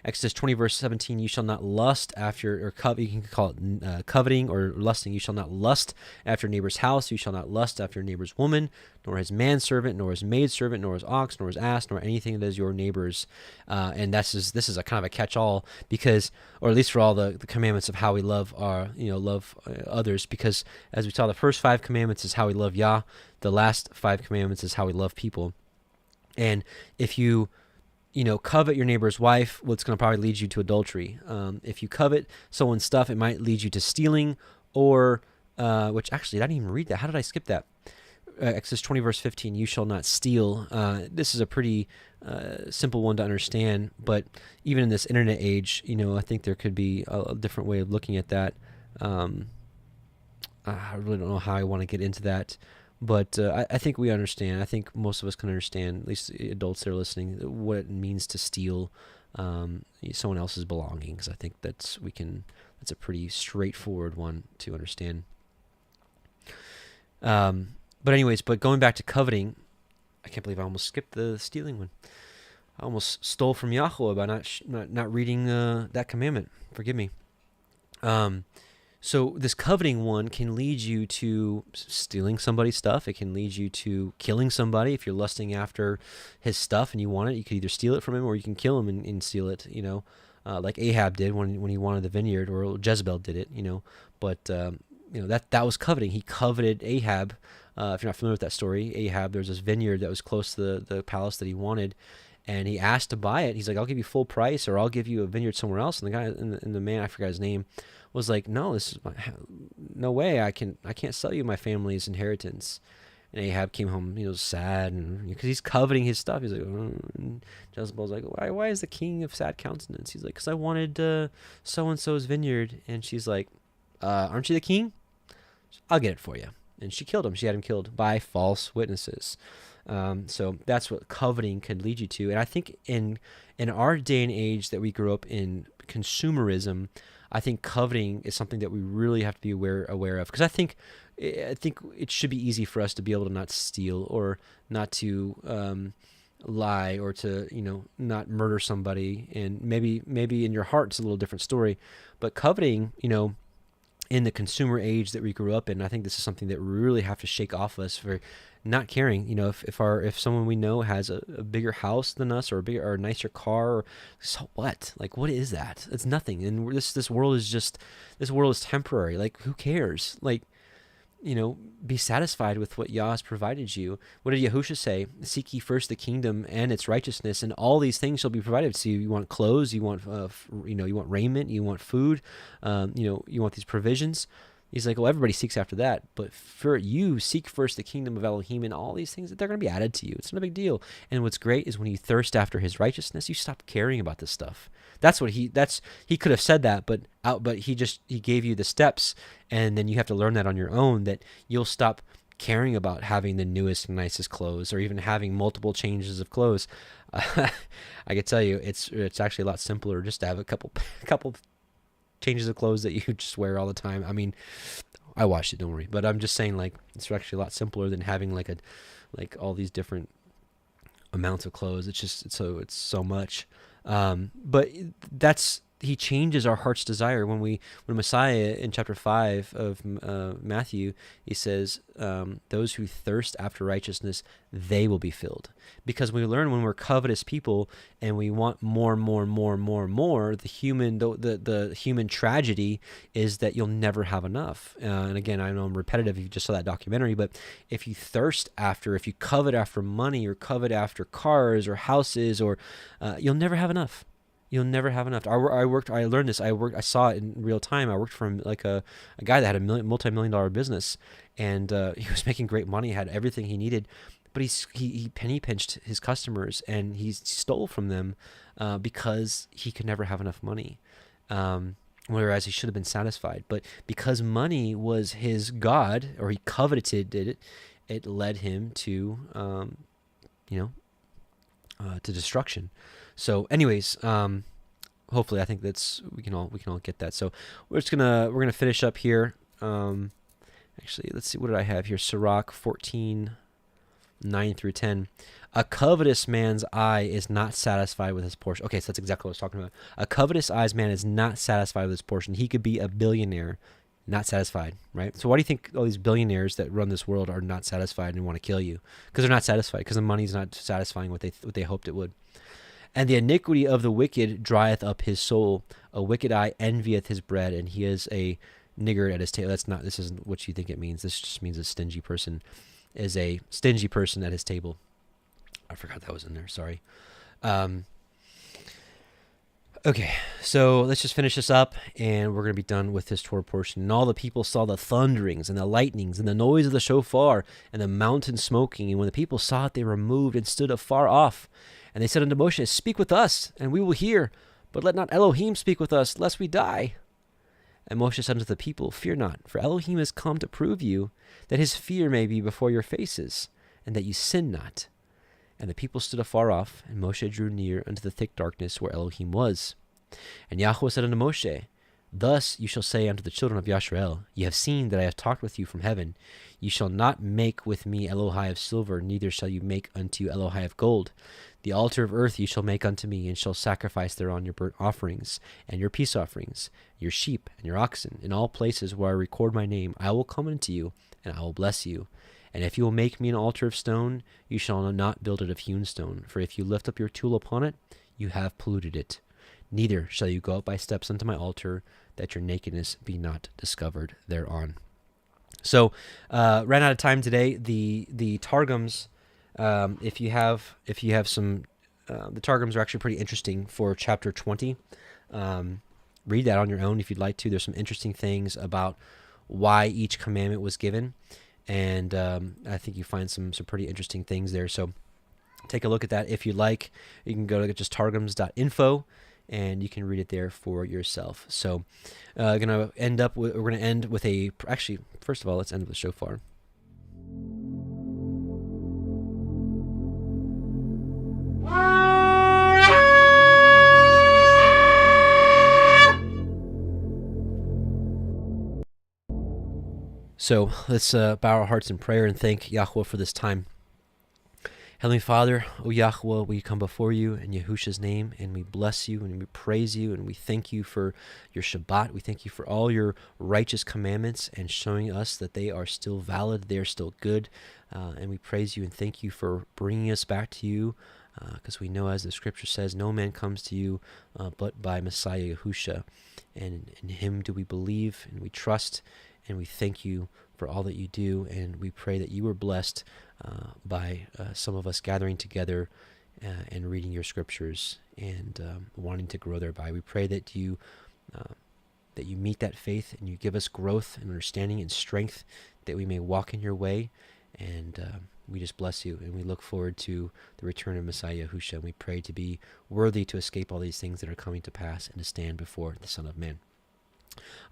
Speaker 1: Exodus 20:17, you shall not lust after, you can call it coveting or lusting. You shall not lust after your neighbor's house. You shall not lust after your neighbor's woman, nor his manservant, nor his maidservant, nor his ox, nor his ass, nor anything that is your neighbor's. And this is a kind of a catch-all, because, or at least for all the commandments of how we love others, because as we saw, the first 5 commandments is how we love Yah. The last 5 commandments is how we love people. And if you covet your neighbor's wife, well, it's going to probably lead you to adultery. If you covet someone's stuff, it might lead you to stealing, or, which actually, I didn't even read that. How did I skip that? Exodus 20:15, you shall not steal. This is a pretty simple one to understand, but even in this internet age, I think there could be a different way of looking at that. I really don't know how I want to get into that. But I think we understand. I think most of us can understand, at least adults that are listening, what it means to steal someone else's belongings. I think that's a pretty straightforward one to understand. But anyways, going back to coveting, I can't believe I almost skipped the stealing one. I almost stole from Yahuwah by not reading that commandment. Forgive me. So this coveting one can lead you to stealing somebody's stuff. It can lead you to killing somebody. If you're lusting after his stuff and you want it, you could either steal it from him or you can kill him and steal it, like Ahab did when he wanted the vineyard, or Jezebel did it, But, that was coveting. He coveted Ahab. If you're not familiar with that story, Ahab, there was this vineyard that was close to the palace that he wanted, and he asked to buy it. He's like, I'll give you full price, or I'll give you a vineyard somewhere else. And the guy, and the man, I forgot his name, was like, no, no way. I can't sell you my family's inheritance. And Ahab came home, sad, and because he's coveting his stuff. He's like, and Jezebel's like, why is the king of sad countenance? He's like, because I wanted so-and-so's vineyard. And she's like, aren't you the king? I'll get it for you. And she killed him. She had him killed by false witnesses. So that's what coveting can lead you to. And I think in our day and age that we grew up in, consumerism, I think coveting is something that we really have to be aware of. Because I think it should be easy for us to be able to not steal, or not to lie, or to not murder somebody. And maybe in your heart it's a little different story, but coveting, in the consumer age that we grew up in, I think this is something that we really have to shake off us for not caring. If someone we know has a bigger house than us, or a nicer car, or so what? Like, what is that? It's nothing. And this world is temporary. Like, who cares? Like, be satisfied with what Yah has provided you. What did Yahusha say? Seek ye first the kingdom and its righteousness, and all these things shall be provided to you. You want clothes, you want, you want raiment, you want food, you want these provisions. He's like, well, everybody seeks after that, but for you, seek first the kingdom of Elohim, and all these things, that they're going to be added to you. It's not a big deal. And what's great is when you thirst after his righteousness, you stop caring about this stuff. He could have said that, but he gave you the steps, and then you have to learn that on your own, that you'll stop caring about having the newest and nicest clothes, or even having multiple changes of clothes. I can tell you, it's actually a lot simpler just to have a couple changes of clothes that you just wear all the time. I mean, I washed it, don't worry. But I'm just saying, like, it's actually a lot simpler than having like all these different amounts of clothes. It's so much. But he changes our heart's desire when Messiah in chapter 5 of Matthew, he says, those who thirst after righteousness, they will be filled. Because we learn when we're covetous people and we want more, the human tragedy is that you'll never have enough. And again, I know I'm repetitive if you just saw that documentary, but if you covet after money, or covet after cars or houses, or you'll never have enough. You'll never have enough. I learned this. I saw it in real time. I worked for like a guy that had a multi-million-dollar business, and he was making great money, had everything he needed, but he penny pinched his customers, and he stole from them because he could never have enough money. Whereas he should have been satisfied. But because money was his god, or he coveted it, it led him to, to destruction. So anyways, hopefully I think we can all get that. So we're gonna finish up here. Actually, let's see, what did I have here? Sirach 14:9-10. A covetous man's eye is not satisfied with his portion. Okay, so that's exactly what I was talking about. A covetous eyes man is not satisfied with his portion. He could be a billionaire, not satisfied, right? So why do you think all these billionaires that run this world are not satisfied and want to kill you? Because they're not satisfied, because the money's not satisfying what they hoped it would. And the iniquity of the wicked drieth up his soul. A wicked eye envieth his bread, and he is a niggard at his table. This isn't what you think it means. This just means a stingy person is a stingy person at his table. I forgot that was in there. Sorry. Okay, so let's just finish this up, and we're going to be done with this Torah portion. And all the people saw the thunderings and the lightnings and the noise of the shofar and the mountain smoking. And when the people saw it, they were moved and stood afar off. And they said unto Moshe, speak with us, and we will hear. But let not Elohim speak with us, lest we die. And Moshe said unto the people, fear not, for Elohim is come to prove you, that his fear may be before your faces, and that you sin not. And the people stood afar off, and Moshe drew near unto the thick darkness where Elohim was. And Yahuwah said unto Moshe, thus you shall say unto the children of Yisrael, ye have seen that I have talked with you from heaven. Ye shall not make with me Elohai of silver, neither shall you make unto you Elohai of gold. The altar of earth you shall make unto me, and shall sacrifice thereon your burnt offerings, and your peace offerings, your sheep, and your oxen. In all places where I record my name, I will come unto you, and I will bless you. And if you will make me an altar of stone, you shall not build it of hewn stone. For if you lift up your tool upon it, you have polluted it. Neither shall you go up by steps unto my altar, that your nakedness be not discovered thereon. So, ran out of time today. The Targums, if you have some, the Targums are actually pretty interesting for chapter 20. Read that on your own if you'd like to. There's some interesting things about why each commandment was given. And I think you find some pretty interesting things there. So take a look at that if you'd like. You can go to just targums.info, and you can read it there for yourself. So we're going to end with actually, first of all, let's end with the shofar. So let's bow our hearts in prayer and thank Yahuah for this time. Heavenly Father, O Yahuah, we come before you in Yahusha's name, and we bless you, and we praise you, and we thank you for your Shabbat. We thank you for all your righteous commandments and showing us that they are still valid, they are still good. And we praise you and thank you for bringing us back to you, because we know, as the scripture says, no man comes to you but by Messiah Yahusha. And in him do we believe, and we trust, and we thank you for all that you do, and we pray that you were blessed by some of us gathering together and reading your scriptures and wanting to grow thereby. We pray that you meet that faith and you give us growth and understanding and strength that we may walk in your way, and we just bless you, and we look forward to the return of Messiah Yahusha, and we pray to be worthy to escape all these things that are coming to pass and to stand before the Son of Man.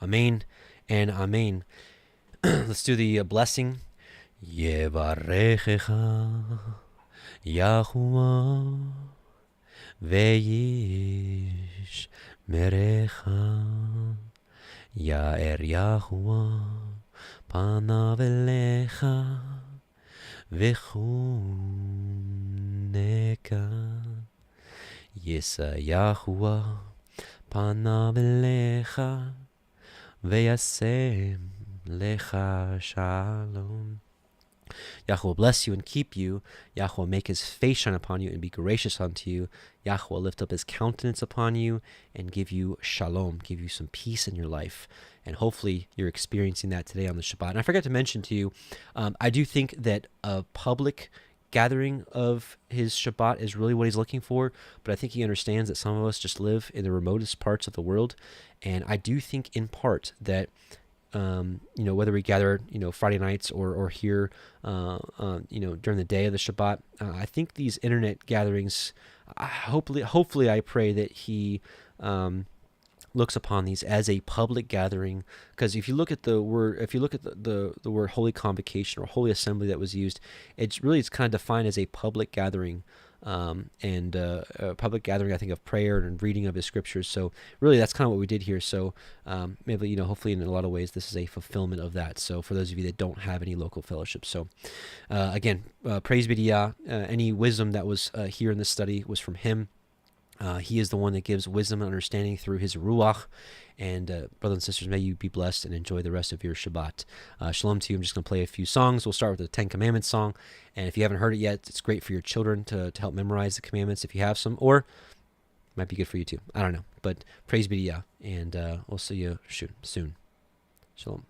Speaker 1: Amen and amen. Let's do the blessing. Yevarechecha Yahuah veyish merecha Yair Yahuah panav elecha v'chuneka Yisa Yahuah panav elecha v'yasem lecha shalom. Yahuah bless you and keep you. Yahuah make his face shine upon you and be gracious unto you. Yahuah lift up his countenance upon you and give you shalom, give you some peace in your life. And hopefully you're experiencing that today on the Shabbat. And I forgot to mention to you, I do think that a public gathering of his Shabbat is really what he's looking for, but I think he understands that some of us just live in the remotest parts of the world. And I do think in part that whether we gather, Friday nights or here, during the day of the Shabbat, I think these internet gatherings, hopefully I pray that he looks upon these as a public gathering, because if you look at the word, the word holy convocation or holy assembly that was used, it's kind of defined as a public gathering. And a public gathering, I think, of prayer and reading of his scriptures. So really that's kind of what we did here. So maybe, hopefully in a lot of ways this is a fulfillment of that. So for those of you that don't have any local fellowship. So again, praise be to Yah. Any wisdom that was here in this study was from him. He is the one that gives wisdom and understanding through his Ruach. And brothers and sisters, may you be blessed and enjoy the rest of your Shabbat. Shalom to you. I'm just going to play a few songs. We'll start with the 10 Commandments song. And if you haven't heard it yet, it's great for your children to help memorize the commandments if you have some. Or it might be good for you too. I don't know. But praise be to Yah. And we'll see you soon. Shalom.